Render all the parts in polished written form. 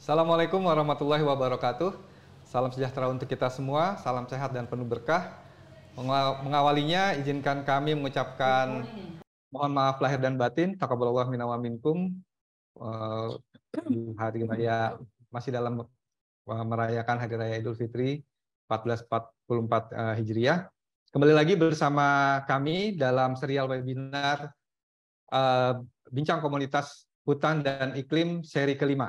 Assalamualaikum warahmatullahi wabarakatuh. Salam sejahtera untuk kita semua, salam sehat dan penuh berkah. Mengawalinya, izinkan kami mengucapkan mohon maaf lahir dan batin, taqabbalallahu minna wa minkum. Di hari raya masih dalam merayakan hari raya Idul Fitri 1444 Hijriah. Kembali lagi bersama kami dalam serial webinar Bincang Komunitas Hutan dan Iklim seri kelima.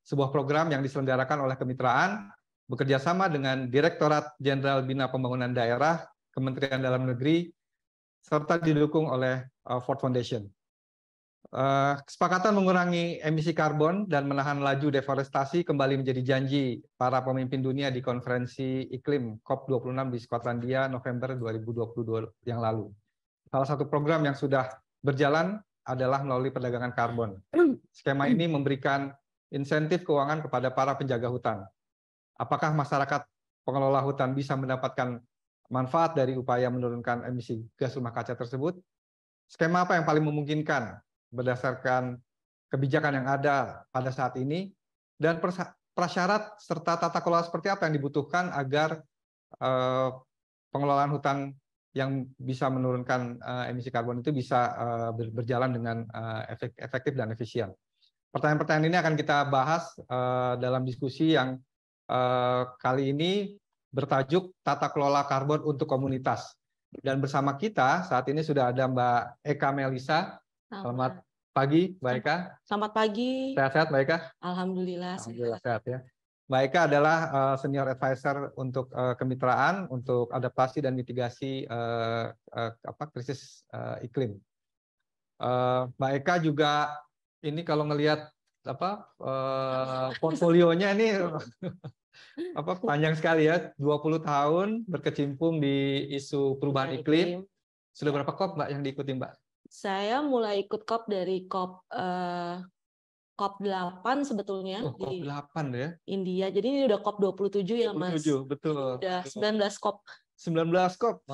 Sebuah program yang diselenggarakan oleh kemitraan bekerjasama dengan Direktorat Jenderal Bina Pembangunan Daerah, Kementerian Dalam Negeri, serta didukung oleh Ford Foundation. Kesepakatan mengurangi emisi karbon dan menahan laju deforestasi kembali menjadi janji para pemimpin dunia di konferensi iklim COP26 di Skotlandia November 2022 yang lalu. Salah satu program yang sudah berjalan adalah melalui perdagangan karbon. Skema ini memberikan insentif keuangan kepada para penjaga hutan. Apakah masyarakat pengelola hutan bisa mendapatkan manfaat dari upaya menurunkan emisi gas rumah kaca tersebut? Skema apa yang paling memungkinkan berdasarkan kebijakan yang ada pada saat ini, dan prasyarat serta tata kelola seperti apa yang dibutuhkan agar pengelolaan hutan yang bisa menurunkan emisi karbon itu bisa berjalan dengan efektif dan efisien. Pertanyaan-pertanyaan ini akan kita bahas dalam diskusi yang kali ini bertajuk Tata Kelola Karbon untuk Komunitas. Dan bersama kita saat ini sudah ada Mbak Eka Melisa. Selamat pagi, Mbak Eka. Selamat pagi. Sehat-sehat, Mbak Eka? Alhamdulillah. Alhamdulillah sehat ya. Mbak Eka adalah Senior Advisor untuk kemitraan untuk adaptasi dan mitigasi krisis iklim. Mbak Eka juga ini kalau ngelihat portfolionya ini panjang sekali ya, 20 tahun berkecimpung di isu perubahan iklim. Sudah berapa COP Mbak yang diikuti Mbak? Saya mulai ikut COP dari COP 8 sebetulnya. COP 8 ya. India. Jadi ini udah COP 27 ya Mas. 27, betul. Udah 19 COP. 19 COP.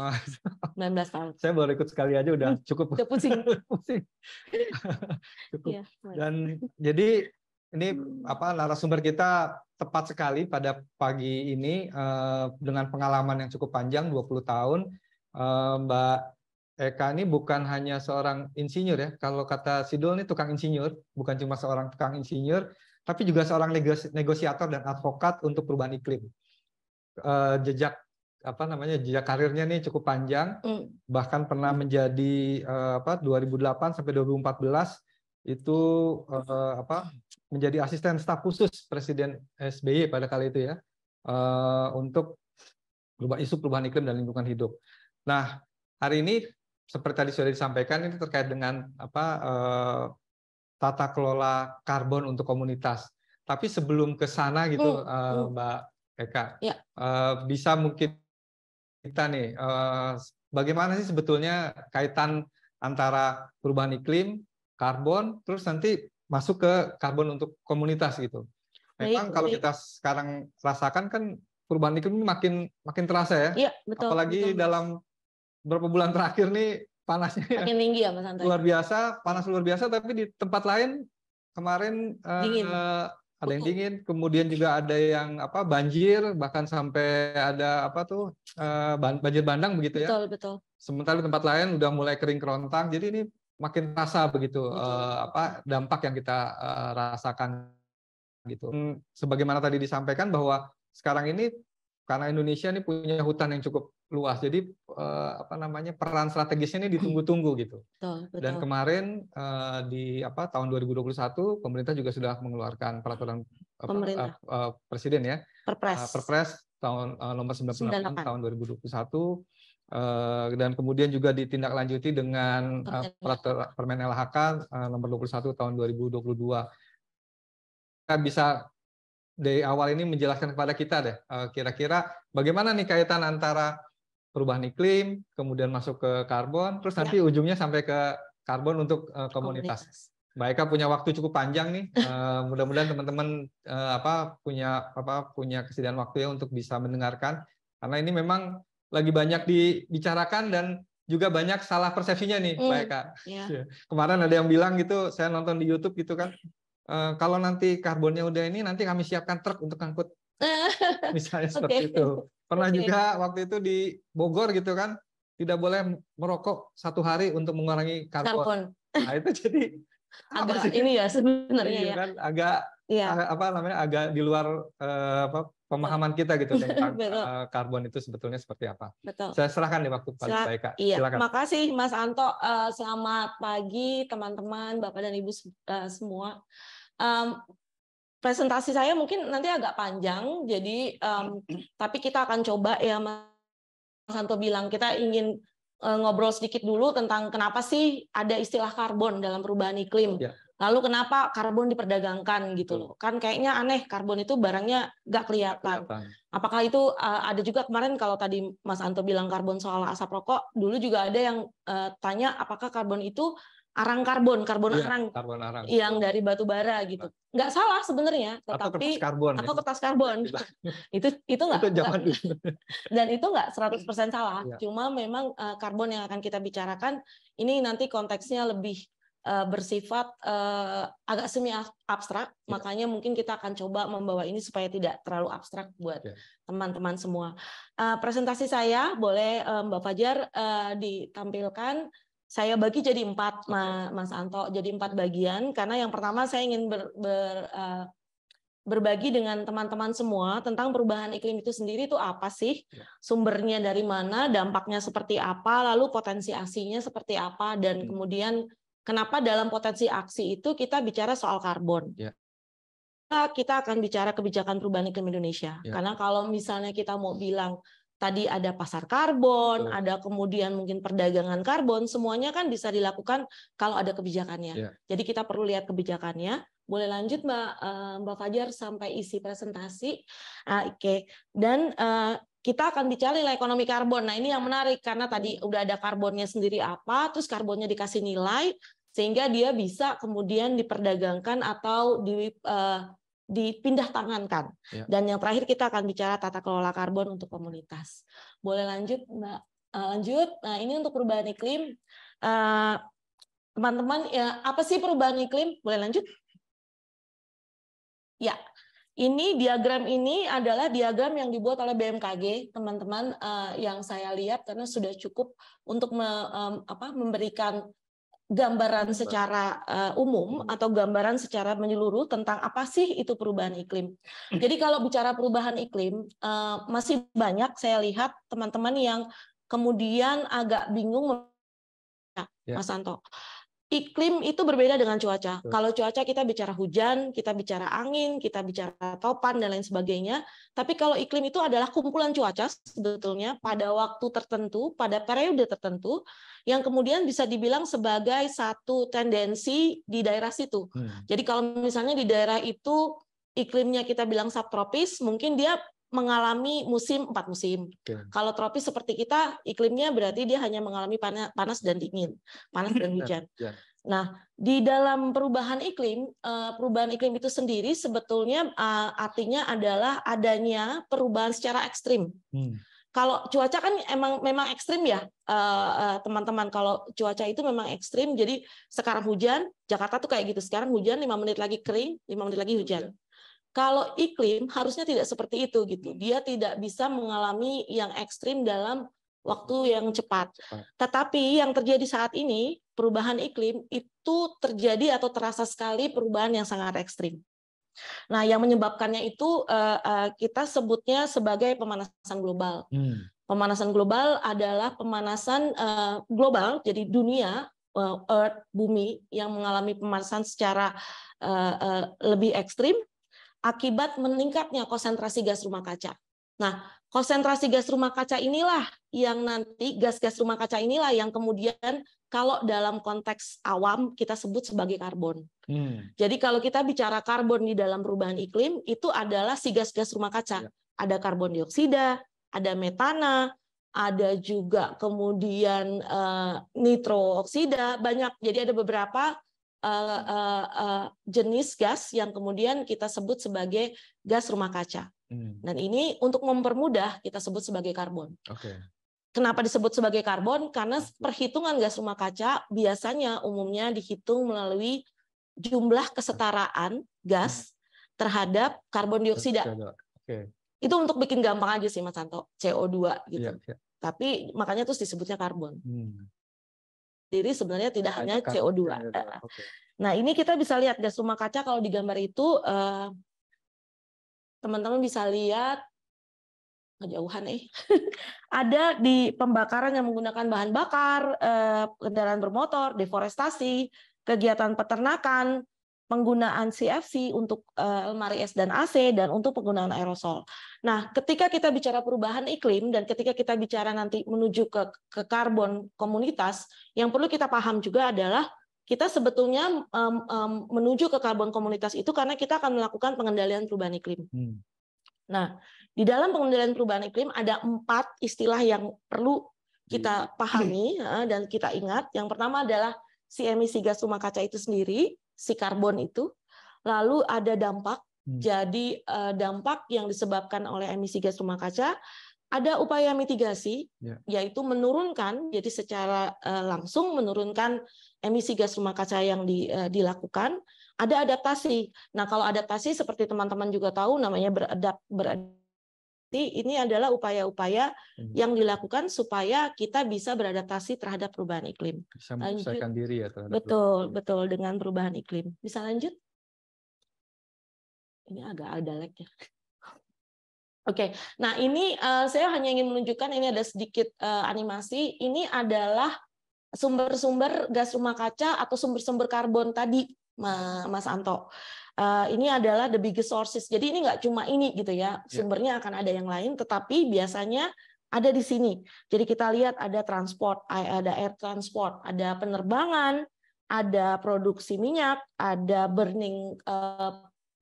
19 tahun. Saya baru ikut sekali aja udah cukup. Udah pusing. Pusing. Cukup. Ya, dan jadi ini narasumber kita tepat sekali pada pagi ini dengan pengalaman yang cukup panjang 20 tahun. Mbak Eka ini bukan hanya seorang insinyur ya. Kalau kata Sidul ini tukang insinyur, bukan cuma seorang tukang insinyur, tapi juga seorang negosiator dan advokat untuk perubahan iklim. Jejak karirnya nih cukup panjang, bahkan pernah menjadi 2008 sampai 2014 itu menjadi asisten staf khusus Presiden SBY pada kali itu ya, untuk isu perubahan iklim dan lingkungan hidup. Nah, hari ini seperti tadi sudah disampaikan, ini terkait dengan tata kelola karbon untuk komunitas. Tapi sebelum ke sana gitu, Mbak Eka, ya. Bisa mungkin kita nih, bagaimana sih sebetulnya kaitan antara perubahan iklim, karbon, terus nanti masuk ke karbon untuk komunitas gitu. Memang kalau kita sekarang rasakan kan perubahan iklim ini makin terasa ya. Iya, betul. Apalagi betul, dalam beberapa bulan terakhir nih panasnya makin tinggi ya Mas Antoni. Luar biasa, panas luar biasa, tapi di tempat lain kemarin dingin. Ada yang dingin, kemudian juga ada yang banjir, bahkan sampai ada banjir bandang begitu ya. Betul, betul. Sementara di tempat lain udah mulai kering kerontang, jadi ini makin terasa begitu dampak yang kita rasakan gitu. Sebagaimana tadi disampaikan bahwa sekarang ini karena Indonesia ini punya hutan yang cukup luas, jadi peran strategisnya ini ditunggu-tunggu gitu. Betul, betul. Dan kemarin di tahun 2021 pemerintah juga sudah mengeluarkan peraturan presiden ya, Perpres tahun nomor 98 tahun 2021, dan kemudian juga ditindaklanjuti dengan Permen LHK nomor 21 tahun 2022. Kita bisa dari awal ini menjelaskan kepada kita deh, kira-kira bagaimana nih kaitan antara perubahan iklim, kemudian masuk ke karbon, terus nanti ujungnya sampai ke karbon untuk komunitas. Mbak Eka punya waktu cukup panjang nih, mudah-mudahan teman-teman punya kesediaan waktu ya untuk bisa mendengarkan, karena ini memang lagi banyak dibicarakan dan juga banyak salah persepsinya nih, Mbak Eka. Kemarin ada yang bilang gitu, saya nonton di YouTube gitu kan, kalau nanti karbonnya udah ini, nanti kami siapkan truk untuk angkut. Misalnya seperti itu. Pernah juga waktu itu di Bogor gitu kan, tidak boleh merokok 1 hari untuk mengurangi karbon. Nah itu jadi agak ini ya sebenarnya iya, ya. kan agak apa namanya, agak di luar pemahaman kita gitu tentang karbon itu sebetulnya seperti apa. Betul. Saya serahkan di waktu Pak Eka. Iya. Silakan. Makasih Mas Anto. Selamat pagi teman-teman, Bapak dan Ibu semua. Presentasi saya mungkin nanti agak panjang, jadi tapi kita akan coba ya Mas Anto bilang kita ingin ngobrol sedikit dulu tentang kenapa sih ada istilah karbon dalam perubahan iklim. Ya. Lalu kenapa karbon diperdagangkan gitu loh. Kan kayaknya aneh, karbon itu barangnya nggak kelihatan. Apakah itu ada juga kemarin kalau tadi Mas Anto bilang karbon soal asap rokok, dulu juga ada yang tanya apakah karbon itu arang karbon arang yang dari batu bara gitu. Nggak salah sebenarnya, tetapi atau kertas karbon. itu nggak dan itu nggak 100% salah. Ya. Cuma memang karbon yang akan kita bicarakan ini nanti konteksnya lebih bersifat agak semi abstrak, makanya mungkin kita akan coba membawa ini supaya tidak terlalu abstrak buat teman-teman semua. Presentasi saya boleh Mbak Fajar ditampilkan. Saya bagi jadi 4, Mas Anto, jadi 4 bagian, karena yang pertama saya ingin berbagi dengan teman-teman semua tentang perubahan iklim itu sendiri itu apa sih, sumbernya dari mana, dampaknya seperti apa, lalu potensi aksinya seperti apa, dan kemudian kenapa dalam potensi aksi itu kita bicara soal karbon. Kita akan bicara kebijakan perubahan iklim Indonesia, karena kalau misalnya kita mau bilang tadi ada pasar karbon, ada kemudian mungkin perdagangan karbon, semuanya kan bisa dilakukan kalau ada kebijakannya. Jadi kita perlu lihat kebijakannya. Boleh lanjut Mbak Fajar sampai isi presentasi. Oke. Dan kita akan bicara nilai ekonomi karbon. Nah ini yang menarik karena tadi udah ada karbonnya sendiri apa, terus karbonnya dikasih nilai sehingga dia bisa kemudian diperdagangkan atau dipindah tangankan. Dan yang terakhir kita akan bicara tata kelola karbon untuk komunitas. Boleh lanjut Mbak? Lanjut. Nah ini untuk perubahan iklim. Teman-teman, ya apa sih perubahan iklim? Boleh lanjut? Ya, ini diagram ini adalah diagram yang dibuat oleh BMKG, teman-teman, yang saya lihat karena sudah cukup untuk memberikan gambaran secara umum atau gambaran secara menyeluruh tentang apa sih itu perubahan iklim. Jadi kalau bicara perubahan iklim, masih banyak saya lihat teman-teman yang kemudian agak bingung, Mas Anto. Iklim itu berbeda dengan cuaca. Kalau cuaca kita bicara hujan, kita bicara angin, kita bicara topan, dan lain sebagainya. Tapi kalau iklim itu adalah kumpulan cuaca sebetulnya pada waktu tertentu, pada periode tertentu, yang kemudian bisa dibilang sebagai satu tendensi di daerah situ. Jadi kalau misalnya di daerah itu iklimnya kita bilang subtropis, mungkin dia mengalami 4 musim. Kalau tropis seperti kita, iklimnya berarti dia hanya mengalami panas dan dingin, panas dan hujan. Nah, di dalam perubahan iklim itu sendiri sebetulnya artinya adalah adanya perubahan secara ekstrim. Kalau cuaca kan memang ekstrim ya, teman-teman. Kalau cuaca itu memang ekstrim, jadi sekarang hujan, Jakarta tuh kayak gitu. Sekarang hujan, 5 menit lagi kering, 5 menit lagi hujan. Kalau iklim harusnya tidak seperti itu gitu. Dia tidak bisa mengalami yang ekstrim dalam waktu yang cepat. Tetapi yang terjadi saat ini, perubahan iklim itu terjadi atau terasa sekali perubahan yang sangat ekstrim. Nah, yang menyebabkannya itu kita sebutnya sebagai pemanasan global. Pemanasan global adalah pemanasan global, jadi dunia, Earth, bumi, yang mengalami pemanasan secara lebih ekstrim akibat meningkatnya konsentrasi gas rumah kaca. Nah, konsentrasi gas rumah kaca inilah yang nanti, gas-gas rumah kaca inilah yang kemudian kalau dalam konteks awam kita sebut sebagai karbon. Jadi kalau kita bicara karbon di dalam perubahan iklim, itu adalah si gas-gas rumah kaca. Ada karbon dioksida, ada metana, ada juga kemudian nitrooksida, banyak. Jadi ada beberapa jenis gas yang kemudian kita sebut sebagai gas rumah kaca. Dan ini untuk mempermudah kita sebut sebagai karbon. Kenapa disebut sebagai karbon? Karena perhitungan gas rumah kaca biasanya umumnya dihitung melalui jumlah kesetaraan gas terhadap karbon dioksida. Oke. Itu untuk bikin gampang aja sih Mas Santo, CO2 gitu. Iya. Tapi makanya terus disebutnya karbon. Jadi sebenarnya tidak hanya CO2. Oke. Nah, ini kita bisa lihat gas rumah kaca kalau di gambar itu teman-teman bisa lihat kejauhan ada di pembakaran yang menggunakan bahan bakar, kendaraan bermotor, deforestasi, kegiatan peternakan, penggunaan CFC untuk lemari es dan AC, dan untuk penggunaan aerosol. Nah, ketika kita bicara perubahan iklim dan ketika kita bicara nanti menuju ke karbon komunitas, yang perlu kita paham juga adalah kita sebetulnya menuju ke karbon komunitas itu karena kita akan melakukan pengendalian perubahan iklim. Nah, di dalam pengendalian perubahan iklim ada 4 istilah yang perlu kita pahami dan kita ingat. Yang pertama adalah si emisi gas rumah kaca itu sendiri, si karbon itu. Lalu ada dampak. Jadi dampak yang disebabkan oleh emisi gas rumah kaca. Ada upaya mitigasi, yaitu menurunkan, jadi secara langsung menurunkan emisi gas rumah kaca yang dilakukan. Ada adaptasi. Nah, kalau adaptasi seperti teman-teman juga tahu namanya beradaptasi. Ini adalah upaya-upaya yang dilakukan supaya kita bisa beradaptasi terhadap perubahan iklim. Bisa menyesuaikan diri ya terhadap betul dengan perubahan iklim. Bisa lanjut? Ini agak ada lag ya. Oke, nah ini saya hanya ingin menunjukkan, ini ada sedikit animasi. Ini adalah sumber-sumber gas rumah kaca atau sumber-sumber karbon tadi, Mas Anto. Ini adalah the biggest sources. Jadi ini nggak cuma ini gitu ya, sumbernya akan ada yang lain, tetapi biasanya ada di sini. Jadi kita lihat ada transport, ada air transport, ada penerbangan, ada produksi minyak, ada burning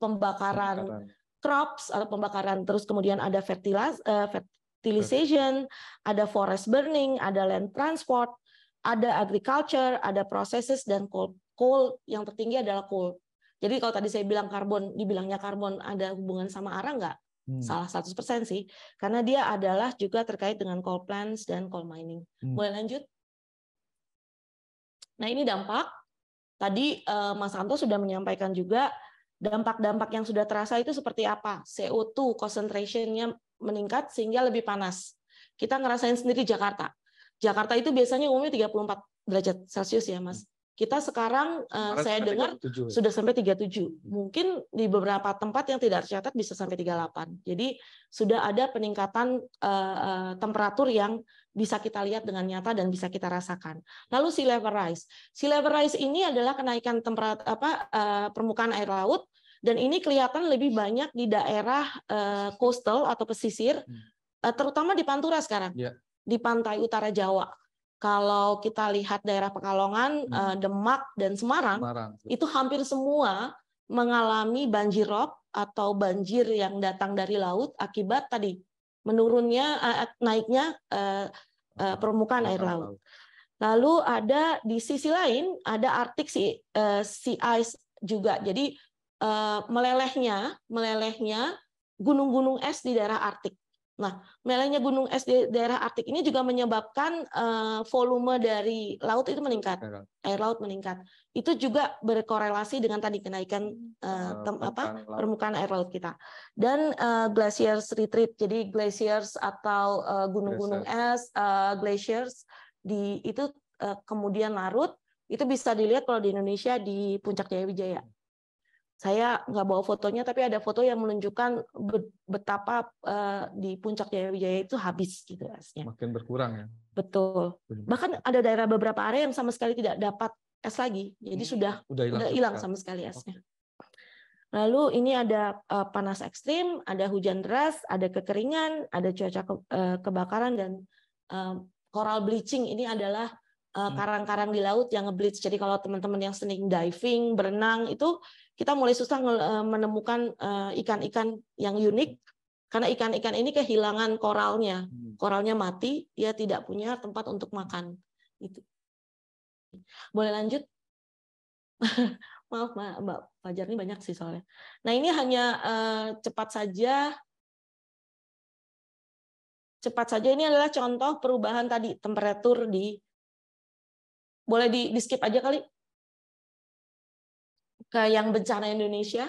pembakaran crops atau pembakaran, terus kemudian ada fertilization, ada forest burning, ada land transport, ada agriculture, ada processes, dan coal yang tertinggi adalah coal. Jadi kalau tadi saya bilang karbon, dibilangnya karbon ada hubungan sama arah nggak? Salah 100% sih, karena dia adalah juga terkait dengan coal plants dan coal mining. Boleh lanjut? Nah, ini dampak. Tadi Mas Anto sudah menyampaikan juga dampak-dampak yang sudah terasa itu seperti apa? CO2 concentration-nya meningkat sehingga lebih panas. Kita ngerasain sendiri Jakarta. Jakarta itu biasanya umumnya 34 derajat Celcius ya, Mas. Kita sekarang saya dengar sudah sampai 37. Mungkin di beberapa tempat yang tidak tercatat bisa sampai 38. Jadi sudah ada peningkatan temperatur yang bisa kita lihat dengan nyata dan bisa kita rasakan. Lalu sea level rise. Sea level rise ini adalah kenaikan permukaan air laut, dan ini kelihatan lebih banyak di daerah coastal atau pesisir, terutama di Pantura sekarang, di pantai utara Jawa. Kalau kita lihat daerah Pekalongan, Demak, dan Semarang, itu hampir semua mengalami banjirop atau banjir yang datang dari laut akibat tadi menurunnya, naiknya permukaan air laut. Lalu ada di sisi lain ada Arctic sea ice juga. Jadi melelehnya gunung-gunung es di daerah Arktik. Nah, melelehnya gunung es di daerah Arktik ini juga menyebabkan volume dari laut itu meningkat, air laut meningkat. Itu juga berkorelasi dengan tadi kenaikan permukaan air laut kita. Dan glaciers retreat, jadi glaciers atau gunung-gunung es, glaciers itu kemudian larut. Itu bisa dilihat kalau di Indonesia di Puncak Jayawijaya. Saya nggak bawa fotonya, tapi ada foto yang menunjukkan betapa di Puncak Jayawijaya itu habis gitu esnya. Makin berkurang ya. Betul. Bahkan ada daerah beberapa area yang sama sekali tidak dapat es lagi. Jadi sudah hilang sama sekali esnya. Lalu ini ada panas ekstrim, ada hujan deras, ada kekeringan, ada cuaca kebakaran, dan coral bleaching. Ini adalah karang-karang di laut yang nge-bleach. Jadi kalau teman-teman yang sering diving, berenang, itu kita mulai susah menemukan ikan-ikan yang unik, karena ikan-ikan ini kehilangan koralnya. Koralnya mati, dia tidak punya tempat untuk makan. Itu. Boleh lanjut? Maaf Mbak Fajar, ini banyak sih soalnya. Nah, ini hanya cepat saja ini adalah contoh perubahan tadi temperatur di, boleh di skip aja kali. ke yang bencana Indonesia.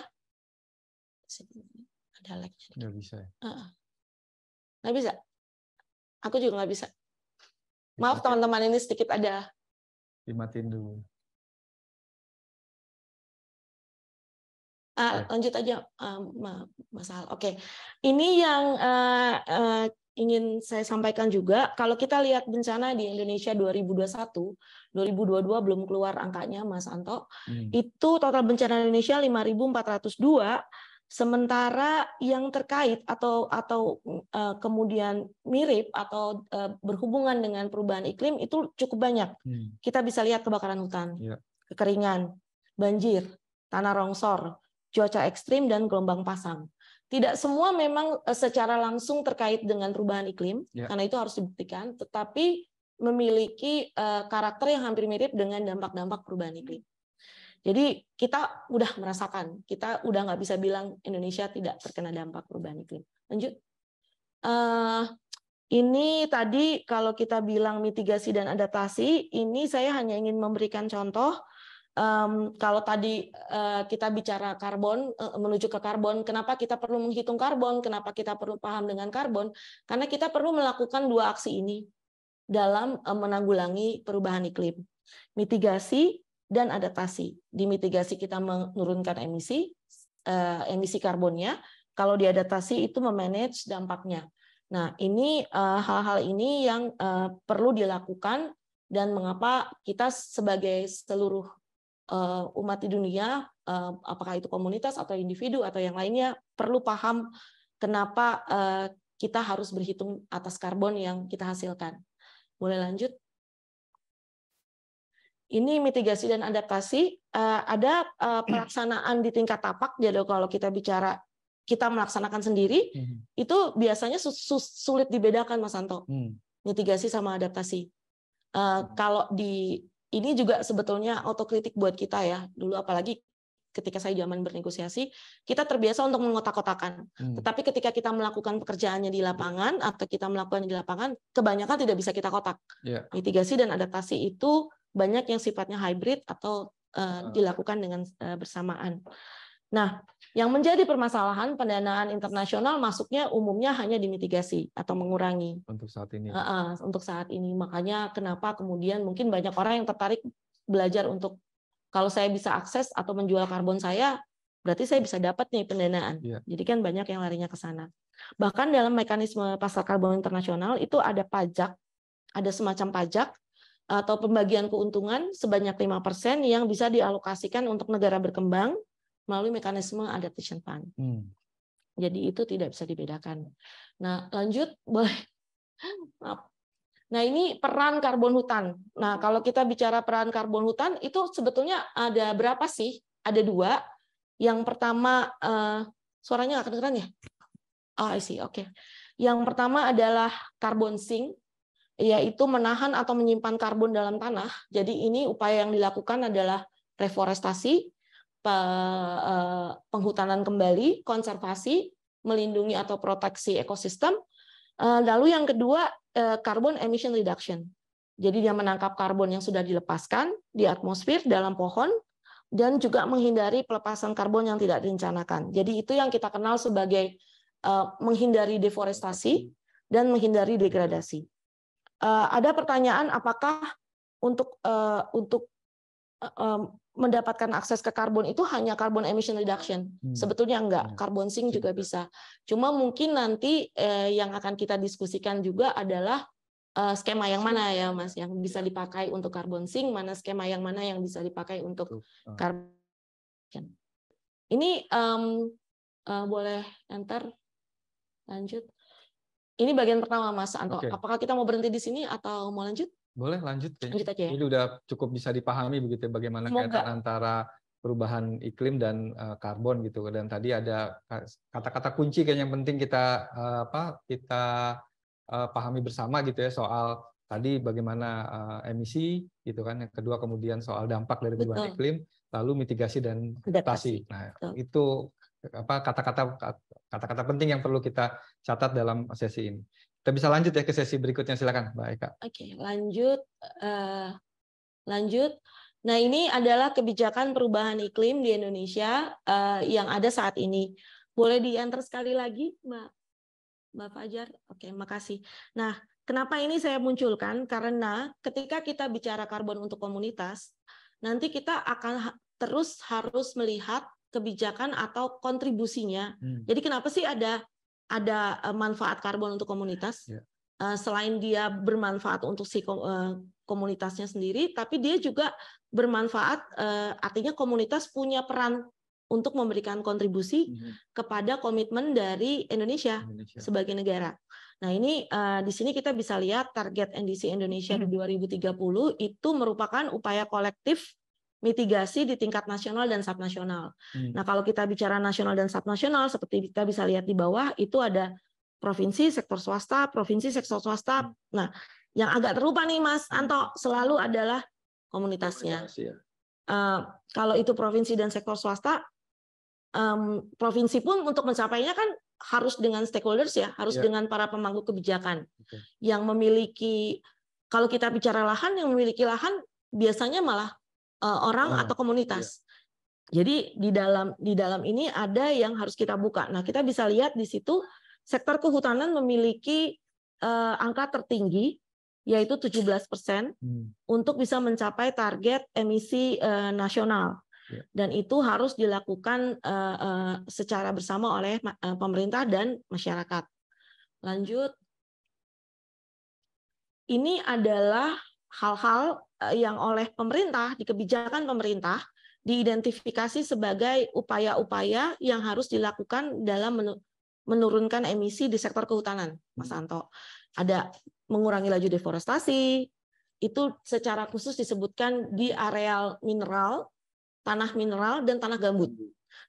Ada lag-nya. Nggak bisa ya? Nggak bisa. Aku juga nggak bisa. Maaf teman-teman, ini sedikit ada. Dimatiin dulu. Lanjut aja, masalah. Oke, ini yang ingin saya sampaikan juga. Kalau kita lihat bencana di Indonesia 2021, 2022 belum keluar angkanya, Mas Anto. Itu total bencana Indonesia 5.402. Sementara yang terkait atau kemudian mirip atau berhubungan dengan perubahan iklim itu cukup banyak. Kita bisa lihat kebakaran hutan, kekeringan, banjir, tanah longsor, cuaca ekstrim, dan gelombang pasang. Tidak semua memang secara langsung terkait dengan perubahan iklim, karena itu harus dibuktikan, tetapi memiliki karakter yang hampir mirip dengan dampak-dampak perubahan iklim. Jadi kita udah merasakan, kita udah nggak bisa bilang Indonesia tidak terkena dampak perubahan iklim. Lanjut. Ini tadi kalau kita bilang mitigasi dan adaptasi, ini saya hanya ingin memberikan contoh. Kalau tadi kita bicara karbon, menuju ke karbon, kenapa kita perlu menghitung karbon, kenapa kita perlu paham dengan karbon, karena kita perlu melakukan dua aksi ini dalam menanggulangi perubahan iklim. Mitigasi dan adaptasi. Di mitigasi kita menurunkan emisi karbonnya, kalau di adaptasi itu memanage dampaknya. Nah, ini hal-hal ini yang perlu dilakukan, dan mengapa kita sebagai seluruh umat di dunia, apakah itu komunitas atau individu atau yang lainnya, perlu paham kenapa kita harus berhitung atas karbon yang kita hasilkan. Boleh lanjut? Ini mitigasi dan adaptasi, ada pelaksanaan di tingkat tapak. Jadi kalau kita bicara kita melaksanakan sendiri, itu biasanya sulit dibedakan, Mas Anto. Mitigasi sama adaptasi. Kalau ini juga sebetulnya autokritik buat kita ya. Dulu apalagi ketika saya zaman bernegosiasi, kita terbiasa untuk mengotak-kotakan. Tetapi ketika kita melakukan pekerjaannya di lapangan atau kita melakukan di lapangan, kebanyakan tidak bisa kita kotak. Mitigasi dan adaptasi itu banyak yang sifatnya hybrid atau dilakukan dengan bersamaan. Nah, yang menjadi permasalahan pendanaan internasional masuknya umumnya hanya di mitigasi atau mengurangi. Untuk saat ini. Untuk saat ini. Makanya kenapa kemudian mungkin banyak orang yang tertarik belajar untuk kalau saya bisa akses atau menjual karbon saya, berarti saya bisa dapat nih pendanaan. Jadi kan banyak yang larinya ke sana. Bahkan dalam mekanisme pasar karbon internasional itu ada pajak, ada semacam pajak atau pembagian keuntungan sebanyak 5% yang bisa dialokasikan untuk negara berkembang melalui mekanisme adaptation fund. Jadi itu tidak bisa dibedakan. Nah, lanjut, boleh. Maaf. Nah, ini peran karbon hutan. Nah, kalau kita bicara peran karbon hutan, itu sebetulnya ada berapa sih? Ada dua. Yang pertama, suaranya nggak kedengeran ya? Oh, I see. Oke. Yang pertama adalah carbon sink, yaitu menahan atau menyimpan karbon dalam tanah. Jadi ini upaya yang dilakukan adalah reforestasi, penghutanan kembali, konservasi, melindungi atau proteksi ekosistem. Lalu yang kedua, carbon emission reduction. Jadi dia menangkap karbon yang sudah dilepaskan di atmosfer dalam pohon, dan juga menghindari pelepasan karbon yang tidak direncanakan. Jadi itu yang kita kenal sebagai menghindari deforestasi dan menghindari degradasi. Ada pertanyaan apakah untuk mendapatkan akses ke karbon itu hanya carbon emission reduction? Sebetulnya enggak, carbon sink juga bisa. Cuma mungkin nanti yang akan kita diskusikan juga adalah skema yang mana ya, Mas, yang bisa dipakai untuk carbon sink, mana skema yang mana yang bisa dipakai untuk carbon. Ini boleh enter, lanjut. Ini bagian pertama, Mas Anto. Apakah kita mau berhenti di sini atau mau lanjut? Boleh lanjut. Lanjut aja ya. Ini udah cukup bisa dipahami begitu bagaimana kaitan antara perubahan iklim dan karbon gitu. Dan tadi ada kata-kata kunci kayaknya yang penting kita pahami bersama gitu ya, soal tadi bagaimana emisi gitu kan. Yang kedua kemudian soal dampak dari perubahan iklim, lalu mitigasi dan adaptasi. Nah, itu kata-kata penting yang perlu kita catat dalam sesi ini. Kita bisa lanjut ya ke sesi berikutnya, silakan Mbak Eka. Oke, lanjut. Nah, ini adalah kebijakan perubahan iklim di Indonesia yang ada saat ini. Boleh di-enter sekali lagi, Mbak Fajar? Oke, makasih. Nah, kenapa ini saya munculkan? Karena ketika kita bicara karbon untuk komunitas, nanti kita akan terus harus melihat kebijakan atau kontribusinya. Jadi kenapa sih ada manfaat karbon untuk komunitas? Selain dia bermanfaat untuk si komunitasnya sendiri, tapi dia juga bermanfaat, artinya komunitas punya peran untuk memberikan kontribusi kepada komitmen dari Indonesia sebagai negara. Nah, ini di sini kita bisa lihat target NDC Indonesia di 2030 itu merupakan upaya kolektif mitigasi di tingkat nasional dan subnasional. Nah, kalau kita bicara nasional dan subnasional, seperti kita bisa lihat di bawah, itu ada provinsi, sektor swasta, provinsi, sektor swasta. Nah, yang agak terlupa nih Mas Anto, selalu adalah komunitasnya. Kalau itu provinsi dan sektor swasta, provinsi pun untuk mencapainya kan harus dengan stakeholders ya, harus dengan para pemangku kebijakan yang memiliki. Kalau kita bicara lahan, yang memiliki lahan biasanya malah orang atau komunitas. Jadi di dalam ini ada yang harus kita buka. Nah, kita bisa lihat di situ sektor kehutanan memiliki angka tertinggi, yaitu 17% untuk bisa mencapai target emisi nasional. Dan itu harus dilakukan secara bersama oleh pemerintah dan masyarakat. Lanjut. Ini adalah hal-hal yang oleh pemerintah, di kebijakan pemerintah, diidentifikasi sebagai upaya-upaya yang harus dilakukan dalam menurunkan emisi di sektor kehutanan, Mas Anto. Ada mengurangi laju deforestasi, itu secara khusus disebutkan di areal mineral, tanah mineral, dan tanah gambut.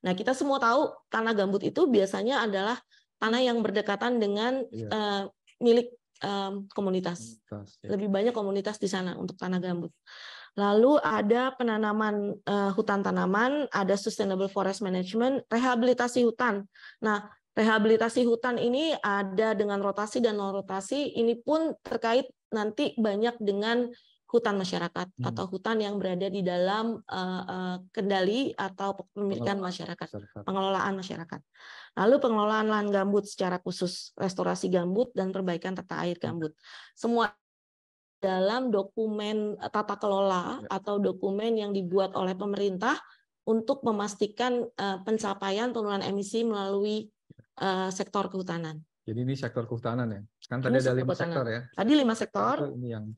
Nah, kita semua tahu tanah gambut itu biasanya adalah tanah yang berdekatan dengan milik komunitas. Lebih banyak komunitas di sana untuk tanah gambut. Lalu ada penanaman hutan tanaman, ada sustainable forest management, rehabilitasi hutan. Nah, rehabilitasi hutan ini ada dengan rotasi dan non rotasi. Ini pun terkait nanti banyak dengan hutan masyarakat atau hutan yang berada di dalam kendali atau kepemilikan masyarakat, pengelolaan masyarakat. Lalu pengelolaan lahan gambut secara khusus, restorasi gambut dan perbaikan tata air gambut. Semua dalam dokumen tata kelola atau dokumen yang dibuat oleh pemerintah untuk memastikan pencapaian penurunan emisi melalui sektor kehutanan. Jadi ini sektor kehutanan ya? Kan tadi ada 5 sektor ya? Tadi 5 sektor,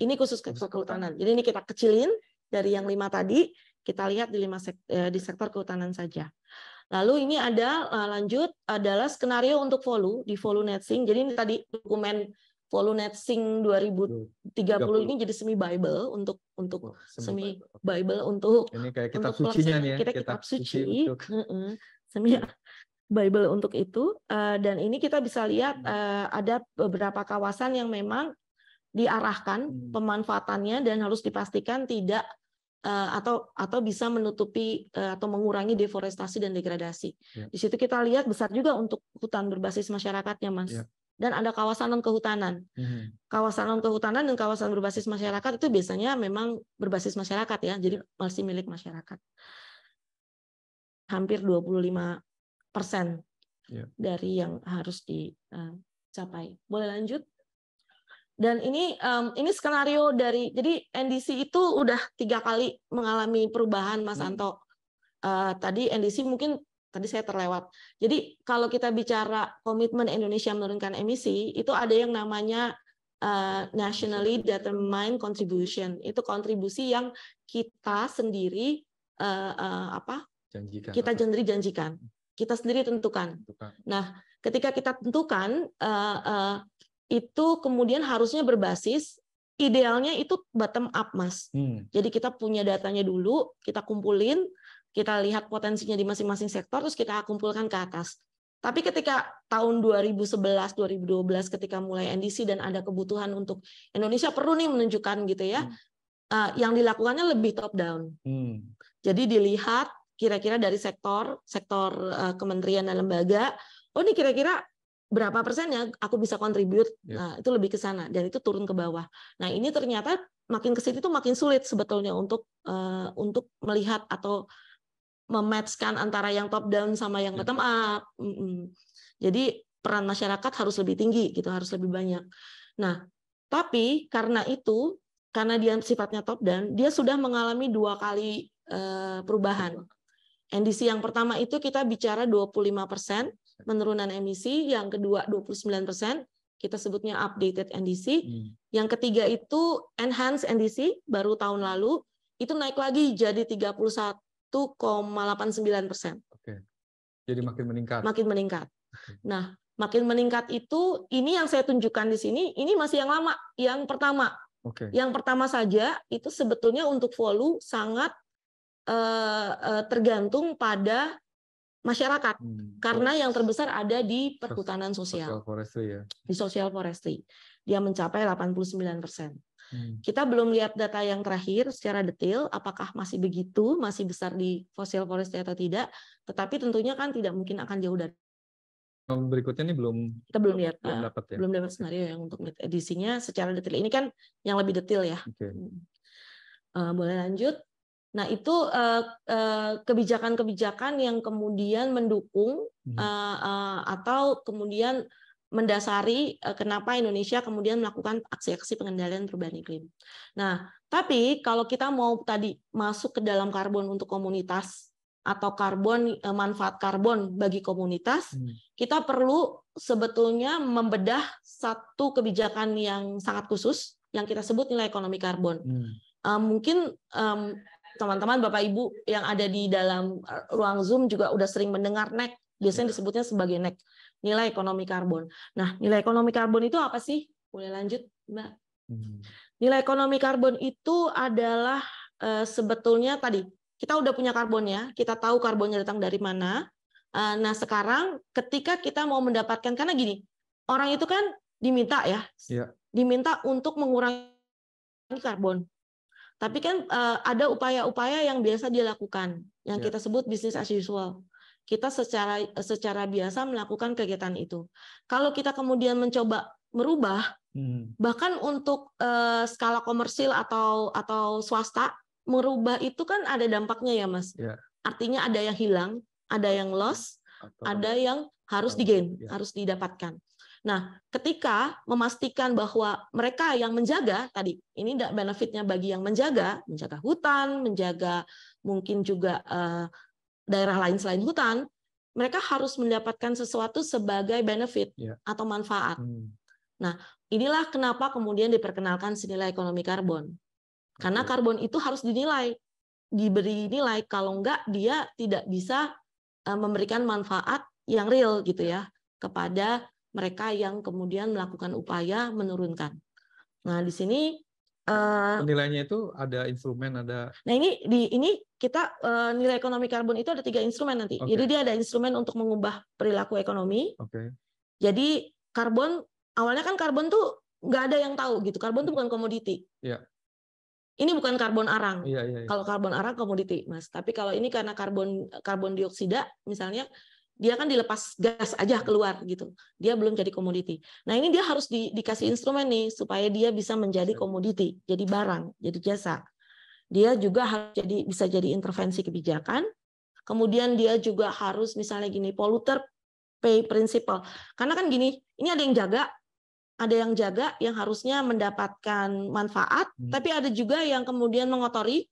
ini khusus sektor kehutanan. Jadi ini kita kecilin dari yang 5 tadi, kita lihat di sektor kehutanan saja. Lalu ini ada lanjut adalah skenario untuk Volu, di Volu Net-Sink. Jadi ini tadi dokumen Volu Net-Sink 2030 ini jadi semi Bible untuk semi Bible untuk ini kayak kitab sucinya nih ya. Kita kitab suci. Semi Bible untuk itu, dan ini kita bisa lihat ada beberapa kawasan yang memang diarahkan pemanfaatannya dan harus dipastikan tidak atau bisa menutupi atau mengurangi deforestasi dan degradasi. Di situ kita lihat besar juga untuk hutan berbasis masyarakatnya, Mas. Dan ada kawasan non kehutanan. Kawasan non kehutanan dan kawasan berbasis masyarakat itu biasanya memang berbasis masyarakat ya, jadi masih milik masyarakat. Hampir 25% dari yang harus dicapai. Boleh lanjut? Dan ini skenario dari, jadi NDC itu udah 3 kali mengalami perubahan, Mas Anto. Tadi NDC mungkin tadi saya terlewat. Jadi kalau kita bicara komitmen Indonesia menurunkan emisi, itu ada yang namanya nationally determined contribution. Itu kontribusi yang kita sendiri janjikan. Kita sendiri tentukan. Nah, ketika kita tentukan, itu kemudian harusnya berbasis, idealnya itu bottom up, Mas. Jadi kita punya datanya dulu, kita kumpulin, kita lihat potensinya di masing-masing sektor, terus kita kumpulkan ke atas. Tapi ketika tahun 2011, 2012, ketika mulai NDC dan ada kebutuhan untuk Indonesia perlu nih menunjukkan gitu ya, yang dilakukannya lebih top down. Jadi dilihat kira-kira dari sektor kementerian dan lembaga, oh ini kira-kira berapa persennya aku bisa kontribut, nah itu lebih ke sana dan itu turun ke bawah. Nah ini ternyata makin ke sini tuh makin sulit sebetulnya untuk melihat atau mematchkan antara yang top down sama yang bottom up. Jadi peran masyarakat harus lebih tinggi gitu, harus lebih banyak. Nah, tapi karena dia sifatnya top down, dia sudah mengalami 2 kali perubahan. NDC yang pertama itu kita bicara 25% penurunan emisi, yang kedua 29%, kita sebutnya updated NDC. Yang ketiga itu enhanced NDC, baru tahun lalu, itu naik lagi jadi 31,89%. Oke. Jadi makin meningkat. Makin meningkat. Nah, makin meningkat itu, ini yang saya tunjukkan di sini, ini masih yang lama, yang pertama. Yang pertama saja itu sebetulnya untuk volume sangat tergantung pada masyarakat, karena yang terbesar ada di perhutanan sosial. Di social forestry. Dia mencapai 89%. Kita belum lihat data yang terakhir secara detail, apakah masih begitu, masih besar di social forestry atau tidak, tetapi tentunya kan tidak mungkin akan jauh dari. Berikutnya ini kita belum lihat, ya? Belum dapat skenario yang untuk edisinya secara detail. Ini kan yang lebih detail ya. Boleh lanjut. Nah, itu kebijakan-kebijakan yang kemudian mendukung atau kemudian mendasari kenapa Indonesia kemudian melakukan aksi-aksi pengendalian perubahan iklim. Nah, tapi kalau kita mau tadi masuk ke dalam karbon untuk komunitas atau manfaat karbon bagi komunitas, kita perlu sebetulnya membedah satu kebijakan yang sangat khusus yang kita sebut nilai ekonomi karbon. Mungkin teman-teman Bapak Ibu yang ada di dalam ruang Zoom juga udah sering mendengar NEC, biasanya disebutnya sebagai NEC, nilai ekonomi karbon. Nah, nilai ekonomi karbon itu apa sih? Boleh lanjut, Mbak? Nilai ekonomi karbon itu adalah sebetulnya tadi kita udah punya karbonnya, kita tahu karbonnya datang dari mana. Nah, sekarang ketika kita mau mendapatkan, karena gini, orang itu kan diminta diminta untuk mengurangi karbon. Tapi kan ada upaya-upaya yang biasa dia lakukan, yang kita sebut business as usual. Kita secara biasa melakukan kegiatan itu. Kalau kita kemudian mencoba merubah, bahkan untuk skala komersil atau swasta, merubah itu kan ada dampaknya ya, Mas. Artinya ada yang hilang, ada yang loss, ada yang harus di-gain, harus didapatkan. Nah, ketika memastikan bahwa mereka yang menjaga tadi, ini benefitnya bagi yang menjaga hutan, menjaga mungkin juga daerah lain selain hutan, mereka harus mendapatkan sesuatu sebagai benefit atau manfaat. Nah, inilah kenapa kemudian diperkenalkan nilai ekonomi karbon. Karena karbon itu harus dinilai, diberi nilai, kalau enggak dia tidak bisa memberikan manfaat yang real gitu ya kepada mereka yang kemudian melakukan upaya menurunkan. Nah, di sini penilaiannya itu ada instrumen, ada. Nah, ini kita nilai ekonomi karbon itu ada 3 instrumen nanti. Jadi dia ada instrumen untuk mengubah perilaku ekonomi. Jadi karbon awalnya kan karbon tuh nggak ada yang tahu gitu. Karbon tuh bukan komoditi. Ini bukan karbon arang. Kalau karbon arang komoditi, Mas. Tapi kalau ini karena karbon dioksida misalnya, dia kan dilepas gas aja keluar gitu. Dia belum jadi komoditi. Nah, ini dia harus dikasih instrumen nih supaya dia bisa menjadi komoditi, jadi barang, jadi jasa. Dia juga harus bisa jadi intervensi kebijakan. Kemudian dia juga harus misalnya gini, polluter pay principle. Karena kan gini, ini ada yang jaga yang harusnya mendapatkan manfaat, tapi ada juga yang kemudian mengotori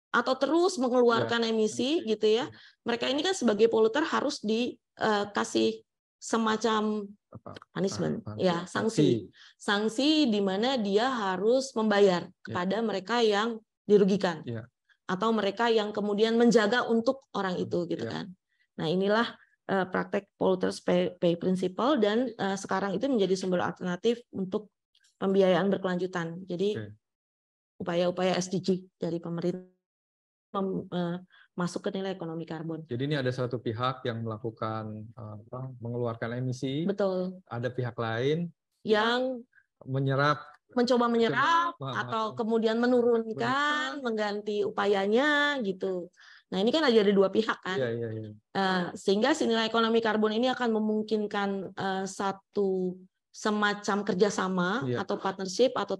atau terus mengeluarkan emisi gitu ya. Mereka ini kan sebagai polluter harus dikasih semacam punishment, sanksi di mana dia harus membayar kepada mereka yang dirugikan atau mereka yang kemudian menjaga untuk orang itu gitu kan. Nah, inilah praktek polluters pay principle, dan sekarang itu menjadi sumber alternatif untuk pembiayaan berkelanjutan. Jadi upaya-upaya SDG dari pemerintah masuk ke nilai ekonomi karbon. Jadi ini ada satu pihak yang melakukan mengeluarkan emisi. Betul. Ada pihak lain yang mencoba menyerap atau kemudian menurunkan, mengganti upayanya gitu. Nah, ini kan ada 2 pihak kan. Sehingga si nilai ekonomi karbon ini akan memungkinkan semacam kerjasama atau partnership atau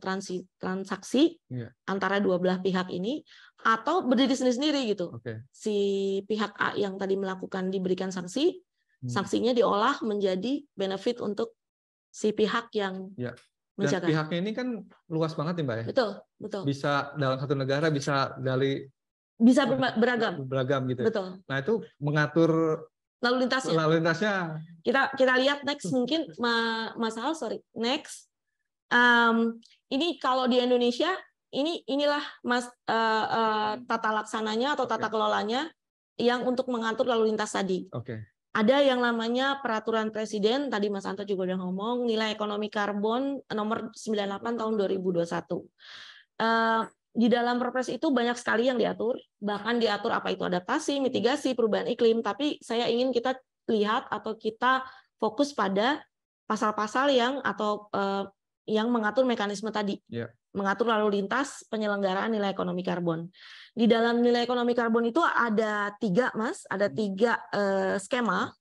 transaksi antara dua belah pihak ini, atau berdiri sendiri-sendiri gitu. Si pihak A yang tadi melakukan diberikan sanksi, sanksinya diolah menjadi benefit untuk si pihak yang menjaga. Dan pihaknya ini kan luas banget nih Mbak ya. Betul. Bisa dalam satu negara, bisa beragam gitu. Betul. Nah itu mengatur lalu lintasnya. Kita lihat next mungkin Mas Al, next. Ini kalau di Indonesia inilah Mas tata laksananya atau tata kelolanya yang untuk mengatur lalu lintas tadi. Ada yang namanya peraturan presiden, tadi Mas Anto juga udah ngomong, nilai ekonomi karbon nomor 98 tahun 2021. Di dalam Perpres itu banyak sekali yang diatur, bahkan diatur apa itu adaptasi, mitigasi, perubahan iklim, tapi saya ingin kita lihat atau kita fokus pada pasal-pasal yang mengatur mekanisme tadi, mengatur lalu lintas penyelenggaraan nilai ekonomi karbon. Di dalam nilai ekonomi karbon itu ada 3, Mas, ada 3 skema.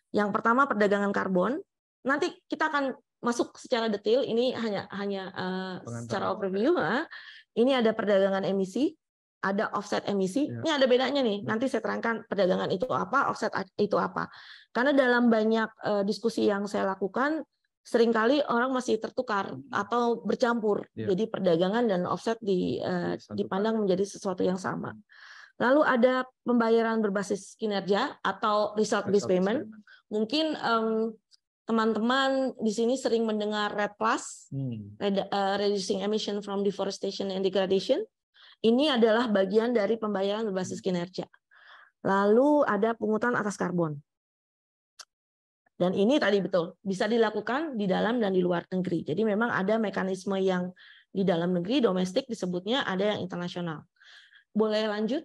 Yang pertama perdagangan karbon. Nanti kita akan masuk secara detail. Ini hanya secara overview. Ini ada perdagangan emisi, ada offset emisi. Ini ada bedanya nih. Nanti saya terangkan perdagangan itu apa, offset itu apa. Karena dalam banyak diskusi yang saya lakukan, seringkali orang masih tertukar atau bercampur. Jadi perdagangan dan offset dipandang menjadi sesuatu yang sama. Lalu ada pembayaran berbasis kinerja atau result-based payment. Mungkin teman-teman di sini sering mendengar REDD+, Reducing Emission from Deforestation and Degradation. Ini adalah bagian dari pembayaran berbasis kinerja. Lalu ada pungutan atas karbon. Dan ini tadi betul, bisa dilakukan di dalam dan di luar negeri. Jadi memang ada mekanisme yang di dalam negeri, domestik disebutnya, ada yang internasional. Boleh lanjut?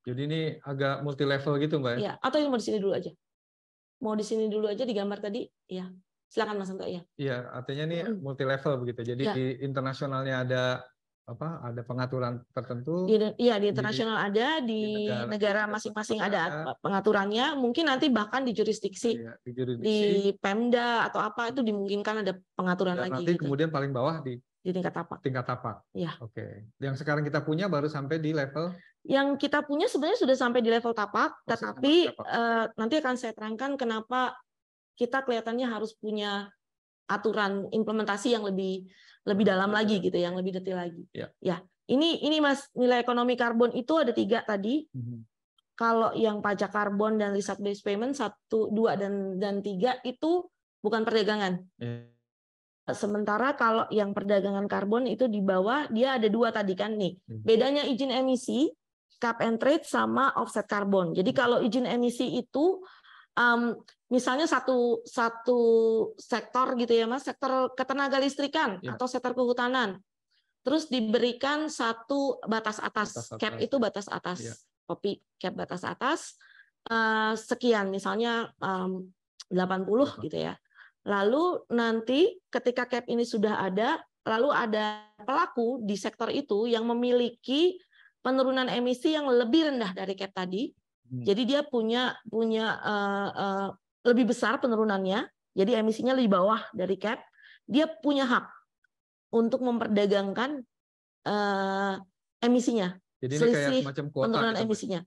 Jadi ini agak multi level gitu Mbak ya? Atau yang mau di sini dulu aja? Mau di sini dulu aja di gambar tadi? Ya, silakan Mas Anto. Iya, artinya ini multi level begitu. Jadi di internasionalnya ada pengaturan tertentu. Iya, di internasional ada, di negara masing-masing ada pengaturannya. Mungkin nanti bahkan di jurisdiksi, di Pemda atau apa itu dimungkinkan ada pengaturan lagi. Nanti kemudian paling bawah di tingkat tapak. Yang sekarang kita punya baru sampai di level. Yang kita punya sebenarnya sudah sampai di level tapak, tetapi nanti akan saya terangkan kenapa kita kelihatannya harus punya aturan implementasi yang lebih dalam lagi gitu, yang lebih detail lagi. Ini Mas, nilai ekonomi karbon itu ada 3 tadi. Kalau yang pajak karbon dan result based payment 1, 2 dan 3 itu bukan perdagangan. Sementara kalau yang perdagangan karbon itu di bawah dia ada 2 tadi kan nih. Bedanya izin emisi cap and trade sama offset karbon. Jadi kalau izin emisi itu misalnya satu sektor gitu ya Mas, sektor ketenaga listrikan atau sektor kehutanan. Terus diberikan satu batas atas, cap itu batas atas. Kopi cap batas atas sekian misalnya 80 gitu ya. Lalu nanti ketika cap ini sudah ada, lalu ada pelaku di sektor itu yang memiliki penurunan emisi yang lebih rendah dari cap tadi. Jadi dia punya lebih besar penurunannya. Jadi emisinya lebih bawah dari cap. Dia punya hak untuk memperdagangkan emisinya. Jadi ini kayak semacam kuota penurunan emisinya.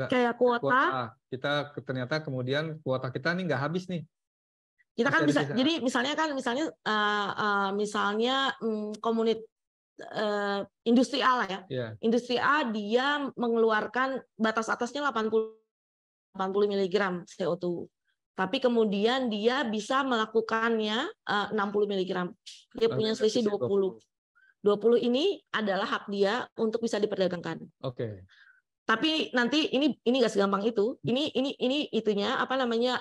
Kayak kuota. Kita ternyata kemudian kuota kita nih nggak habis nih. Kita kan bisa. Jadi misalnya industri A lah ya. Industri A dia mengeluarkan batas atasnya 80 mg CO2. Tapi kemudian dia bisa melakukannya 60 mg. Dia punya selisih 20. 20 ini adalah hak dia untuk bisa diperdagangkan. Tapi nanti ini nggak segampang itu. Ini itunya apa namanya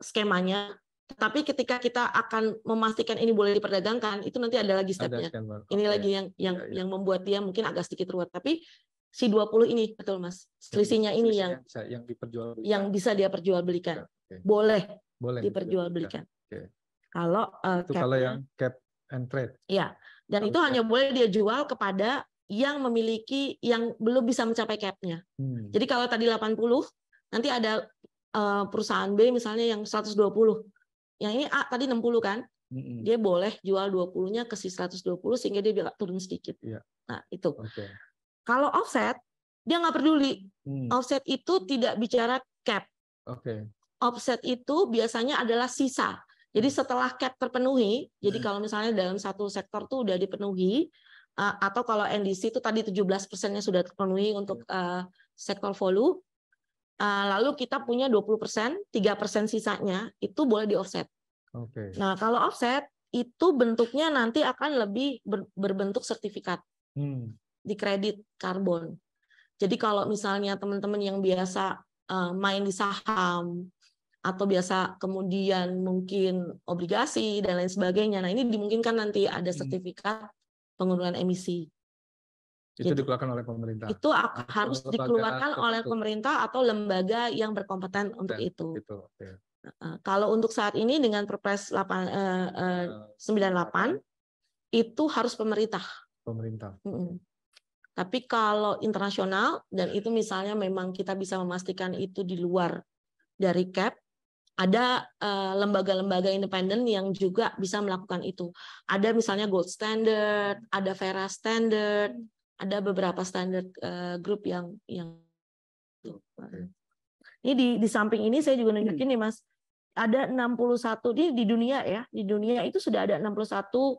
skemanya. Tapi ketika kita akan memastikan ini boleh diperdagangkan, itu nanti ada lagi stepnya. Ini lagi yang membuat dia mungkin agak sedikit ruwet. Tapi si 20 ini betul Mas. Selisihnya ini yang bisa dia perjualbelikan. Boleh diperjualbelikan. Kalau yang cap and trade. Iya. Dan itu hanya boleh dia jual kepada yang memiliki yang belum bisa mencapai cap-nya. Jadi kalau tadi 80, nanti ada perusahaan B misalnya yang 120. Yang ini A tadi 60 kan? Dia boleh jual 20-nya ke si 120 sehingga dia bisa turun sedikit. Nah, itu. Kalau offset, dia nggak peduli. Offset itu tidak bicara cap. Offset itu biasanya adalah sisa. Jadi setelah cap terpenuhi, jadi kalau misalnya dalam satu sektor tuh udah dipenuhi, atau kalau NDC itu tadi 17%-nya sudah terpenuhi untuk sektor volume, lalu kita punya 20%, 3% sisanya itu boleh di offset. Nah, kalau offset itu bentuknya nanti akan lebih berbentuk sertifikat di kredit karbon. Jadi kalau misalnya teman-teman yang biasa main di saham atau biasa kemudian mungkin obligasi dan lain sebagainya, nah ini dimungkinkan nanti ada sertifikat pengurangan emisi. Itu dikeluarkan oleh pemerintah. Itu harus dikeluarkan oleh pemerintah atau lembaga yang berkompeten untuk itu. Kalau untuk saat ini dengan Perpres 98 itu harus pemerintah. Tapi kalau internasional dan itu misalnya memang kita bisa memastikan itu di luar dari cap, ada lembaga-lembaga independen yang juga bisa melakukan itu. Ada misalnya Gold Standard, ada Verra Standard, ada beberapa standar grup yang itu. Ini di samping ini saya juga nunjukin nih Mas, ada 61 di dunia ya, di dunia itu sudah ada 61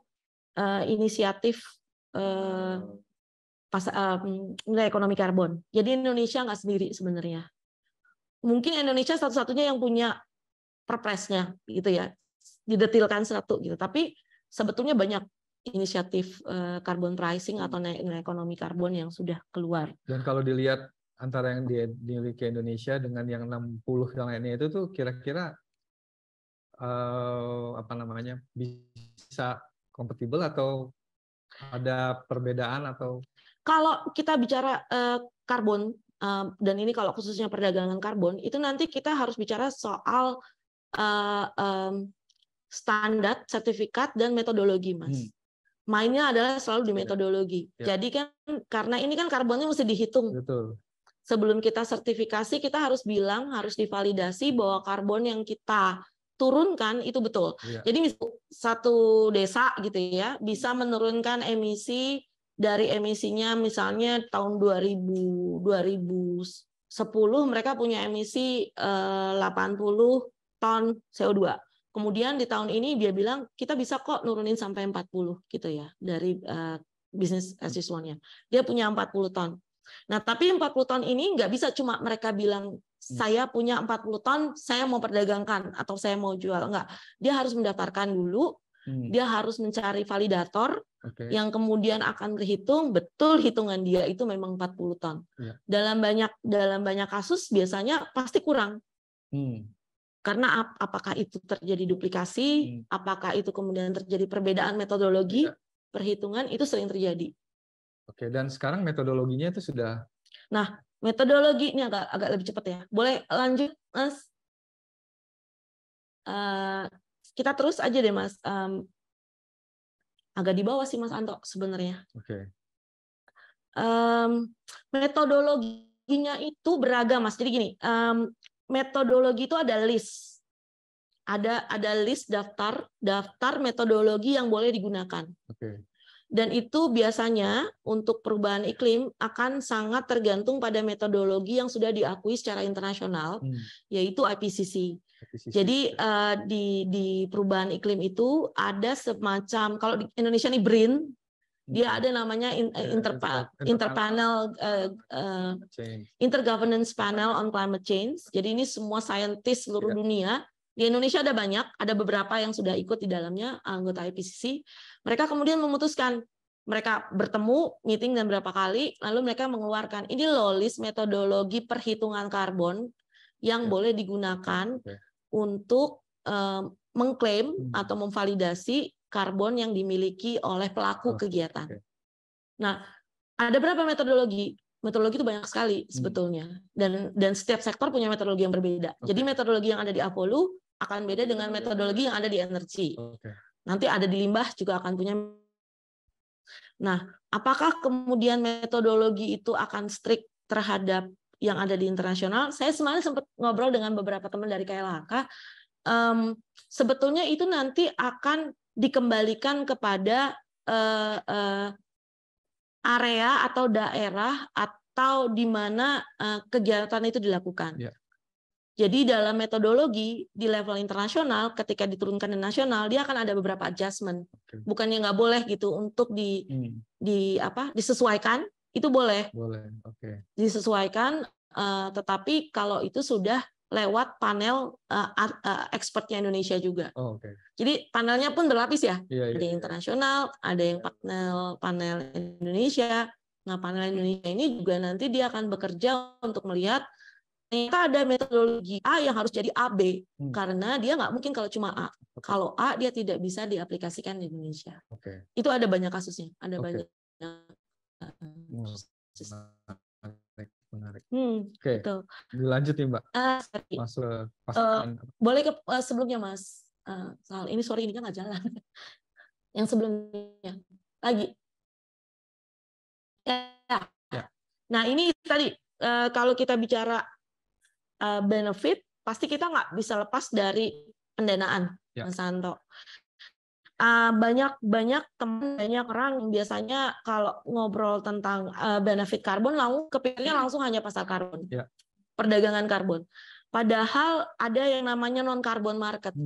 inisiatif nilai ekonomi karbon. Jadi Indonesia nggak sendiri sebenarnya. Mungkin Indonesia satu-satunya yang punya perpresnya gitu ya, didetilkan satu gitu. Tapi sebetulnya banyak inisiatif carbon pricing atau nilai ekonomi karbon yang sudah keluar. Dan kalau dilihat antara yang dimiliki Indonesia dengan yang 60 yang lainnya itu tuh kira-kira bisa kompatibel atau ada perbedaan atau? Kalau kita bicara karbon dan ini kalau khususnya perdagangan karbon itu nanti kita harus bicara soal standar, sertifikat dan metodologi, Mas. Mainnya adalah selalu di metodologi. Jadi kan karena ini kan karbonnya mesti dihitung. Betul. Sebelum kita sertifikasi kita harus bilang, harus divalidasi bahwa karbon yang kita turunkan itu betul. Jadi satu desa gitu ya bisa menurunkan emisi dari emisinya misalnya tahun 2010 mereka punya emisi 80 ton CO2. Kemudian di tahun ini dia bilang kita bisa kok nurunin sampai 40 gitu ya dari business as usual-nya. Dia punya 40 ton. Nah, tapi 40 ton ini nggak bisa cuma mereka bilang saya punya 40 ton, saya mau perdagangkan atau saya mau jual. Enggak. Dia harus mendaftarkan dulu, dia harus mencari validator yang kemudian akan berhitung betul hitungan dia itu memang 40 ton. Dalam banyak kasus biasanya pasti kurang. Karena apakah itu terjadi duplikasi, apakah itu kemudian terjadi perbedaan metodologi, perhitungan, itu sering terjadi. Oke, dan sekarang metodologinya itu sudah... Nah, metodologinya agak lebih cepat ya. Boleh lanjut, Mas? Kita terus aja deh, Mas. Agak di bawah sih, Mas Anto, sebenarnya. Oke. Metodologinya itu beragam, Mas. Jadi gini, metodologi itu ada list. Ada list daftar metodologi yang boleh digunakan. Oke. Dan itu biasanya untuk perubahan iklim akan sangat tergantung pada metodologi yang sudah diakui secara internasional, yaitu IPCC. Jadi di perubahan iklim itu ada semacam, kalau di Indonesia ini BRIN, dia ada namanya Intergovernance Panel on Climate Change. Jadi ini semua saintis seluruh dunia. Di Indonesia ada banyak, ada beberapa yang sudah ikut di dalamnya, anggota IPCC. Mereka kemudian memutuskan, mereka bertemu, meeting dan berapa kali, lalu mereka mengeluarkan, ini loh list metodologi perhitungan karbon yang boleh digunakan untuk mengklaim atau memvalidasi karbon yang dimiliki oleh pelaku kegiatan. Nah, ada berapa metodologi? Metodologi itu banyak sekali sebetulnya, dan setiap sektor punya metodologi yang berbeda. Jadi metodologi yang ada di Apollo akan beda dengan metodologi yang ada di energi. Nanti ada di limbah juga akan punya. Nah, apakah kemudian metodologi itu akan strict terhadap yang ada di internasional. Saya semalam sempat ngobrol dengan beberapa teman dari KLHK. Sebetulnya itu nanti akan dikembalikan kepada area atau daerah atau di mana kegiatan itu dilakukan. Yeah. Jadi dalam metodologi di level internasional, ketika diturunkan di nasional, dia akan ada beberapa adjustment. Okay. Bukannya nggak boleh gitu untuk disesuaikan, itu boleh. Boleh. Okay. Disesuaikan, tetapi kalau itu sudah lewat panel expertnya Indonesia juga. Oh, okay. Jadi panelnya pun berlapis ya. Yeah, ada yang internasional, ada yang panel Indonesia. Nah, panel Indonesia ini juga nanti dia akan bekerja untuk melihat ternyata ada metodologi A yang harus jadi AB, karena dia nggak mungkin kalau cuma A. Kalau A dia tidak bisa diaplikasikan di Indonesia. Okay. Itu ada banyak kasusnya, ada banyak. Menarik. Oke. Gitu. Dilanjut nih Mbak. Masuk boleh ke sebelumnya Mas. Soal ini sorry ini kan nggak jalan. Yang sebelumnya lagi. Ya. Nah ini tadi kalau kita bicara benefit, pasti kita nggak bisa lepas dari pendanaan, ya. Mas Santo. Banyak teman, banyak orang yang biasanya kalau ngobrol tentang benefit karbon, kepikirnya langsung hanya pasar karbon, ya. Perdagangan karbon. Padahal ada yang namanya non karbon market.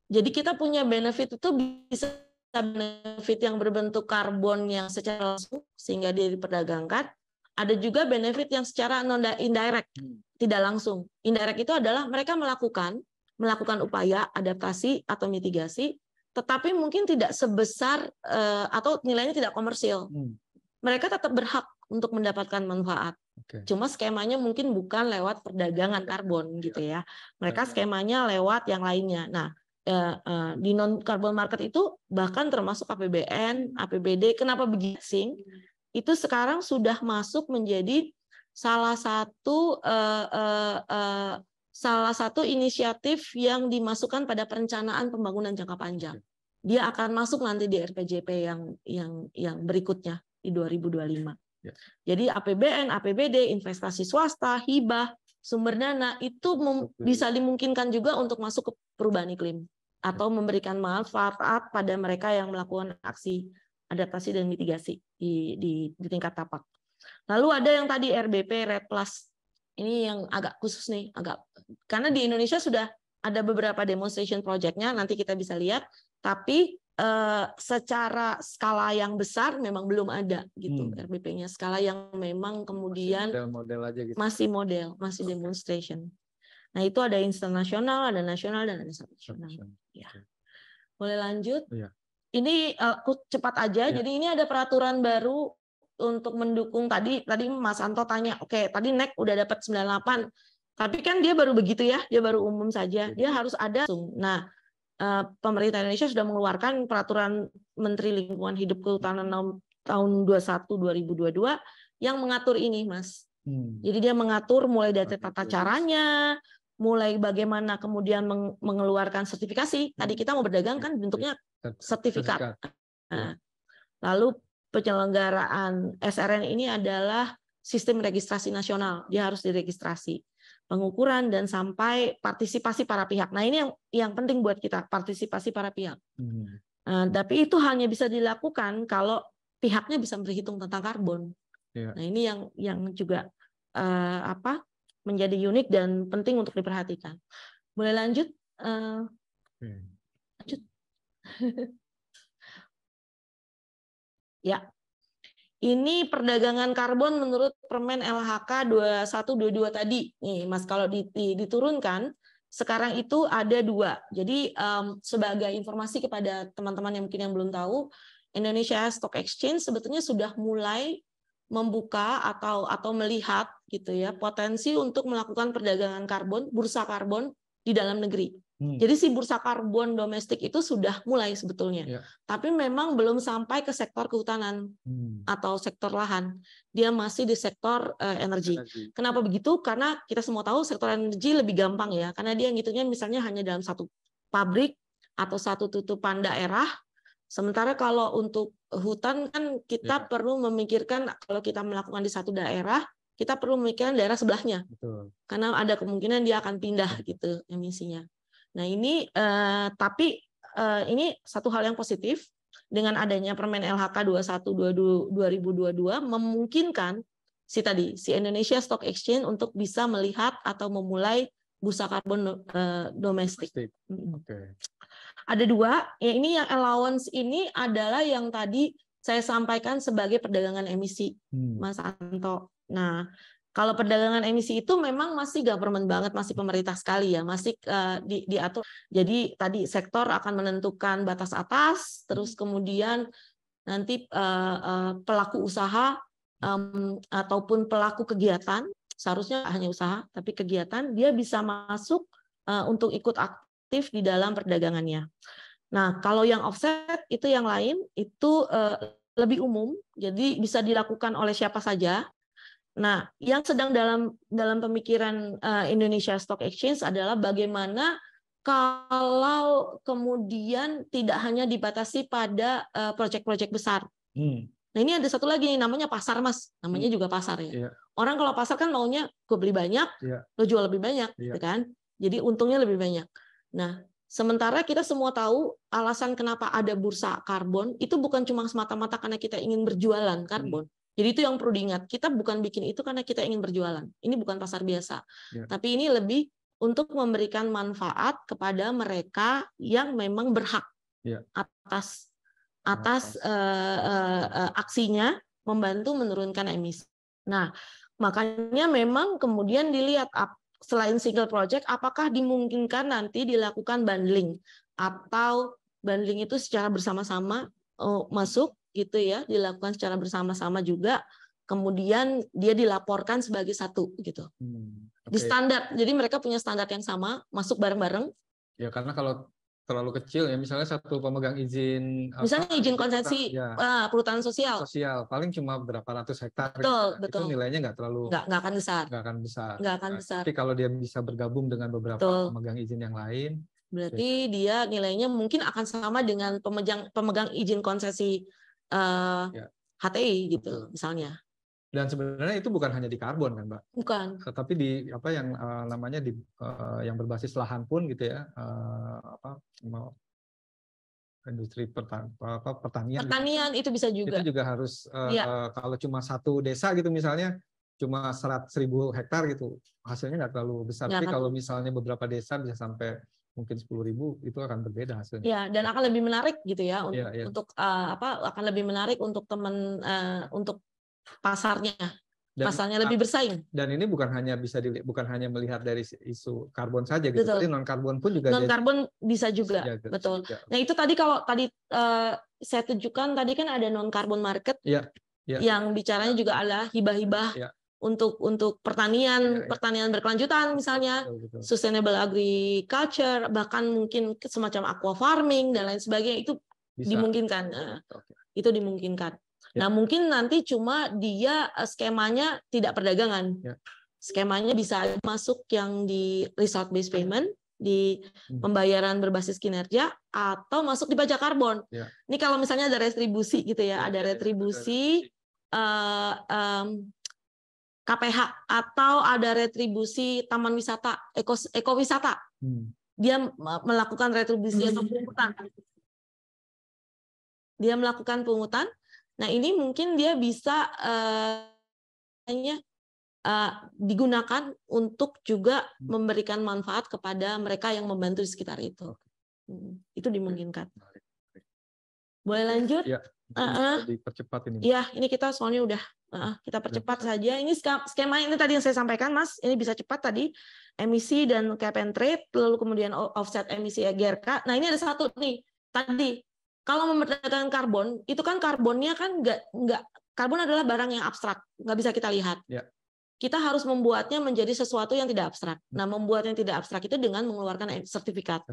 Jadi kita punya benefit itu bisa benefit yang berbentuk karbon yang secara langsung sehingga dia diperdagangkan. Ada juga benefit yang secara non indirect, tidak langsung. Indirect itu adalah mereka melakukan upaya adaptasi atau mitigasi, tetapi mungkin tidak sebesar atau nilainya tidak komersil. Mereka tetap berhak untuk mendapatkan manfaat. Okay. Cuma skemanya mungkin bukan lewat perdagangan karbon gitu ya. Mereka skemanya lewat yang lainnya. Nah, di non carbon market itu bahkan termasuk APBN, APBD. Kenapa begitu? Itu sekarang sudah masuk menjadi salah satu inisiatif yang dimasukkan pada perencanaan pembangunan jangka panjang. Dia akan masuk nanti di RPJP yang berikutnya di 2025. Ya. Jadi APBN, APBD, investasi swasta, hibah, sumber dana itu bisa dimungkinkan juga untuk masuk ke perubahan iklim atau memberikan manfaat pada mereka yang melakukan aksi adaptasi dan mitigasi di tingkat tapak. Lalu ada yang tadi RBP Red Plus. Ini yang agak khusus nih, karena di Indonesia sudah ada beberapa demonstration project-nya, nanti kita bisa lihat, tapi secara skala yang besar memang belum ada gitu RBP-nya. Skala yang memang kemudian model aja gitu. Masih demonstration. Nah, itu ada internasional, ada nasional dan ada nasional. Ya. Boleh lanjut? Iya. Ini aku cepat aja. Ya. Jadi ini ada peraturan baru untuk mendukung tadi Mas Santo tanya, oke, tadi NEC udah dapat 98. Tapi kan dia baru begitu ya, dia baru umum saja. Dia harus ada. Nah, pemerintah Indonesia sudah mengeluarkan peraturan Menteri Lingkungan Hidup Kehutanan tahun 21/2022 yang mengatur ini, Mas. Jadi dia mengatur mulai dari tata caranya, mulai bagaimana kemudian mengeluarkan sertifikasi. Tadi kita mau berdagang kan bentuknya sertifikat. Nah, lalu penyelenggaraan SRN ini adalah sistem registrasi nasional. Dia harus diregistrasi. Pengukuran dan sampai partisipasi para pihak. Nah, ini yang penting buat kita, partisipasi para pihak. Tapi itu hanya bisa dilakukan kalau pihaknya bisa berhitung tentang karbon. Yeah. Nah, ini yang juga menjadi unik dan penting untuk diperhatikan. Boleh lanjut? Lanjut. Ya. Ini perdagangan karbon menurut Permen LHK 2122 tadi. Nih, Mas, kalau diturunkan, sekarang itu ada 2. Jadi, sebagai informasi kepada teman-teman yang mungkin belum tahu, Indonesia Stock Exchange sebetulnya sudah mulai membuka atau melihat gitu ya potensi untuk melakukan perdagangan karbon, bursa karbon di dalam negeri. Jadi si bursa karbon domestik itu sudah mulai sebetulnya, tapi memang belum sampai ke sektor kehutanan atau sektor lahan. Dia masih di sektor energi. Kenapa begitu? Karena kita semua tahu sektor energi lebih gampang ya, karena dia ngitungnya misalnya hanya dalam satu pabrik atau satu tutupan daerah. Sementara kalau untuk hutan kan kita perlu memikirkan kalau kita melakukan di satu daerah, kita perlu memikirkan daerah sebelahnya. Betul. Karena ada kemungkinan dia akan pindah gitu emisinya. Nah ini tapi ini satu hal yang positif dengan adanya Permen LHK 21/2022 memungkinkan si Indonesia Stock Exchange untuk bisa melihat atau memulai bursa karbon domestik. Okay. Ada dua, ya ini yang allowance ini adalah yang tadi saya sampaikan sebagai perdagangan emisi, Mas Anto. Nah, kalau perdagangan emisi itu memang masih government banget, masih pemerintah sekali ya, masih diatur. Jadi tadi sektor akan menentukan batas atas, terus kemudian nanti pelaku usaha ataupun pelaku kegiatan, seharusnya hanya usaha, tapi kegiatan, dia bisa masuk untuk ikut aktif di dalam perdagangannya. Nah, kalau yang offset itu yang lain, itu lebih umum, jadi bisa dilakukan oleh siapa saja. Nah, yang sedang dalam pemikiran Indonesia Stock Exchange adalah bagaimana kalau kemudian tidak hanya dibatasi pada proyek-proyek besar. Nah, ini ada satu lagi namanya pasar, Mas. Namanya juga pasar ya. Orang kalau pasar kan maunya gue beli banyak, lo jual lebih banyak, gitu kan? Jadi untungnya lebih banyak. Nah, sementara kita semua tahu alasan kenapa ada bursa karbon itu bukan cuma semata-mata karena kita ingin berjualan karbon. Jadi itu yang perlu diingat. Kita bukan bikin itu karena kita ingin berjualan. Ini bukan pasar biasa. Tapi ini lebih untuk memberikan manfaat kepada mereka yang memang berhak atas aksinya membantu menurunkan emisi. Nah, makanya memang kemudian dilihat selain single project, apakah dimungkinkan nanti dilakukan bundling atau bundling itu secara bersama-sama masuk gitu ya, dilakukan secara bersama-sama juga, kemudian dia dilaporkan sebagai satu gitu. Di standar, jadi mereka punya standar yang sama, masuk bareng-bareng. Ya karena kalau terlalu kecil ya, misalnya satu pemegang izin, misalnya izin konsesi perhutanan sosial, paling cuma berapa ratus hektar, betul. Itu nilainya nggak akan besar. Tapi kalau dia bisa bergabung dengan beberapa pemegang izin yang lain, berarti dia nilainya mungkin akan sama dengan pemegang izin konsesi HTI gitu misalnya. Dan sebenarnya itu bukan hanya di karbon kan, Mbak? Bukan. Tapi di apa yang namanya di yang berbasis lahan pun gitu ya, industri pertanian. Pertanian itu bisa juga. Itu juga harus kalau cuma satu desa gitu misalnya cuma 100.000 hektar gitu, hasilnya nggak terlalu besar. Tapi kalau misalnya beberapa desa bisa sampai mungkin 10.000, itu akan berbeda hasilnya. Ya, dan akan lebih menarik gitu ya untuk akan lebih menarik untuk untuk pasarnya. Pasarnya lebih bersaing. Dan ini bukan hanya melihat dari isu karbon saja gitu. Tapi non karbon pun juga. Non karbon bisa juga, betul. Nah itu tadi kalau saya tunjukkan tadi kan ada non karbon market yang bicaranya juga adalah hibah-hibah untuk pertanian berkelanjutan misalnya, sustainable agriculture, bahkan mungkin semacam aqua farming dan lain sebagainya, itu dimungkinkan. Itu dimungkinkan. Nah, mungkin nanti cuma dia skemanya tidak perdagangan. Skemanya bisa masuk yang di result based payment, di pembayaran berbasis kinerja, atau masuk di pajak karbon. Ini kalau misalnya ada retribusi gitu ya, ada retribusi KPH atau ada retribusi taman wisata, ekowisata. Dia melakukan retribusi atau pungutan. Dia melakukan pungutan. Nah, ini mungkin dia bisa digunakan untuk juga memberikan manfaat kepada mereka yang membantu di sekitar itu. Itu dimungkinkan. Boleh lanjut? Ya, dipercepat ini. Iya, ini kita soalnya udah kita percepat saja. Ini skema ini tadi yang saya sampaikan, Mas. Ini bisa cepat tadi, emisi dan cap and trade, lalu kemudian offset emisi GRK. Nah, ini ada satu nih. Tadi kalau memperdagangkan karbon, itu kan karbonnya kan nggak karbon adalah barang yang abstrak, nggak bisa kita lihat. Kita harus membuatnya menjadi sesuatu yang tidak abstrak. Nah, membuat yang tidak abstrak itu dengan mengeluarkan sertifikat.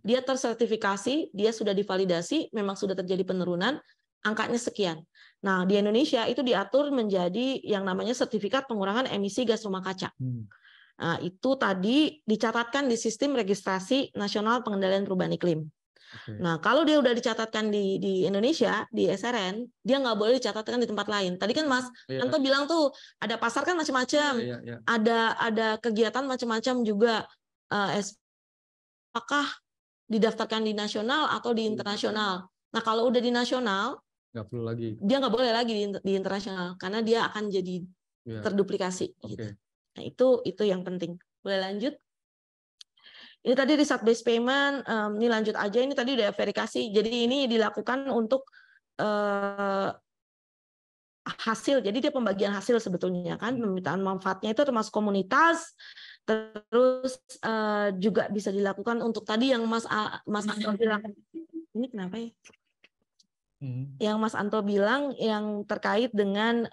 Dia tersertifikasi, dia sudah divalidasi, memang sudah terjadi penurunan, angkanya sekian. Nah, di Indonesia itu diatur menjadi yang namanya sertifikat pengurangan emisi gas rumah kaca. Nah, itu tadi dicatatkan di sistem registrasi nasional pengendalian perubahan iklim. Nah, kalau dia udah dicatatkan di Indonesia, di SRN, dia nggak boleh dicatatkan di tempat lain. Tadi kan Mas Anto bilang tuh, ada pasar kan macam-macam, ada kegiatan macam-macam juga. Apakah didaftarkan di nasional atau di internasional? Nah, kalau udah di nasional, nggak perlu lagi. Dia nggak boleh lagi di internasional, karena dia akan jadi terduplikasi. Gitu. Nah, itu yang penting. Boleh lanjut? Ini tadi result based payment, ini lanjut aja. Ini tadi udah verifikasi. Jadi ini dilakukan untuk hasil. Jadi dia pembagian hasil sebetulnya kan, permintaan manfaatnya itu termasuk komunitas. Terus juga bisa dilakukan untuk tadi yang Mas Anto bilang. Ini kenapa ya? Yang Mas Anto bilang yang terkait dengan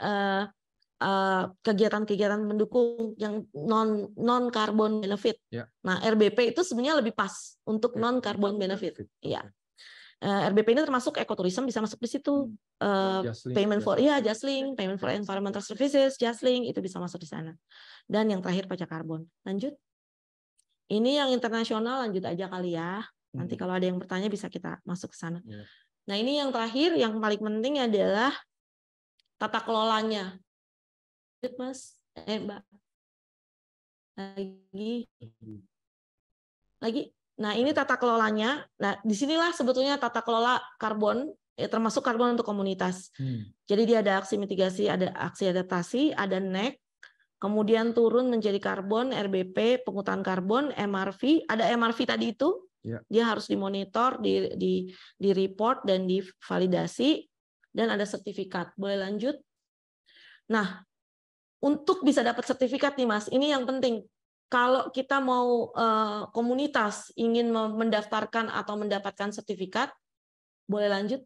kegiatan-kegiatan mendukung yang non carbon benefit. Nah, RBP itu sebenarnya lebih pas untuk non carbon benefit. Iya. RBP ini termasuk ekoturism, bisa masuk di situ. Payment for Jasling, payment for environmental services, Jasling itu bisa masuk di sana. Dan yang terakhir pajak karbon. Lanjut. Ini yang internasional, lanjut aja kali ya. Nanti kalau ada yang bertanya bisa kita masuk ke sana. Nah, ini yang terakhir, yang paling penting adalah tata kelolanya. Mas, Mbak. Lagi. Nah, ini tata kelolanya. Nah, disinilah sebetulnya tata kelola karbon, termasuk karbon untuk komunitas. Jadi dia ada aksi mitigasi, ada aksi adaptasi, ada NEC, kemudian turun menjadi karbon, RBP, penghutan karbon, MRV, ada MRV tadi itu, dia harus dimonitor, di report dan divalidasi, dan ada sertifikat. Boleh lanjut? Nah, untuk bisa dapat sertifikat nih Mas, ini yang penting. Kalau kita mau komunitas ingin mendaftarkan atau mendapatkan sertifikat, boleh lanjut.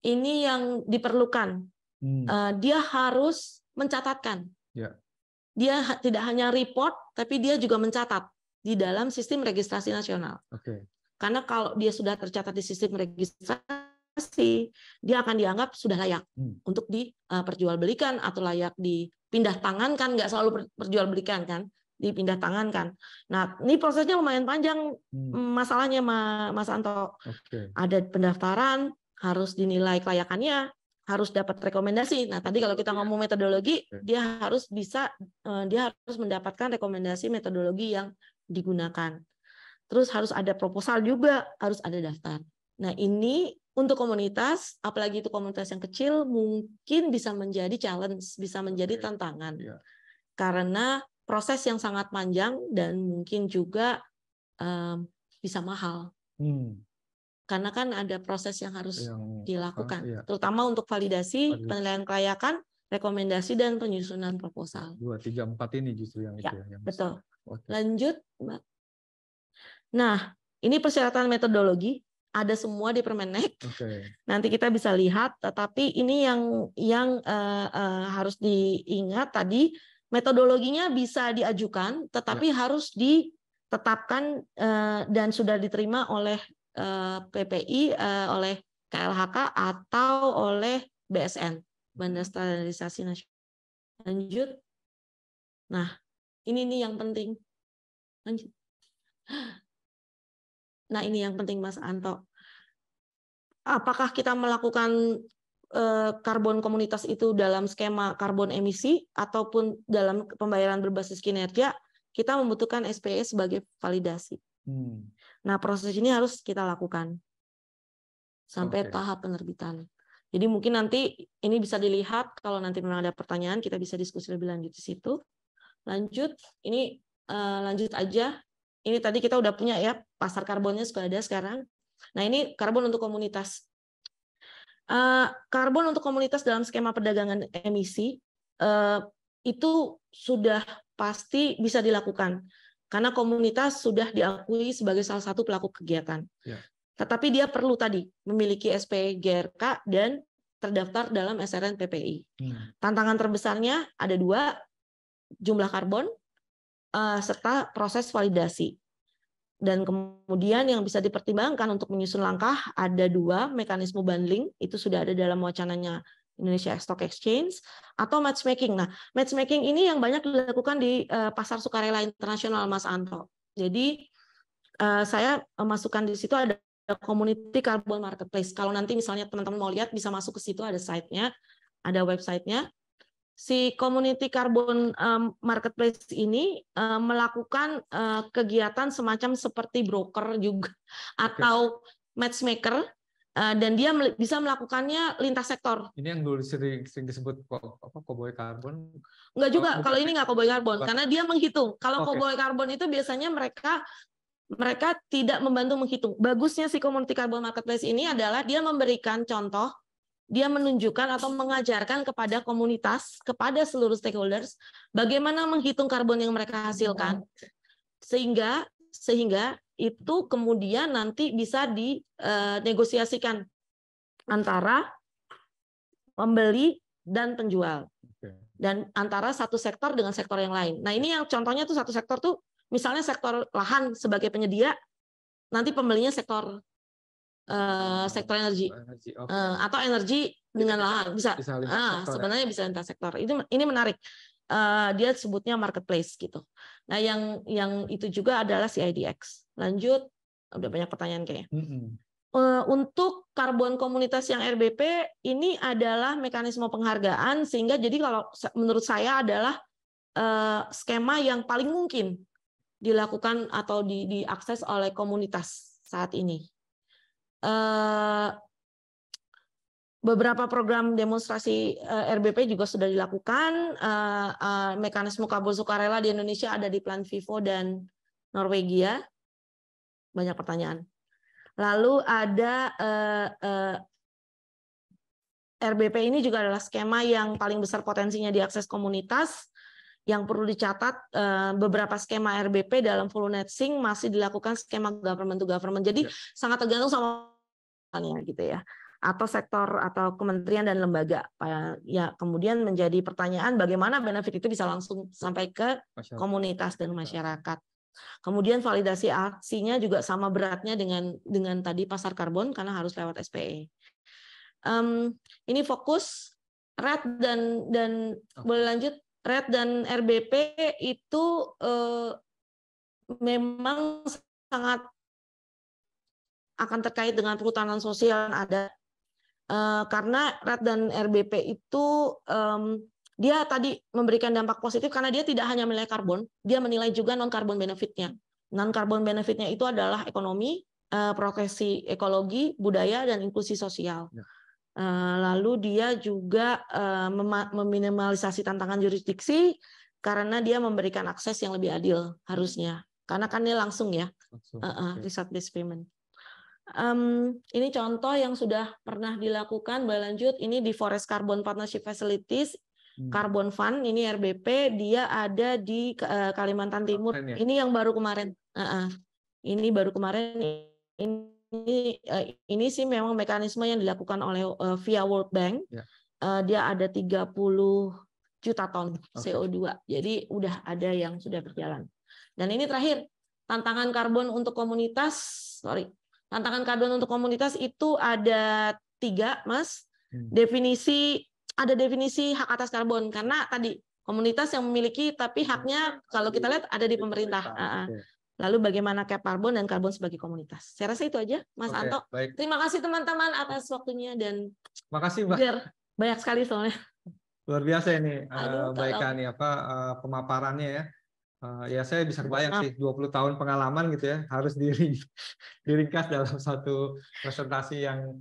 Ini yang diperlukan. Dia harus mencatatkan. Dia tidak hanya report, tapi dia juga mencatat di dalam sistem registrasi nasional. Karena kalau dia sudah tercatat di sistem registrasi, dia akan dianggap sudah layak untuk diperjualbelikan atau layak dipindah tangankan, nggak selalu perjualbelikan kan, dipindah tangankan. Nah, ini prosesnya lumayan panjang masalahnya Mas Anto. Ada pendaftaran, harus dinilai kelayakannya, harus dapat rekomendasi. Nah, tadi kalau kita ngomong metodologi, dia harus mendapatkan rekomendasi metodologi yang digunakan. Terus harus ada proposal juga, harus ada daftar. Nah, ini untuk komunitas, apalagi itu komunitas yang kecil, mungkin bisa menjadi challenge, bisa menjadi tantangan. Karena proses yang sangat panjang dan mungkin juga bisa mahal. Karena kan ada proses yang harus dilakukan, terutama untuk validasi, penilaian kelayakan, rekomendasi, dan penyusunan proposal. 2, 3, 4 ini justru yang itu ya. Betul. Lanjut, Mbak. Nah, ini persyaratan metodologi, ada semua di Permenek. Nanti kita bisa lihat, tetapi ini yang harus diingat tadi, metodologinya bisa diajukan, tetapi harus ditetapkan dan sudah diterima oleh PPI, oleh KLHK atau oleh BSN, Badan Standarisasi Nasional. Lanjut. Nah, ini nih yang penting. Lanjut. Nah, ini yang penting Mas Anto. Apakah kita melakukan karbon komunitas itu dalam skema karbon emisi ataupun dalam pembayaran berbasis kinerja, kita membutuhkan SPE sebagai validasi. Nah, proses ini harus kita lakukan sampai tahap penerbitan. Jadi mungkin nanti ini bisa dilihat, kalau nanti memang ada pertanyaan, kita bisa diskusi lebih lanjut di situ. Lanjut, ini lanjut aja. Ini tadi kita udah punya ya, pasar karbonnya sudah ada sekarang. Nah, ini karbon untuk komunitas. Karbon untuk komunitas dalam skema perdagangan emisi itu sudah pasti bisa dilakukan. Karena komunitas sudah diakui sebagai salah satu pelaku kegiatan. Tetapi dia perlu tadi memiliki SPE GRK dan terdaftar dalam SRN PPI. Tantangan terbesarnya ada 2, jumlah karbon serta proses validasi. Dan kemudian yang bisa dipertimbangkan untuk menyusun langkah ada 2, mekanisme bundling, itu sudah ada dalam wacananya Indonesia Stock Exchange, atau matchmaking. Nah, matchmaking ini yang banyak dilakukan di pasar sukarela internasional, Mas Anto. Jadi saya masukkan di situ ada Community Carbon Marketplace. Kalau nanti misalnya teman-teman mau lihat, bisa masuk ke situ, ada site-nya, ada website-nya. Si Community Carbon Marketplace ini melakukan kegiatan semacam seperti broker juga atau matchmaker, dan dia bisa melakukannya lintas sektor. Ini yang dulu sering disebut cowboy karbon. Enggak juga, kalau ini nggak cowboy karbon, karena dia menghitung. Kalau cowboy karbon itu biasanya mereka tidak membantu menghitung. Bagusnya si Community Carbon Marketplace ini adalah dia memberikan contoh, dia menunjukkan atau mengajarkan kepada komunitas, kepada seluruh stakeholders, bagaimana menghitung karbon yang mereka hasilkan, sehingga itu kemudian nanti bisa dinegosiasikan antara pembeli dan penjual, dan antara satu sektor dengan sektor yang lain. Nah, ini yang contohnya tuh satu sektor tuh, misalnya sektor lahan sebagai penyedia, nanti pembelinya sektor energi, atau energi dengan lahan bisa sebenarnya bisa lintas sektor. Ini menarik. Dia sebutnya marketplace gitu. Nah, yang itu juga adalah CIDX. Lanjut, udah banyak pertanyaan kayaknya. Untuk karbon komunitas yang RBP ini adalah mekanisme penghargaan, sehingga jadi kalau menurut saya adalah skema yang paling mungkin dilakukan atau diakses oleh komunitas saat ini. Beberapa program demonstrasi RBP juga sudah dilakukan. Mekanisme karbon sukarela di Indonesia ada di Plan Vivo dan Norwegia. Banyak pertanyaan. Lalu ada RBP ini juga adalah skema yang paling besar potensinya diakses komunitas. Yang perlu dicatat, beberapa skema RBP dalam Volunet-Sync masih dilakukan skema government to government. Jadi sangat tergantung sama gitu ya, atau sektor atau kementerian dan lembaga. Ya, kemudian menjadi pertanyaan bagaimana benefit itu bisa langsung sampai ke komunitas dan masyarakat. Kemudian validasi aksinya juga sama beratnya dengan tadi pasar karbon karena harus lewat SPE. Ini fokus RED dan boleh lanjut. RED dan RBP itu memang sangat akan terkait dengan perhutanan sosial yang ada, karena RED dan RBP itu dia tadi memberikan dampak positif karena dia tidak hanya menilai karbon, dia menilai juga non-carbon benefit-nya. Non-carbon benefit-nya itu adalah ekonomi, progresi ekologi, budaya, dan inklusi sosial. Lalu dia juga meminimalisasi tantangan jurisdiksi karena dia memberikan akses yang lebih adil harusnya. Karena kan dia langsung ya, result based payment. Ini contoh yang sudah pernah dilakukan. Berlanjut, ini di Forest Carbon Partnership Facilities, Carbon Fund, ini RBP, dia ada di Kalimantan Timur. Ini yang baru kemarin. Ini baru kemarin. Ini sih memang mekanisme yang dilakukan oleh via World Bank. Dia ada 30 juta ton CO2. Jadi udah ada yang sudah berjalan. Dan ini terakhir, tantangan karbon untuk komunitas. Tantangan karbon untuk komunitas itu ada 3, Mas. Ada definisi hak atas karbon karena tadi komunitas yang memiliki, tapi haknya kalau kita lihat ada di pemerintah. Lalu bagaimana cap karbon dan karbon sebagai komunitas. Saya rasa itu aja, Mas Anto. Baik. Terima kasih teman-teman atas waktunya dan makasih, Mbak. Banyak sekali soalnya. Luar biasa ini, baik nih pemaparannya ya. Ya saya bisa kebayang sih 20 tahun pengalaman gitu ya, harus diringkas dalam satu presentasi yang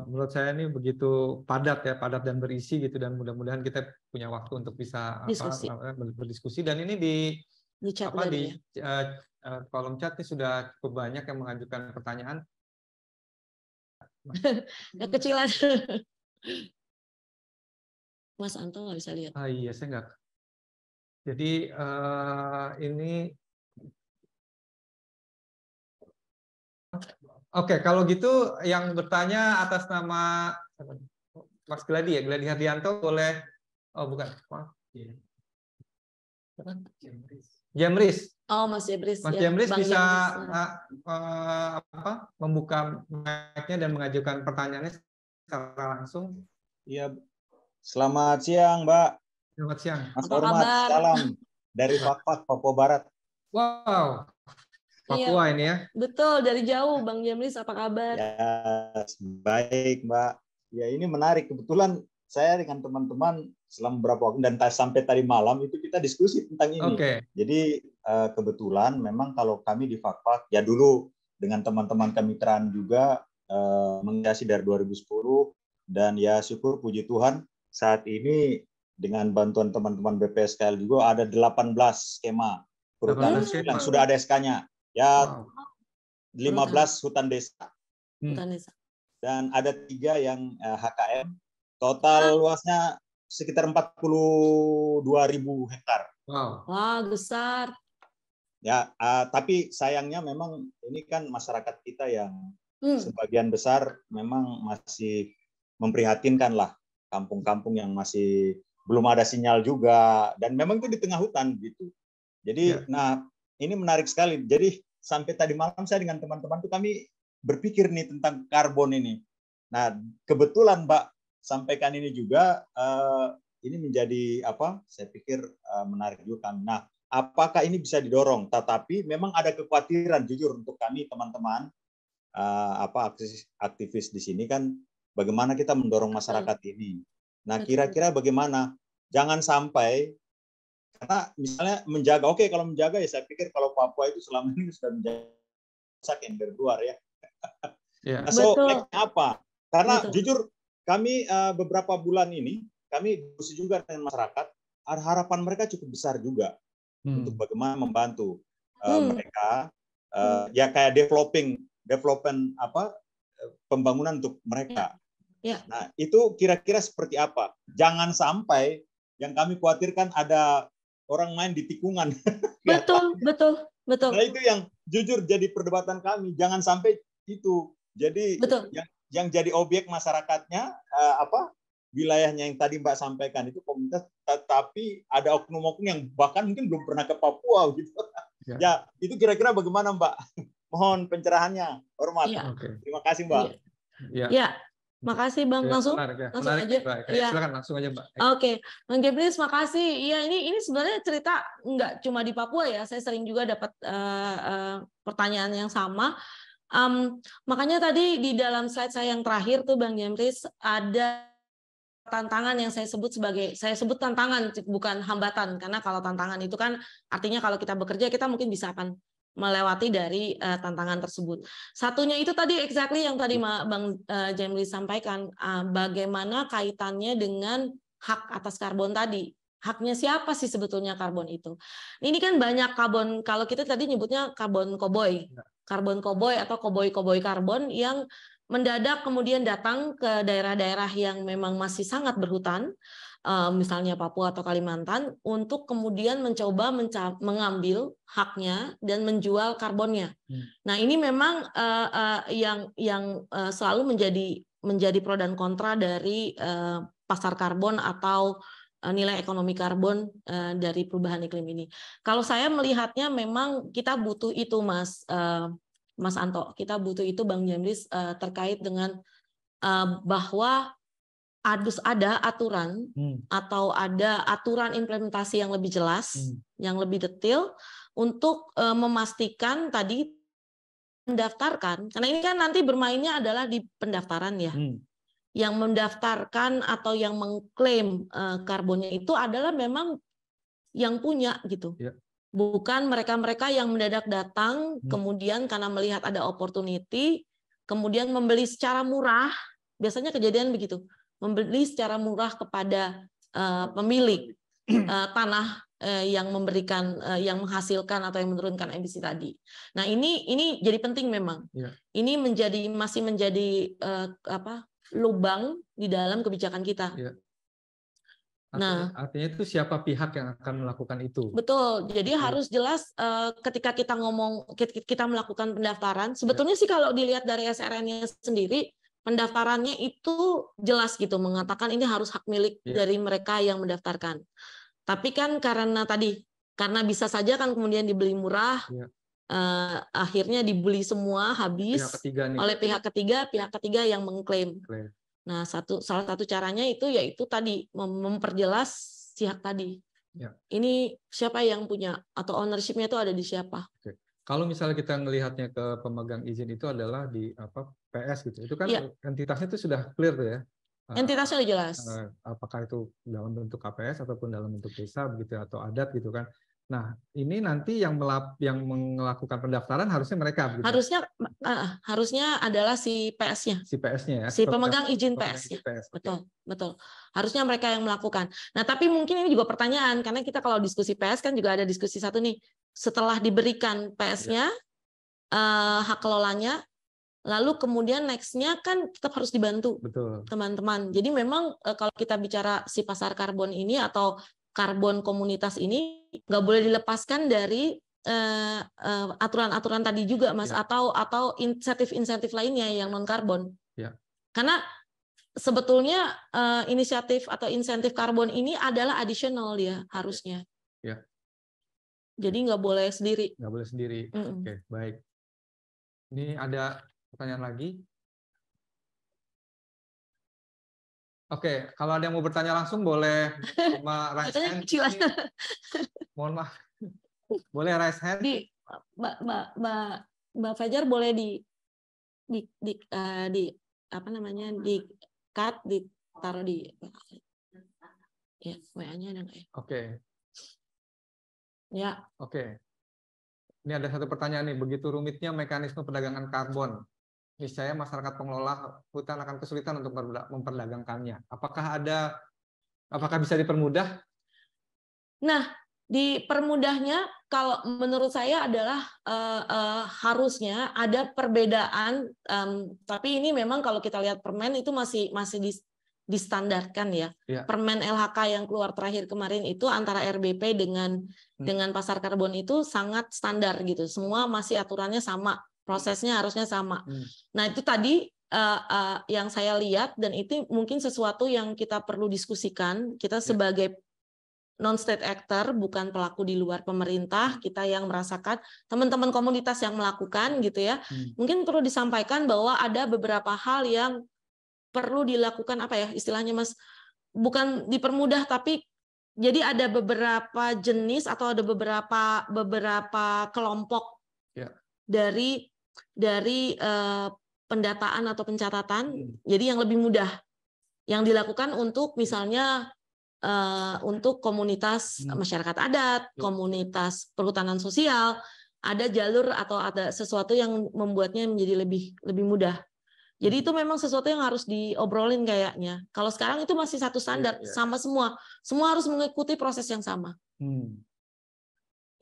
menurut saya ini begitu padat dan berisi gitu, dan mudah-mudahan kita punya waktu untuk bisa berdiskusi. Dan ini di kolom chat ini sudah cukup banyak yang mengajukan pertanyaan. Kecilan. Mas Anto nggak bisa lihat. Iya, saya nggak. Jadi ini, oke, kalau gitu yang bertanya atas nama Mas Gladi ya, Gladi Hardianto, boleh. Oh bukan, maaf. Jamris. Oh, Mas Jamris. Mas Jamris bisa membuka mic-nya dan mengajukan pertanyaannya secara langsung. Iya. Selamat siang, Mbak. Selamat siang. Mas Hormat, salam dari Fakfak, Papua Barat. Wow. Papua ini ya. Betul, dari jauh Bang Jamlis, apa kabar? Ya, baik, Mbak. Ya, ini menarik. Kebetulan saya dengan teman-teman selama beberapa waktu dan sampai tadi malam itu kita diskusi tentang ini. Jadi kebetulan memang kalau kami di Fakfak, ya dulu dengan teman-teman kemitraan juga menginisiasi dari 2010, dan ya syukur puji Tuhan saat ini dengan bantuan teman-teman BPSKL juga ada 18 skema perhutanan yang sudah ada SK-nya. Ya, 15 hutan desa. Dan ada 3 yang HKM. Total luasnya sekitar 42.000 hektar. Wah, besar. Ya, tapi sayangnya memang ini kan masyarakat kita yang sebagian besar memang masih memprihatinkan lah, kampung-kampung yang masih belum ada sinyal juga, dan memang itu di tengah hutan gitu. Jadi, nah ini menarik sekali. Jadi sampai tadi malam saya dengan teman-teman tuh kami berpikir nih tentang karbon ini. Nah kebetulan Mbak sampaikan ini juga, ini menjadi apa? Saya pikir menarik juga. Nah, apakah ini bisa didorong? Tetapi memang ada kekhawatiran jujur untuk kami teman-teman aktivis di sini kan, bagaimana kita mendorong masyarakat ini. Nah, kira-kira bagaimana? Jangan sampai, karena misalnya menjaga, oke, kalau menjaga ya saya pikir kalau Papua itu selama ini sudah menjaga yang berluar ya. Nah, so apa? Karena jujur kami beberapa bulan ini kami diskusi juga dengan masyarakat, harapan mereka cukup besar juga untuk bagaimana membantu mereka ya kayak development pembangunan untuk mereka. Nah, itu kira-kira seperti apa? Jangan sampai yang kami khawatirkan ada orang main di tikungan. Betul. Nah, itu yang jujur jadi perdebatan kami. Jangan sampai itu. Jadi yang jadi objek masyarakatnya wilayahnya yang tadi Mbak sampaikan itu komunitas, tetapi ada oknum-oknum yang bahkan mungkin belum pernah ke Papua gitu. Ya, itu kira-kira bagaimana Mbak? Mohon pencerahannya. Hormat. Terima kasih Mbak. Ya. Makasih Bang, langsung menarik aja. Silakan langsung aja Mbak. Oke, Bang Jamlis, makasih. Iya, ini sebenarnya cerita nggak cuma di Papua ya. Saya sering juga dapat pertanyaan yang sama. Makanya tadi di dalam slide saya yang terakhir tuh Bang Jamlis ada tantangan yang saya sebut tantangan, bukan hambatan, karena kalau tantangan itu kan artinya kalau kita bekerja kita mungkin bisa akan melewati dari tantangan tersebut. Satunya itu tadi exactly yang tadi Bang Jamlis sampaikan, bagaimana kaitannya dengan hak atas karbon tadi. Haknya siapa sih sebetulnya karbon itu? Ini kan banyak karbon, kalau kita tadi nyebutnya karbon koboi atau koboi karbon yang mendadak kemudian datang ke daerah-daerah yang memang masih sangat berhutan, misalnya Papua atau Kalimantan, untuk kemudian mencoba mengambil haknya dan menjual karbonnya. Nah, ini memang yang selalu menjadi pro dan kontra dari pasar karbon atau nilai ekonomi karbon dari perubahan iklim ini. Kalau saya melihatnya memang kita butuh itu, Mas Anto, kita butuh itu Bang Jamlis, terkait dengan bahwa harus ada aturan atau ada aturan implementasi yang lebih jelas, yang lebih detail untuk memastikan tadi mendaftarkan, karena ini kan nanti bermainnya adalah di pendaftaran ya. Yang mendaftarkan atau yang mengklaim karbonnya itu adalah memang yang punya gitu. Bukan mereka-mereka yang mendadak datang kemudian karena melihat ada opportunity kemudian membeli secara murah. Biasanya kejadian begitu. Membeli secara murah kepada pemilik tanah yang memberikan, yang menghasilkan atau yang menurunkan emisi tadi. Nah, ini jadi penting memang. Ini masih menjadi lubang di dalam kebijakan kita. Artinya itu siapa pihak yang akan melakukan itu? Betul. Jadi harus jelas ketika kita melakukan pendaftaran. Sebetulnya sih kalau dilihat dari SRN-nya sendiri, pendaftarannya itu jelas gitu, mengatakan ini harus hak milik dari mereka yang mendaftarkan. Tapi kan karena bisa saja kan kemudian dibeli murah, akhirnya dibeli semua habis oleh pihak ketiga yang mengklaim. Nah, salah satu caranya itu yaitu tadi memperjelas si hak tadi. Ini siapa yang punya atau ownership-nya itu ada di siapa? Kalau misalnya kita melihatnya ke pemegang izin itu adalah di PS gitu, itu kan entitasnya itu sudah clear tuh ya. Entitasnya sudah jelas. Apakah itu dalam bentuk KPS ataupun dalam bentuk desa begitu atau adat gitu kan. Nah, ini nanti yang melakukan pendaftaran harusnya mereka begitu. Harusnya adalah si PS-nya. Si PS-nya ya. Si pemegang izin PS-nya. Betul, betul. Harusnya mereka yang melakukan. Nah, tapi mungkin ini juga pertanyaan karena kita kalau diskusi PS kan juga ada diskusi satu nih. Setelah diberikan PS-nya, hak kelolanya, lalu kemudian next-nya kan tetap harus dibantu, teman-teman. Jadi memang kalau kita bicara si pasar karbon ini atau karbon komunitas ini nggak boleh dilepaskan dari aturan-aturan tadi juga, Mas, atau insentif-insentif lainnya yang non karbon. Karena sebetulnya inisiatif atau insentif karbon ini adalah additional dia harusnya. Jadi nggak boleh sendiri. Nggak boleh sendiri. Oke, baik. Ini ada pertanyaan lagi. Oke, kalau ada yang mau bertanya langsung boleh raise hand. Mohon maaf. Boleh raise hand. Mbak Fajar boleh di apa namanya di cut ditaruh di ya WA-nya ada nggak ya? Oke. Ya. Oke. Ini ada satu pertanyaan nih, begitu rumitnya mekanisme perdagangan karbon, niscaya masyarakat pengelola hutan akan kesulitan untuk memperdagangkannya. Apakah bisa dipermudah? Nah, dipermudahnya kalau menurut saya adalah harusnya ada perbedaan, tapi ini memang kalau kita lihat permen itu masih distandarkan ya. Permen LHK yang keluar terakhir kemarin itu antara RBP dengan pasar karbon itu sangat standar gitu. Semua masih aturannya sama, prosesnya harusnya sama. Nah, itu tadi yang saya lihat dan itu mungkin sesuatu yang kita perlu diskusikan. Kita sebagai non-state actor, bukan pelaku di luar pemerintah, kita yang merasakan, teman-teman komunitas yang melakukan gitu ya. Mungkin perlu disampaikan bahwa ada beberapa hal yang perlu dilakukan apa ya istilahnya, Mas, bukan dipermudah tapi jadi ada beberapa jenis atau ada beberapa kelompok dari pendataan atau pencatatan jadi yang lebih mudah yang dilakukan untuk misalnya untuk komunitas masyarakat adat, komunitas perhutanan sosial, ada jalur atau ada sesuatu yang membuatnya menjadi lebih mudah. Jadi itu memang sesuatu yang harus diobrolin kayaknya. Kalau sekarang itu masih satu standar, sama semua. Semua harus mengikuti proses yang sama.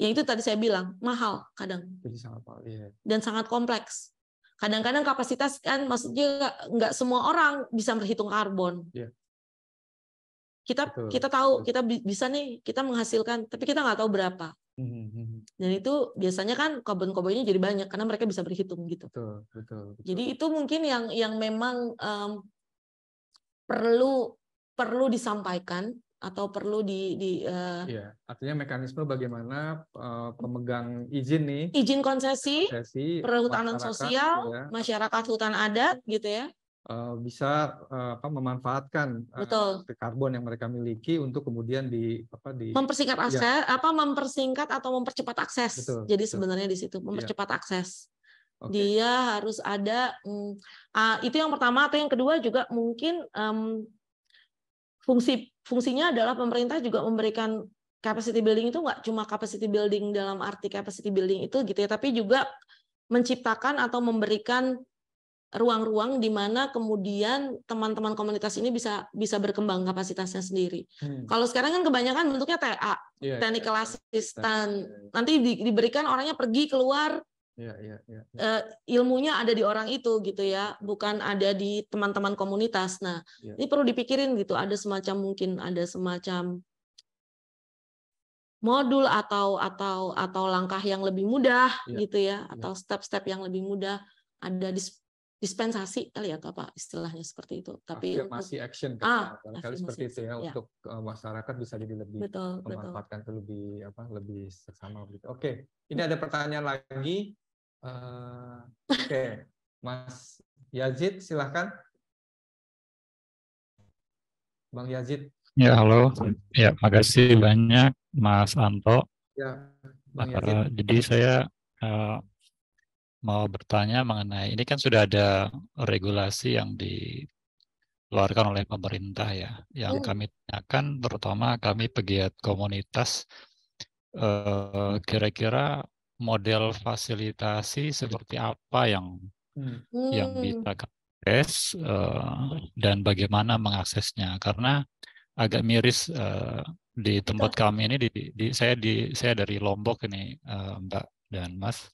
Yang itu tadi saya bilang, mahal kadang. Jadi sangat mahal, dan sangat kompleks. Kadang-kadang kapasitas kan, maksudnya nggak semua orang bisa berhitung karbon. Kita tahu, kita bisa nih, kita menghasilkan, tapi kita nggak tahu berapa. Dan itu biasanya kan karbon-karbonnya jadi banyak karena mereka bisa berhitung gitu. Betul. Jadi itu mungkin yang memang perlu disampaikan atau perlu artinya mekanisme bagaimana pemegang izin konsesi perhutanan sosial, masyarakat hutan adat gitu ya. Bisa memanfaatkan karbon yang mereka miliki untuk kemudian mempersingkat akses, mempersingkat atau mempercepat akses. Jadi sebenarnya di situ mempercepat akses. Dia harus ada itu yang pertama, atau yang kedua juga mungkin fungsinya adalah pemerintah juga memberikan capacity building itu nggak cuma capacity building dalam arti capacity building itu gitu ya, tapi juga menciptakan atau memberikan ruang-ruang di mana kemudian teman-teman komunitas ini bisa berkembang kapasitasnya sendiri. Kalau sekarang kan kebanyakan bentuknya TA, technical assistant. Nanti diberikan orangnya pergi keluar, ilmunya ada di orang itu gitu ya, bukan ada di teman-teman komunitas. Nah, ini perlu dipikirin gitu. Ada semacam modul atau langkah yang lebih mudah gitu ya, atau step-step yang lebih mudah. Ada dispensasi kali ya, atau apa istilahnya seperti itu. Tapi afirmasi action kali seperti itu ya, untuk masyarakat bisa jadi lebih memanfaatkan itu lebih seksama gitu. Oke, ini ada pertanyaan lagi. Oke, Mas Yazid silahkan. Bang Yazid. Ya, halo. Ya, makasih banyak Mas Anto. Ya, Bang Yazid. Jadi saya mau bertanya mengenai ini kan sudah ada regulasi yang dikeluarkan oleh pemerintah ya. Yang kami tanyakan, terutama kami pegiat komunitas, kira-kira model fasilitasi seperti apa yang bisa akses dan bagaimana mengaksesnya, karena agak miris di tempat kami ini saya dari Lombok ini, Mbak dan Mas.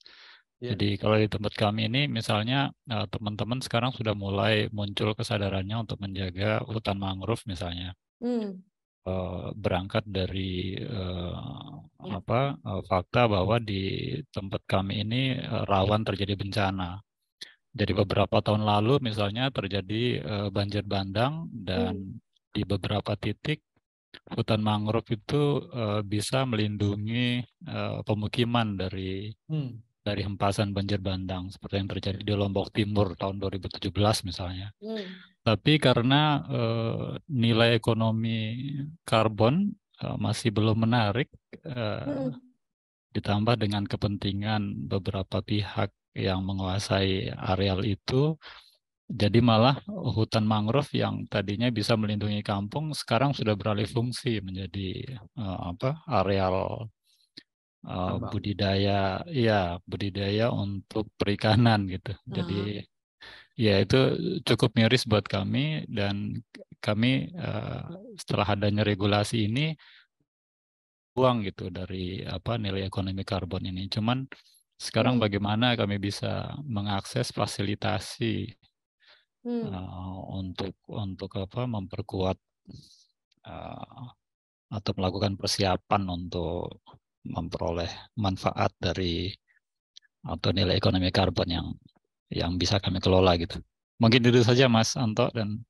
Jadi kalau di tempat kami ini misalnya teman-teman sekarang sudah mulai muncul kesadarannya untuk menjaga hutan mangrove misalnya. Berangkat dari fakta bahwa di tempat kami ini rawan terjadi bencana. Jadi beberapa tahun lalu misalnya terjadi banjir bandang, dan di beberapa titik hutan mangrove itu bisa melindungi pemukiman dari hempasan banjir bandang seperti yang terjadi di Lombok Timur tahun 2017 misalnya. Tapi karena nilai ekonomi karbon masih belum menarik, ditambah dengan kepentingan beberapa pihak yang menguasai areal itu, jadi malah hutan mangrove yang tadinya bisa melindungi kampung sekarang sudah beralih fungsi menjadi areal budidaya untuk perikanan gitu. Jadi ya itu cukup miris buat kami, dan kami setelah adanya regulasi ini uang gitu dari nilai ekonomi karbon ini. Cuman sekarang bagaimana kami bisa mengakses fasilitasi untuk memperkuat atau melakukan persiapan untuk memperoleh manfaat dari atau nilai ekonomi karbon yang bisa kami kelola gitu. Mungkin itu saja Mas Anto dan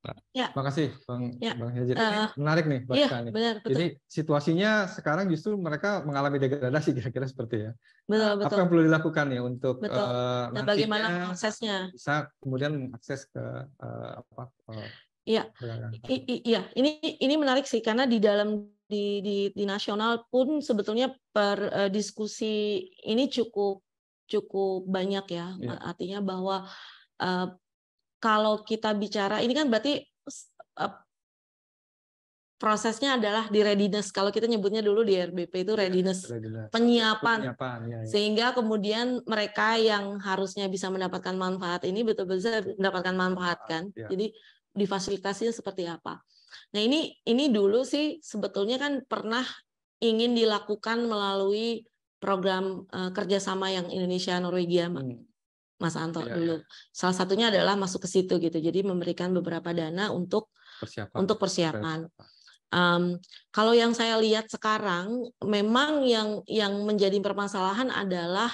Pak. Terima kasih Bang Yazid. Menarik nih Pak. Benar, jadi situasinya sekarang justru mereka mengalami degradasi kira-kira seperti ya. Betul. Apa yang perlu dilakukan ya untuk dan bagaimana prosesnya bisa kemudian mengakses ke Iya, ini menarik sih, karena di dalam di nasional pun sebetulnya diskusi ini cukup banyak ya. Artinya bahwa kalau kita bicara ini kan berarti prosesnya adalah di readiness. Kalau kita nyebutnya dulu di RBP itu readiness. Penyiapan. Sehingga kemudian mereka yang harusnya bisa mendapatkan manfaat ini betul-betul mendapatkan manfaat kan. Jadi difasilitasinya seperti apa. Nah ini dulu sih sebetulnya kan pernah ingin dilakukan melalui program kerjasama yang Indonesia Norwegia, Mas Anto dulu. Salah satunya adalah masuk ke situ gitu. Jadi memberikan beberapa dana untuk persiapan. Kalau yang saya lihat sekarang, memang yang menjadi permasalahan adalah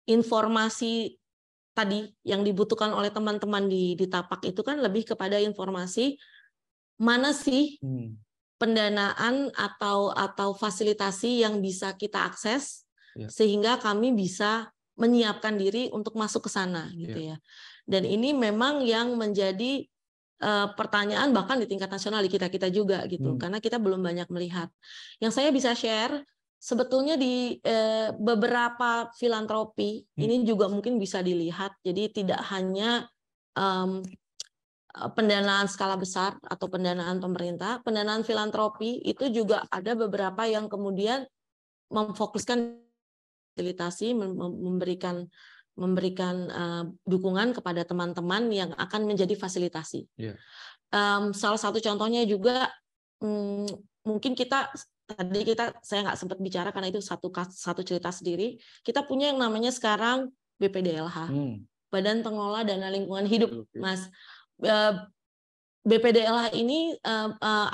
informasi tadi yang dibutuhkan oleh teman-teman di Tapak itu kan lebih kepada informasi mana sih pendanaan atau fasilitasi yang bisa kita akses sehingga kami bisa menyiapkan diri untuk masuk ke sana gitu ya. Dan ini memang yang menjadi pertanyaan bahkan di tingkat nasional di kita juga gitu, karena kita belum banyak melihat. Yang saya bisa share sebetulnya di beberapa filantropi ini juga mungkin bisa dilihat. Jadi tidak hanya pendanaan skala besar atau pendanaan pemerintah, pendanaan filantropi itu juga ada beberapa yang kemudian memfokuskan fasilitasi, memberikan dukungan kepada teman-teman yang akan menjadi fasilitasi. Salah satu contohnya juga mungkin saya nggak sempat bicara karena itu satu cerita sendiri. Kita punya yang namanya sekarang BPDLH, Badan Pengelola Dana Lingkungan Hidup, Mas. BPDLH ini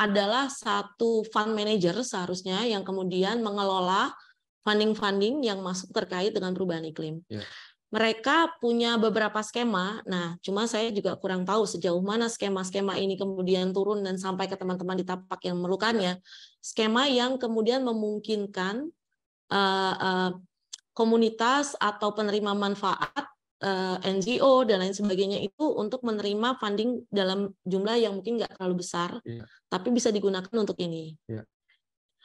adalah satu fund manager seharusnya yang kemudian mengelola funding yang masuk terkait dengan perubahan iklim. Mereka punya beberapa skema. Nah, cuma saya juga kurang tahu sejauh mana skema-skema ini kemudian turun dan sampai ke teman-teman di Tapak yang memerlukannya. Skema yang kemudian memungkinkan komunitas atau penerima manfaat, NGO dan lain sebagainya itu untuk menerima funding dalam jumlah yang mungkin nggak terlalu besar, tapi bisa digunakan untuk ini.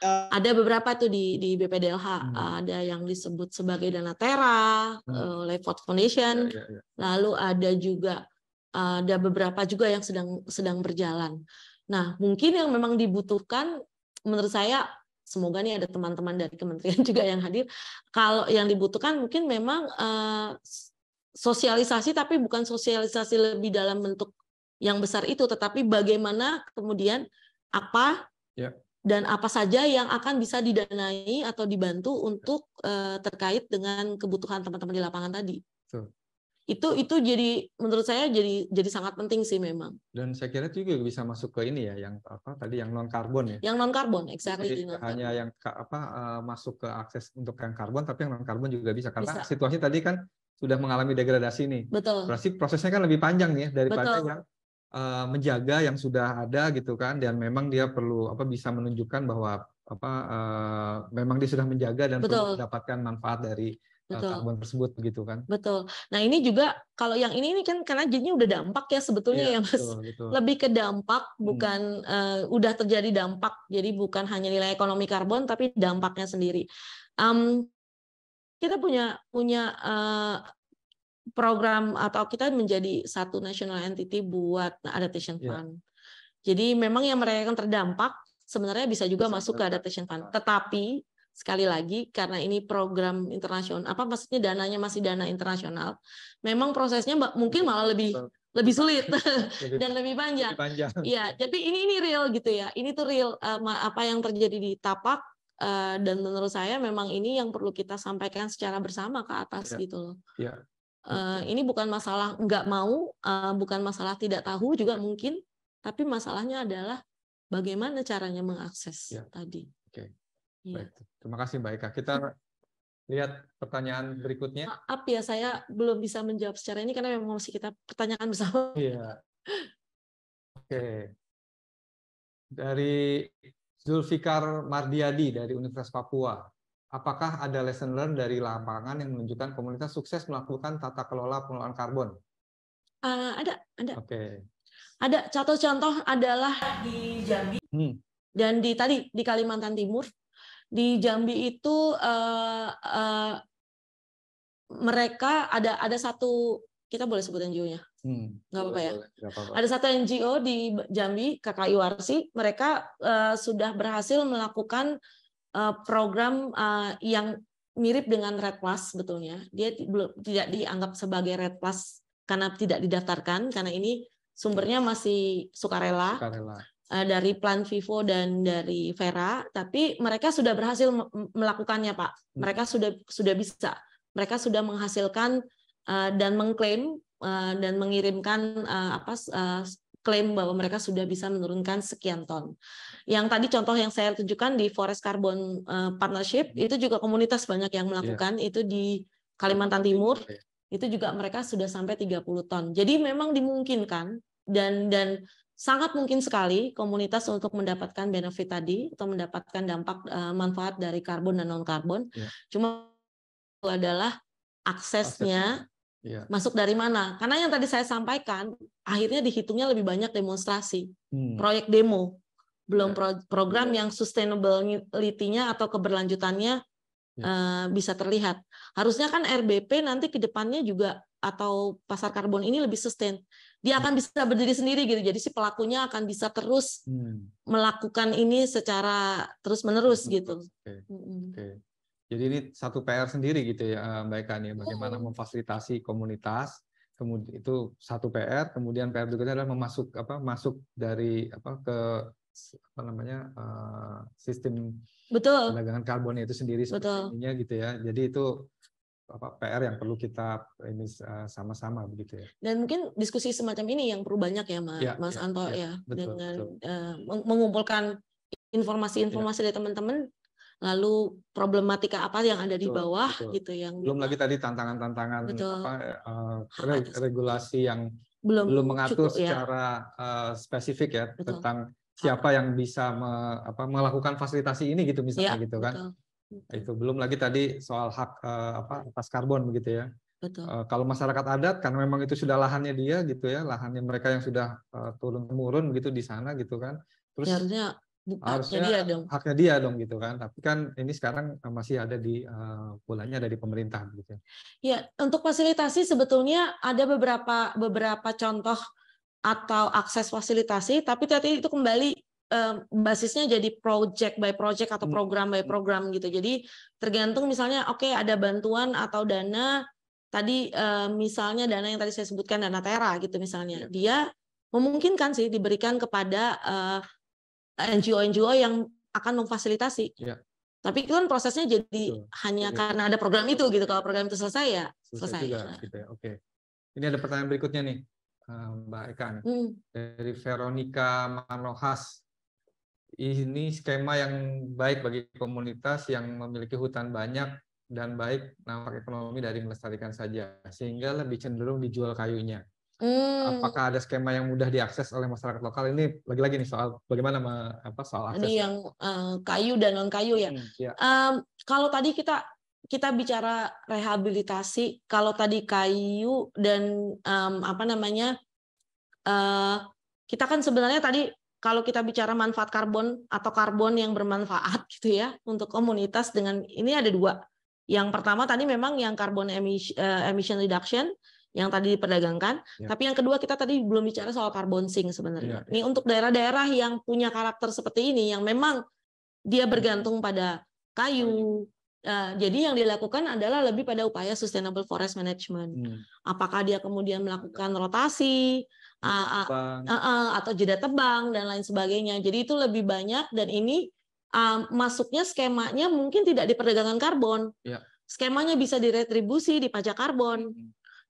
Ada beberapa tuh di BPDLH, ada yang disebut sebagai dana Terra oleh Ford Foundation, lalu ada juga ada beberapa juga yang sedang berjalan. Nah, mungkin yang memang dibutuhkan, menurut saya, semoga nih ada teman-teman dari kementerian juga yang hadir. Kalau yang dibutuhkan mungkin memang sosialisasi, tapi bukan sosialisasi lebih dalam bentuk yang besar itu, tetapi bagaimana kemudian apa dan apa saja yang akan bisa didanai atau dibantu untuk terkait dengan kebutuhan teman-teman di lapangan tadi. Itu jadi menurut saya jadi sangat penting sih memang. Dan saya kira itu juga bisa masuk ke ini ya, yang tadi yang non karbon ya. Yang non karbon, exactly. Jadi hanya yang masuk ke akses untuk yang karbon, tapi yang non karbon juga bisa karena situasi tadi kan sudah mengalami degradasi nih. Betul. Berarti prosesnya kan lebih panjang nih daripada yang menjaga yang sudah ada gitu kan, dan memang dia perlu bisa menunjukkan bahwa memang dia sudah menjaga dan perlu mendapatkan manfaat dari karbon tersebut begitu kan. Betul. Nah, ini juga kalau yang ini kan karena jadinya udah dampak ya sebetulnya ya Mas. Betul. Lebih ke dampak, bukan udah terjadi dampak. Jadi bukan hanya nilai ekonomi karbon tapi dampaknya sendiri. Kita punya program atau kita menjadi satu national entity buat adaptation fund. Jadi memang yang mereka yang terdampak sebenarnya bisa juga masuk ke adaptation fund. Tetapi sekali lagi karena ini program internasional, maksudnya dananya masih dana internasional, memang prosesnya mungkin malah lebih sulit dan lebih panjang. Iya, tapi ini real gitu ya. Ini tuh real apa yang terjadi di Tapak, dan menurut saya memang ini yang perlu kita sampaikan secara bersama ke atas gitu loh. Ini bukan masalah nggak mau, bukan masalah tidak tahu juga mungkin, tapi masalahnya adalah bagaimana caranya mengakses tadi. Baik. Terima kasih Mbak Eka. Kita lihat pertanyaan berikutnya. Maaf ya, saya belum bisa menjawab secara ini karena memang masih kita pertanyakan bersama. Iya. Oke. Dari Zulfikar Mardiadi dari Universitas Papua. Apakah ada lesson learned dari lapangan yang menunjukkan komunitas sukses melakukan tata kelola pengelolaan karbon? Ada. Oke. Ada contoh-contoh adalah di Jambi dan di Kalimantan Timur. Di Jambi itu mereka ada satu, kita boleh sebut NGO-nya, nggak apa-apa ya. Ada satu NGO di Jambi, KKIWARSI, mereka sudah berhasil melakukan program yang mirip dengan Red Plus sebetulnya. Dia tidak dianggap sebagai Red Plus karena tidak didaftarkan, karena ini sumbernya masih sukarela. Dari Plan Vivo dan dari Vera, tapi mereka sudah berhasil melakukannya, Pak. Mereka sudah bisa. Mereka sudah menghasilkan dan mengklaim dan mengirimkan klaim bahwa mereka sudah bisa menurunkan sekian ton. Yang tadi contoh yang saya tunjukkan di Forest Carbon Partnership, itu juga komunitas banyak yang melakukan, itu di Kalimantan Timur, itu juga mereka sudah sampai 30 ton. Jadi memang dimungkinkan dan sangat mungkin sekali komunitas untuk mendapatkan benefit tadi atau mendapatkan dampak manfaat dari karbon dan non karbon. Cuma itu adalah aksesnya masuk dari mana? Karena yang tadi saya sampaikan akhirnya dihitungnya lebih banyak demonstrasi, proyek demo, belum program yang sustainability-nya atau keberlanjutannya bisa terlihat. Harusnya kan RBP nanti ke depannya juga atau pasar karbon ini lebih sustain. Dia akan bisa berdiri sendiri gitu. Jadi si pelakunya akan bisa terus melakukan ini secara terus-menerus gitu. Jadi ini satu PR sendiri gitu ya Mbak Eka nih, bagaimana memfasilitasi komunitas. Kemudian itu satu PR, kemudian PR berikutnya adalah masuk dari ke sistem perdagangan karbon itu sendiri sepertinya gitu ya. Jadi itu PR yang perlu kita ini sama-sama begitu ya. Dan mungkin diskusi semacam ini yang perlu banyak ya Mas Anto ya, dengan mengumpulkan informasi-informasi dari teman-teman, lalu problematika apa yang ada di bawah gitu yang belum lagi tadi tantangan-tantangan regulasi yang belum mengatur cukup, secara spesifik ya tentang siapa yang bisa melakukan fasilitasi ini gitu misalnya gitu kan. Itu belum lagi tadi soal hak atas karbon begitu ya. Kalau masyarakat adat karena memang itu sudah lahannya dia gitu ya, lahannya mereka yang sudah turun-temurun begitu di sana gitu kan. Terus harusnya Harusnya haknya dia dong gitu kan. Tapi kan ini sekarang masih ada di bulannya ada di pemerintah gitu. Ya, untuk fasilitasi sebetulnya ada beberapa contoh atau akses fasilitasi, tapi tadi itu kembali basisnya jadi project by project atau program by program gitu. Jadi tergantung misalnya oke, ada bantuan atau dana tadi misalnya dana yang tadi saya sebutkan dana Tera gitu misalnya. Dia memungkinkan sih diberikan kepada NGO-NGO yang akan memfasilitasi. Ya. Tapi itu kan prosesnya jadi hanya karena ada program itu gitu. Kalau program itu selesai ya selesai. Juga, gitu ya. Oke. Ini ada pertanyaan berikutnya nih, Mbak Eka nih. Dari Veronica Manohas. Ini skema yang baik bagi komunitas yang memiliki hutan banyak dan baik dampak ekonomi dari melestarikan saja, sehingga lebih cenderung dijual kayunya. Apakah ada skema yang mudah diakses oleh masyarakat lokal? Ini lagi-lagi nih soal bagaimana soal akses. Ini yang kayu dan non kayu ya. Kalau tadi kita bicara rehabilitasi, kalau tadi kayu dan kita kan sebenarnya tadi kalau kita bicara manfaat karbon atau karbon yang bermanfaat gitu ya untuk komunitas dengan ini ada dua. Yang pertama tadi memang yang carbon emission reduction yang tadi diperdagangkan, tapi yang kedua kita tadi belum bicara soal carbon sink sebenarnya. Ini untuk daerah-daerah yang punya karakter seperti ini, yang memang dia bergantung pada kayu. Jadi yang dilakukan adalah lebih pada upaya sustainable forest management. Apakah dia kemudian melakukan rotasi, atau jeda tebang dan lain sebagainya. Jadi itu lebih banyak dan ini masuknya skemanya mungkin tidak di perdagangan karbon. Skemanya bisa diretribusi di pajak karbon.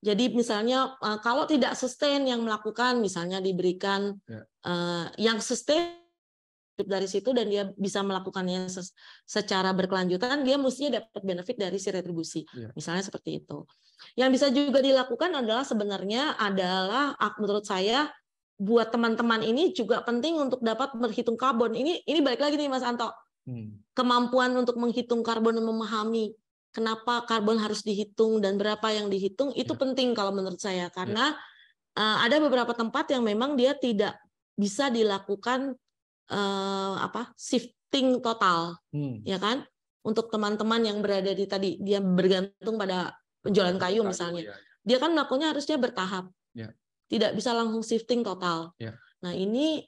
Jadi misalnya kalau tidak sustain yang melakukan, misalnya diberikan yang sustain dari situ dan dia bisa melakukannya secara berkelanjutan, dia mestinya dapat benefit dari si retribusi. Misalnya seperti itu. Yang bisa juga dilakukan adalah sebenarnya adalah menurut saya buat teman-teman ini juga penting untuk dapat berhitung karbon. Ini balik lagi nih Mas Anto. Kemampuan untuk menghitung karbon dan memahami kenapa karbon harus dihitung dan berapa yang dihitung itu penting kalau menurut saya karena ada beberapa tempat yang memang dia tidak bisa dilakukan shifting total, ya kan? Untuk teman-teman yang berada di tadi dia bergantung pada penjualan kayu misalnya, dia kan melakukannya harusnya bertahap, tidak bisa langsung shifting total. Nah ini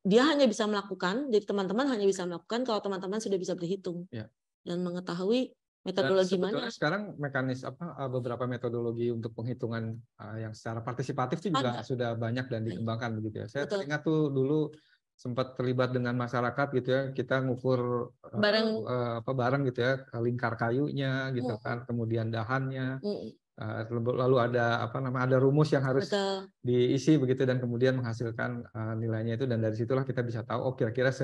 dia hanya bisa melakukan, jadi teman-teman hanya bisa melakukan kalau teman-teman sudah bisa berhitung dan mengetahui metodologi mana? Sekarang beberapa metodologi untuk penghitungan yang secara partisipatif itu juga sudah banyak dan dikembangkan begitu ya. Saya teringat tuh dulu sempat terlibat dengan masyarakat gitu ya, kita ngukur bareng gitu ya, lingkar kayunya gitu kan, kemudian dahannya, lalu ada ada rumus yang harus diisi begitu dan kemudian menghasilkan nilainya itu dan dari situlah kita bisa tahu kira-kira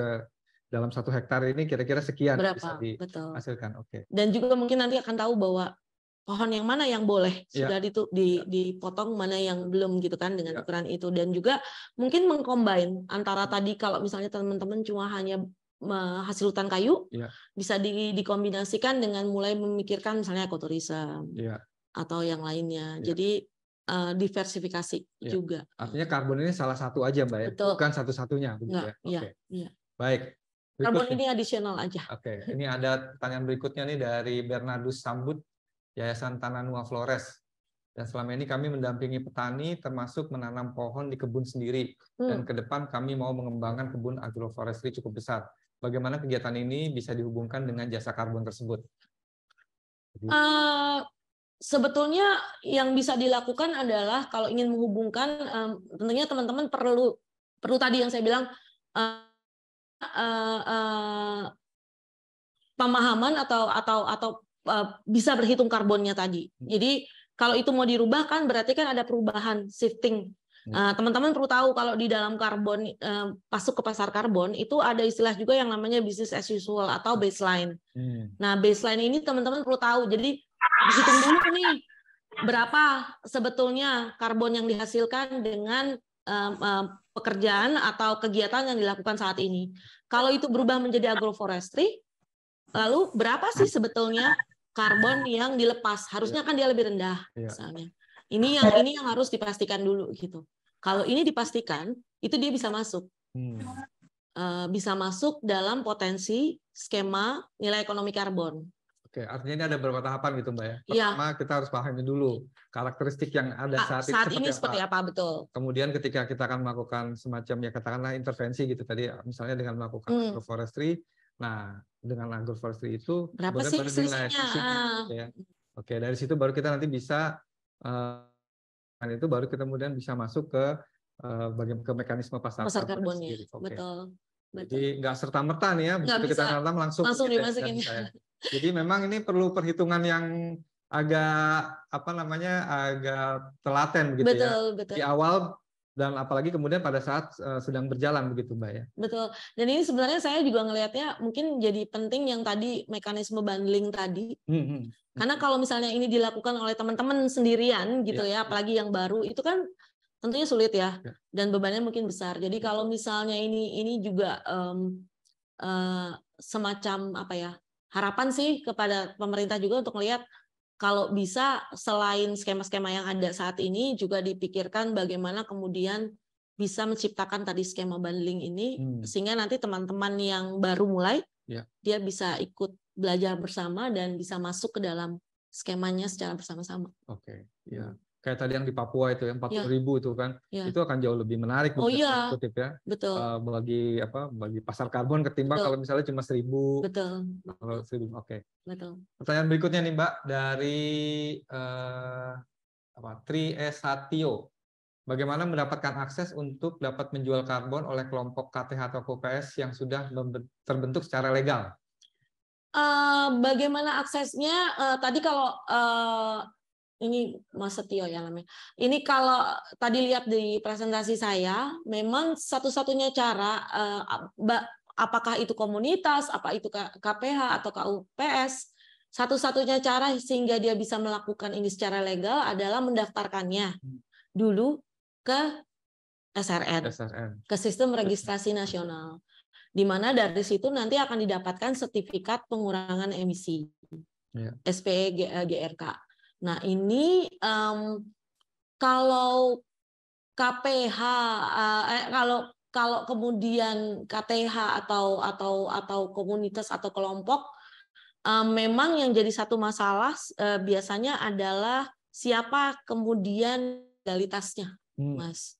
dalam 1 hektar ini kira-kira sekian bisa dihasilkan. Dan juga mungkin nanti akan tahu bahwa pohon yang mana yang boleh sudah dipotong, mana yang belum gitu kan dengan ukuran itu. Dan juga mungkin mengcombine antara tadi kalau misalnya teman-teman cuma hanya hasil hutan kayu, bisa dikombinasikan dengan mulai memikirkan misalnya ekoturism atau yang lainnya. Jadi diversifikasi juga. Artinya karbon ini salah satu aja Mbak ya, bukan satu-satunya. Baik. Karbon ini adisional aja. Ini ada pertanyaan berikutnya nih dari Bernardus Sambut, Yayasan Tananua Flores. Dan selama ini kami mendampingi petani termasuk menanam pohon di kebun sendiri. Dan ke depan kami mau mengembangkan kebun agroforestry cukup besar. Bagaimana kegiatan ini bisa dihubungkan dengan jasa karbon tersebut? Sebetulnya yang bisa dilakukan adalah kalau ingin menghubungkan, tentunya teman-teman perlu tadi yang saya bilang, pemahaman atau bisa berhitung karbonnya tadi. Jadi kalau itu mau dirubah kan berarti kan ada perubahan shifting. Teman-teman perlu tahu kalau di dalam karbon masuk ke pasar karbon itu ada istilah juga yang namanya business as usual atau baseline. Nah baseline ini teman-teman perlu tahu. Jadi dihitung dulu nih berapa sebetulnya karbon yang dihasilkan dengan pekerjaan atau kegiatan yang dilakukan saat ini. Kalau itu berubah menjadi agroforestry, lalu berapa sih sebetulnya karbon yang dilepas? Harusnya kan dia lebih rendah, misalnya. Ini yang harus dipastikan dulu gitu. Kalau ini dipastikan, itu dia bisa masuk. bisa masuk dalam potensi skema nilai ekonomi karbon. Oke, artinya ini ada beberapa tahapan gitu Mbak ya. Iya. Pertama kita harus pahami dulu karakteristik yang ada Saat ini seperti apa, betul. Kemudian ketika kita akan melakukan semacam ya katakanlah intervensi gitu tadi, misalnya dengan melakukan agroforestry. Nah, dengan agroforestry itu berapa sih selisihnya? Ya. Oke, dari situ baru kita nanti bisa itu baru kita kemudian bisa masuk ke ke mekanisme pasar karbonnya. Oke. Betul. Jadi nggak serta-merta nih ya, begitu kita tanam langsung dimasukin. Jadi memang ini perlu perhitungan yang agak agak telaten begitu betul. Di awal dan apalagi kemudian pada saat sedang berjalan begitu Mbak ya. Betul. Dan ini sebenarnya saya juga ngelihatnya mungkin jadi penting yang tadi mekanisme bundling tadi. Karena kalau misalnya ini dilakukan oleh teman-teman sendirian gitu ya, apalagi yang baru itu kan tentunya sulit ya, dan bebannya mungkin besar. Jadi kalau misalnya ini juga semacam harapan sih kepada pemerintah juga untuk melihat kalau bisa selain skema-skema yang ada saat ini juga dipikirkan bagaimana kemudian bisa menciptakan tadi skema bundling ini sehingga nanti teman-teman yang baru mulai dia bisa ikut belajar bersama dan bisa masuk ke dalam skemanya secara bersama-sama. Oke, ya. Kayak tadi yang di Papua itu yang 40.000 itu kan, itu akan jauh lebih menarik Betul. bagi pasar karbon ketimbang kalau misalnya cuma 1.000. Betul. Oke. Betul. Pertanyaan berikutnya nih Mbak dari Tri Esatio. Bagaimana mendapatkan akses untuk dapat menjual karbon oleh kelompok KTH atau KUPS yang sudah terbentuk secara legal? Bagaimana aksesnya? Tadi kalau ini Mas Setio ya namanya. Ini kalau tadi lihat di presentasi saya, memang satu-satunya cara, apakah itu komunitas, apa itu KPH atau KUPS, satu-satunya cara sehingga dia bisa melakukan ini secara legal adalah mendaftarkannya dulu ke SRN, ke Sistem Registrasi Nasional, di mana dari situ nanti akan didapatkan sertifikat pengurangan emisi, SPE GRK. Nah ini kalau KPH, kalau kemudian KTH atau komunitas atau kelompok, memang yang jadi satu masalah biasanya adalah siapa kemudian legalitasnya, Mas.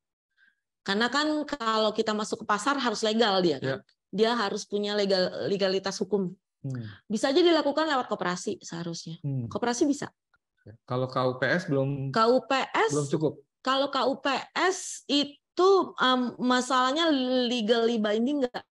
Karena kan kalau kita masuk ke pasar harus legal dia kan, dia harus punya legalitas hukum. Bisa aja dilakukan lewat koperasi seharusnya. Koperasi bisa. Kalau KUPS belum cukup. Kalau KUPS itu masalahnya legally binding nggak?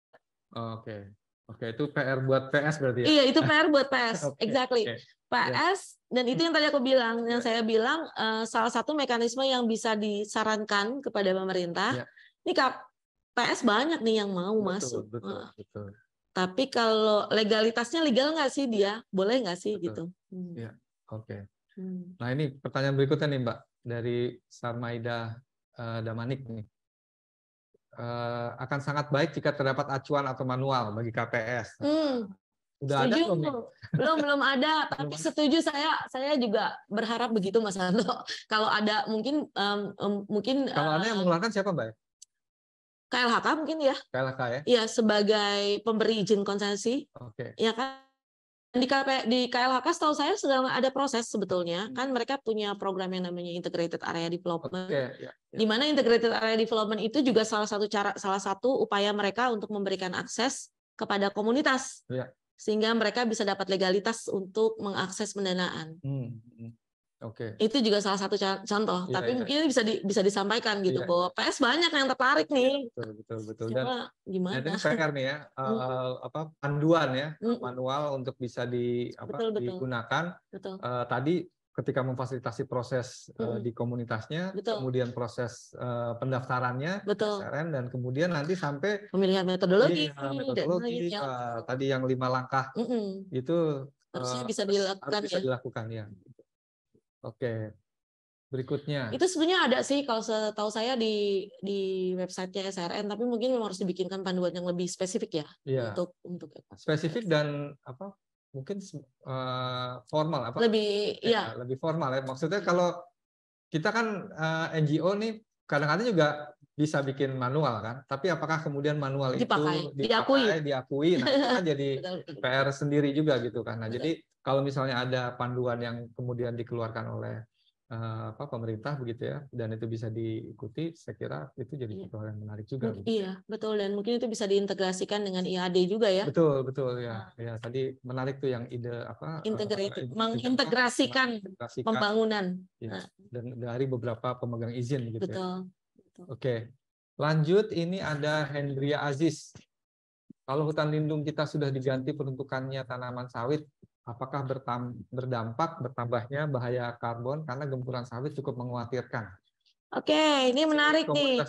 Oke, itu PR buat PS berarti ya? Iya, itu PR buat PS, exactly. PS, dan itu yang tadi aku bilang, yang saya bilang salah satu mekanisme yang bisa disarankan kepada pemerintah. Ini PS banyak nih yang mau masuk. Betul. Tapi kalau legalitasnya legal nggak sih dia? Boleh nggak sih gitu? Iya, oke. Nah ini pertanyaan berikutnya nih Mbak dari Sarmaida Damanik nih. Akan sangat baik jika terdapat acuan atau manual bagi KPS. Udah setuju. ada belum nih? Belum ada, tapi setuju saya juga berharap begitu Mas Anto. Kalau ada mungkin kalau ada yang mengeluarkan siapa Mbak? KLHK mungkin ya. KLHK ya? Iya, sebagai pemberi izin konsesi. Ya kan? Di KLHK setahu saya sedang ada proses sebetulnya, kan mereka punya program yang namanya Integrated Area Development, di mana Integrated Area Development itu juga salah satu upaya mereka untuk memberikan akses kepada komunitas, sehingga mereka bisa dapat legalitas untuk mengakses pendanaan. Itu juga salah satu contoh, tapi mungkin bisa disampaikan gitu bahwa PS banyak yang tertarik nih. Betul. Dan gimana? Ini PR nih ya, panduan ya, manual untuk bisa digunakan. Tadi ketika memfasilitasi proses di komunitasnya, kemudian proses pendaftarannya, SRN, dan kemudian nanti sampai pemilihan metodologi tadi yang 5 langkah itu harusnya bisa dilakukan ya. Oke, berikutnya. Itu sebenarnya ada sih kalau setahu saya di websitenya SRN, tapi mungkin memang harus dibikinkan panduan yang lebih spesifik ya untuk spesifik dan mungkin formal lebih formal ya. Maksudnya kalau kita kan NGO nih kadang-kadang juga bisa bikin manual kan, tapi apakah kemudian manual itu diakui, nah itu kan jadi PR sendiri juga gitu kan. Nah, jadi kalau misalnya ada panduan yang kemudian dikeluarkan oleh pemerintah begitu ya, dan itu bisa diikuti, saya kira itu jadi sesuatu hal yang menarik juga. Iya, betul, dan mungkin itu bisa diintegrasikan dengan IAD juga ya. Betul ya. Ya, tadi menarik tuh yang ide mengintegrasikan pembangunan. Ya, dan dari beberapa pemegang izin gitu betul. ya. Oke. Lanjut, ini ada Hendria Aziz. Kalau hutan lindung kita sudah diganti peruntukannya tanaman sawit, apakah berdampak bertambahnya bahaya karbon karena gempuran sawit cukup mengkhawatirkan? Oke, ini menarik nih.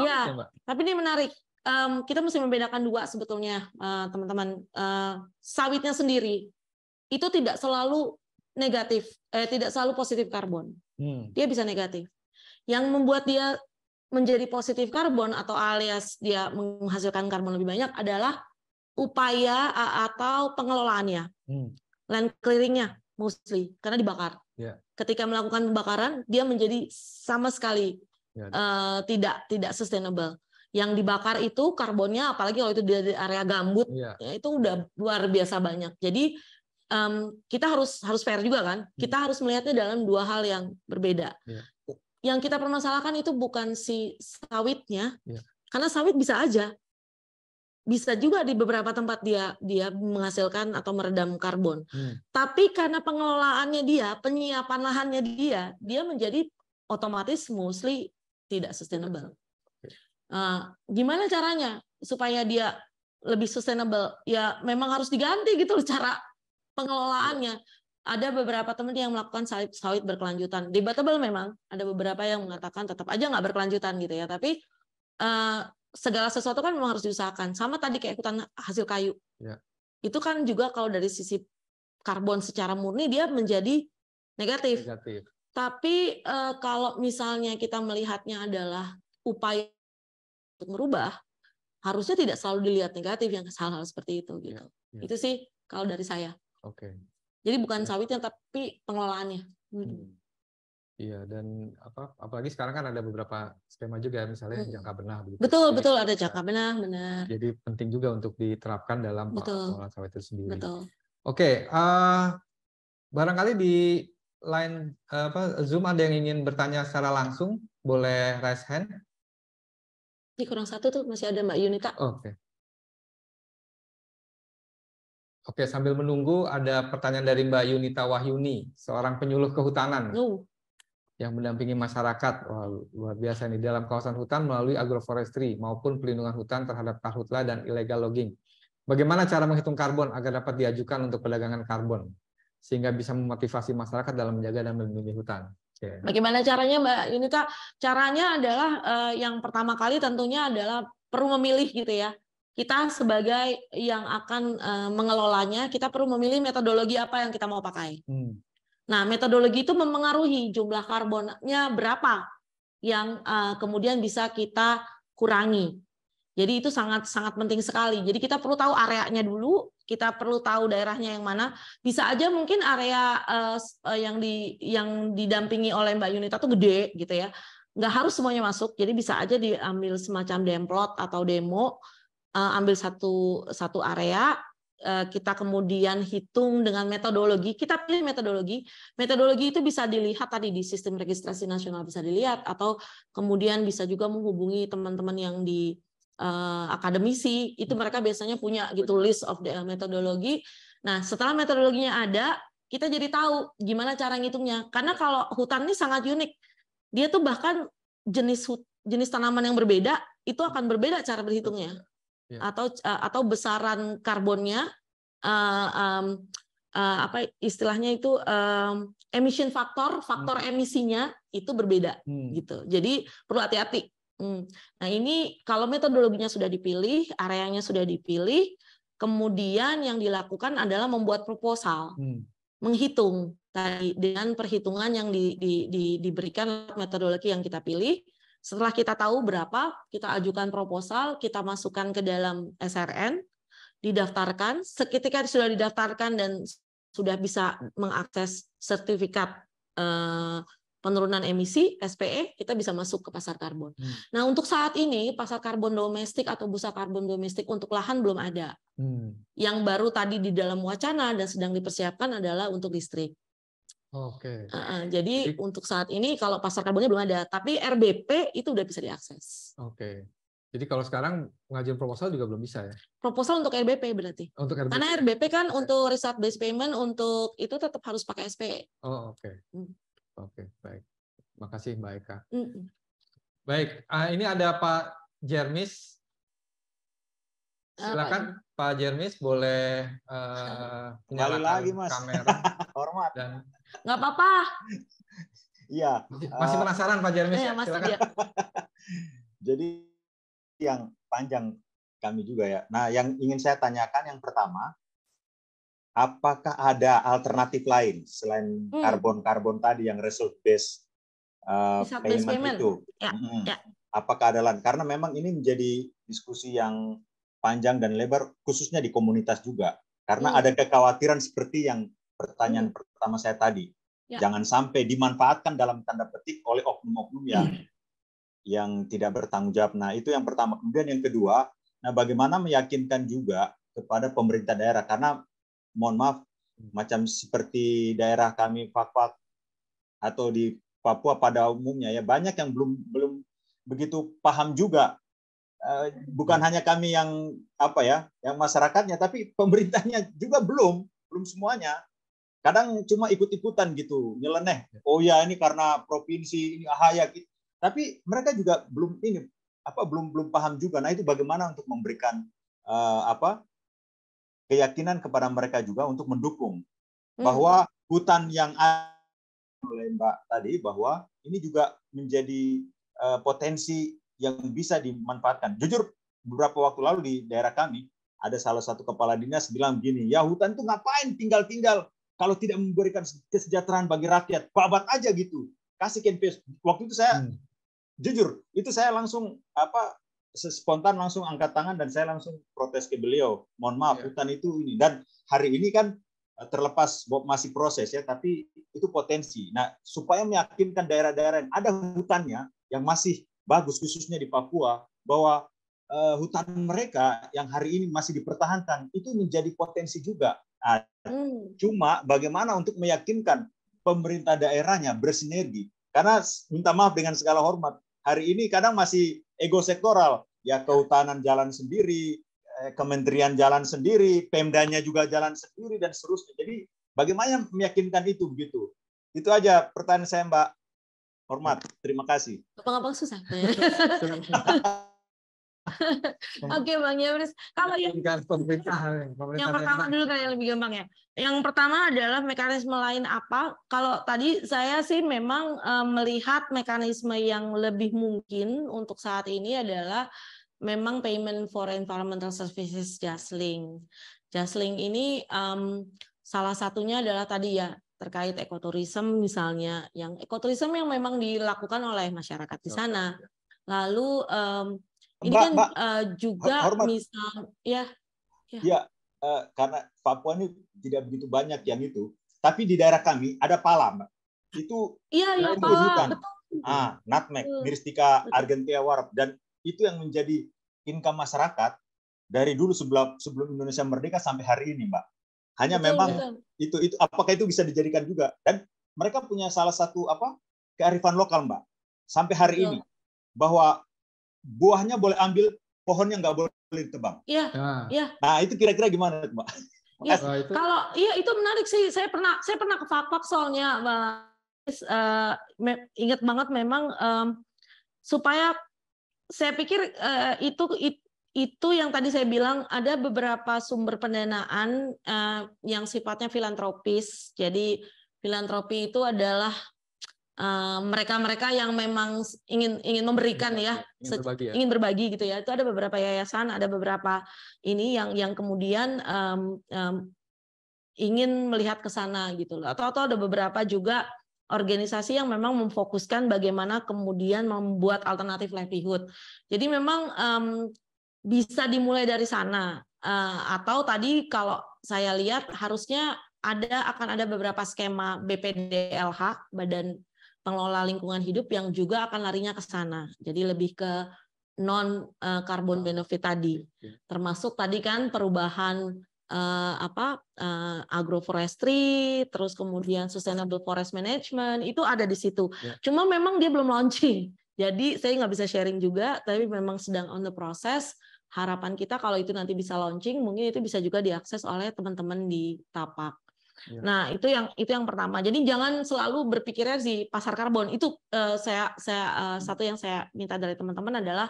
Iya, tapi ini menarik. Kita mesti membedakan dua sebetulnya, teman-teman. Sawitnya sendiri itu tidak selalu negatif, tidak selalu positif karbon. Dia bisa negatif. Yang membuat dia menjadi positif karbon atau alias dia menghasilkan karbon lebih banyak adalah upaya atau pengelolaannya, land clearingnya mostly, karena dibakar. Ketika melakukan pembakaran, dia menjadi sama sekali tidak sustainable. Yang dibakar itu karbonnya, apalagi kalau itu di area gambut, ya, itu udah luar biasa banyak. Jadi kita harus fair juga kan. Kita harus melihatnya dalam dua hal yang berbeda. Yang kita permasalahkan itu bukan si sawitnya, karena sawit bisa juga di beberapa tempat dia menghasilkan atau meredam karbon. Tapi karena pengelolaannya penyiapan lahannya dia menjadi otomatis mostly tidak sustainable. Gimana caranya supaya dia lebih sustainable? Ya memang harus diganti gitu loh cara pengelolaannya. Ada beberapa teman yang melakukan sawit berkelanjutan. Debatable memang. Ada beberapa yang mengatakan tetap aja nggak berkelanjutan gitu ya. Tapi segala sesuatu kan memang harus diusahakan. Sama tadi kayak hutan hasil kayu. Itu kan juga kalau dari sisi karbon secara murni dia menjadi negatif. Tapi kalau misalnya kita melihatnya adalah upaya untuk merubah, harusnya tidak selalu dilihat negatif yang hal-hal seperti itu gitu. Itu sih kalau dari saya. Jadi bukan sawitnya tapi pengelolaannya. Iya, dan apalagi sekarang kan ada beberapa skema juga misalnya jangka benah begitu. Betul ada jangka benah, benar. Jadi penting juga untuk diterapkan dalam pengelolaan sawit itu sendiri. Oke, barangkali di line Zoom ada yang ingin bertanya secara langsung, boleh raise hand. Di kurang satu tuh masih ada Mbak Yunita. Oke, sambil menunggu ada pertanyaan dari Mbak Yunita Wahyuni, seorang penyuluh kehutanan yang mendampingi masyarakat. Wah, luar biasa nih dalam kawasan hutan melalui agroforestry maupun pelindungan hutan terhadap karhutla dan illegal logging. Bagaimana cara menghitung karbon agar dapat diajukan untuk perdagangan karbon sehingga bisa memotivasi masyarakat dalam menjaga dan melindungi hutan? Bagaimana caranya Mbak Yunita? Caranya adalah yang pertama kali tentunya adalah perlu memilih gitu ya. Kita sebagai yang akan mengelolanya, kita perlu memilih metodologi apa yang kita mau pakai. Nah, metodologi itu memengaruhi jumlah karbonnya berapa yang kemudian bisa kita kurangi. Jadi itu sangat penting sekali. Jadi kita perlu tahu areanya dulu, kita perlu tahu daerahnya yang mana. Bisa aja mungkin area yang didampingi oleh Mbak Yunita tuh gede gitu ya. Nggak harus semuanya masuk. Jadi bisa aja diambil semacam demplot atau demo. Ambil satu area, kita kemudian hitung dengan metodologi. Kita pilih metodologi. Metodologi itu bisa dilihat tadi di sistem registrasi nasional bisa dilihat, atau kemudian bisa juga menghubungi teman-teman yang di akademisi. Itu mereka biasanya punya gitu list of the metodologi. Nah, setelah metodologinya ada, kita jadi tahu gimana cara ngitungnya. Karena kalau hutan ini sangat unik. Dia tuh bahkan jenis tanaman yang berbeda itu akan berbeda cara berhitungnya. Atau besaran karbonnya, apa istilahnya itu emission faktor emisinya itu berbeda gitu. Jadi perlu hati-hati. Nah ini kalau metodologinya sudah dipilih, areanya sudah dipilih, kemudian yang dilakukan adalah membuat proposal, menghitung tadi dengan perhitungan yang diberikan metodologi yang kita pilih. Setelah kita tahu berapa, kita ajukan proposal, kita masukkan ke dalam SRN, didaftarkan. Ketika sudah didaftarkan dan sudah bisa mengakses sertifikat penurunan emisi SPE, kita bisa masuk ke pasar karbon. Nah, untuk saat ini pasar karbon domestik atau bursa karbon domestik untuk lahan belum ada. Yang baru tadi di dalam wacana dan sedang dipersiapkan adalah untuk listrik. Oke. Jadi untuk saat ini kalau pasar karbonnya belum ada, tapi RBP itu udah bisa diakses. Oke. Jadi kalau sekarang pengajuan proposal juga belum bisa ya? Proposal untuk RBP berarti. Untuk RBP. Karena RBP kan untuk result based payment untuk itu tetap harus pakai SPE. Oh, oke. Oke, baik. Makasih Mbak Eka. Baik, ini ada Pak Jermis. Silakan Pak Jermis, boleh menyalakan kamera. Hormat. Dan nggak apa-apa. Iya. Masih penasaran Pak Jermis? Ya, silakan. Ya. Jadi yang panjang kami juga ya. Nah, yang ingin saya tanyakan yang pertama, apakah ada alternatif lain selain karbon tadi yang result based payment itu? Ya. Apakah ada lain? Karena memang ini menjadi diskusi yang panjang dan lebar, khususnya di komunitas juga. Karena ada kekhawatiran seperti yang pertanyaan pertama saya tadi. Ya. Jangan sampai dimanfaatkan dalam tanda petik oleh oknum-oknum yang tidak bertanggung jawab. Nah, itu yang pertama. Kemudian yang kedua, nah bagaimana meyakinkan juga kepada pemerintah daerah, karena mohon maaf, macam seperti daerah kami Fak-Fak atau di Papua pada umumnya ya, banyak yang belum begitu paham juga. Bukan hanya kami yang yang masyarakatnya, tapi pemerintahnya juga belum semuanya. Kadang cuma ikut-ikutan gitu, nyeleneh. Oh ya, ini karena provinsi ini ahaya gitu. Tapi mereka juga belum paham juga. Nah, itu bagaimana untuk memberikan keyakinan kepada mereka juga untuk mendukung bahwa hutan yang ada oleh Mbak tadi, bahwa ini juga menjadi potensi yang bisa dimanfaatkan. Jujur, beberapa waktu lalu di daerah kami ada salah satu kepala dinas bilang begini, ya hutan itu ngapain tinggal-tinggal kalau tidak memberikan kesejahteraan bagi rakyat, babat aja gitu, kasih kenpes. Waktu itu saya jujur, itu saya langsung spontan langsung angkat tangan dan saya langsung protes ke beliau. Mohon maaf, hutan itu ini. Dan hari ini kan terlepas masih proses ya, tapi itu potensi. Nah, supaya meyakinkan daerah-daerah yang ada hutannya yang masih bagus, khususnya di Papua, bahwa hutan mereka yang hari ini masih dipertahankan itu menjadi potensi juga. Nah, cuma bagaimana untuk meyakinkan pemerintah daerahnya bersinergi? Karena minta maaf dengan segala hormat, hari ini kadang masih ego sektoral, ya kehutanan jalan sendiri, kementerian jalan sendiri, Pemdanya juga jalan sendiri dan seterusnya. Jadi bagaimana meyakinkan itu begitu? Itu aja pertanyaan saya, Mbak. Hormat, terima kasih. Gampang-gampang susah. Oke, Bang Yabris. Kalau yang pertama dulu kayak lebih gampang ya. Yang pertama adalah mekanisme lain apa? Kalau tadi saya sih memang melihat mekanisme yang lebih mungkin untuk saat ini adalah memang payment for environmental services JASLINK. JASLINK ini salah satunya adalah tadi ya terkait ekoturism misalnya, yang ekoturism yang memang dilakukan oleh masyarakat di sana. Lalu ini kan juga misal ya karena Papua ini tidak begitu banyak yang itu, tapi di daerah kami ada pala, Mbak. Itu pala, nutmeg, Myristica argentea warp, dan itu yang menjadi income masyarakat dari dulu sebelum Indonesia merdeka sampai hari ini, Mbak. Hanya memang itu apakah itu bisa dijadikan juga, dan mereka punya salah satu kearifan lokal, Mbak, sampai hari ini, bahwa buahnya boleh ambil, pohonnya nggak boleh ditebang. Iya. Nah, itu kira-kira gimana, Mbak? Ya, kalau itu menarik sih. Saya pernah ke Fak-Fak soalnya, Mbak. Ingat banget memang supaya saya pikir itu yang tadi saya bilang ada beberapa sumber pendanaan yang sifatnya filantropis. Jadi filantropi itu adalah mereka-mereka yang memang ingin memberikan ingin berbagi gitu ya. Itu ada beberapa yayasan, ada beberapa ini yang kemudian ingin melihat ke sana gitu loh. Atau ada beberapa juga organisasi yang memang memfokuskan bagaimana kemudian membuat alternatif livelihood. Jadi memang bisa dimulai dari sana. Atau tadi kalau saya lihat harusnya akan ada beberapa skema BPDLH, Badan pengelola lingkungan hidup yang juga akan larinya ke sana. Jadi lebih ke non carbon benefit tadi. Termasuk tadi kan perubahan agroforestry, terus kemudian sustainable forest management, itu ada di situ. Cuma memang dia belum launching. Jadi saya nggak bisa sharing juga, tapi memang sedang on the process. Harapan kita kalau itu nanti bisa launching, mungkin itu bisa juga diakses oleh teman-teman di Tapak. Nah, itu yang pertama. Jadi jangan selalu berpikirnya di pasar karbon. Itu satu yang saya minta dari teman-teman adalah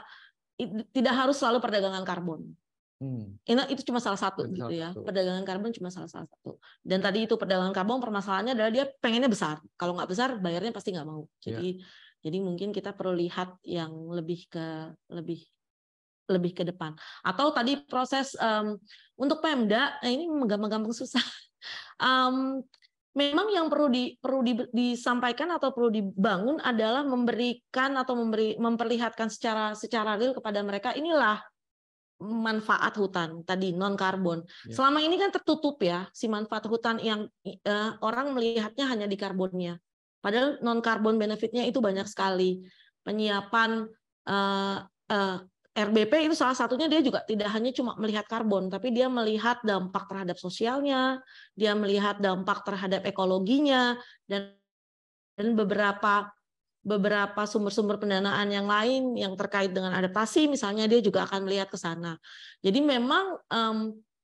tidak harus selalu perdagangan karbon. Itu cuma salah satu gitu ya. Perdagangan karbon cuma salah satu. Dan tadi itu perdagangan karbon permasalahannya adalah dia pengennya besar. Kalau nggak besar, bayarnya pasti nggak mau. Jadi mungkin kita perlu lihat yang lebih ke depan. Atau tadi proses untuk Pemda, ini gampang-gampang susah. Memang yang perlu disampaikan atau perlu dibangun adalah memberikan atau memperlihatkan secara real kepada mereka, inilah manfaat hutan tadi non karbon. Selama ini kan tertutup ya si manfaat hutan yang orang melihatnya hanya di karbonnya. Padahal non karbon benefitnya itu banyak sekali. Penyiapan RBP itu salah satunya, dia juga tidak hanya cuma melihat karbon, tapi dia melihat dampak terhadap sosialnya, dia melihat dampak terhadap ekologinya, dan beberapa sumber-sumber pendanaan yang lain yang terkait dengan adaptasi, misalnya dia juga akan melihat ke sana. Jadi memang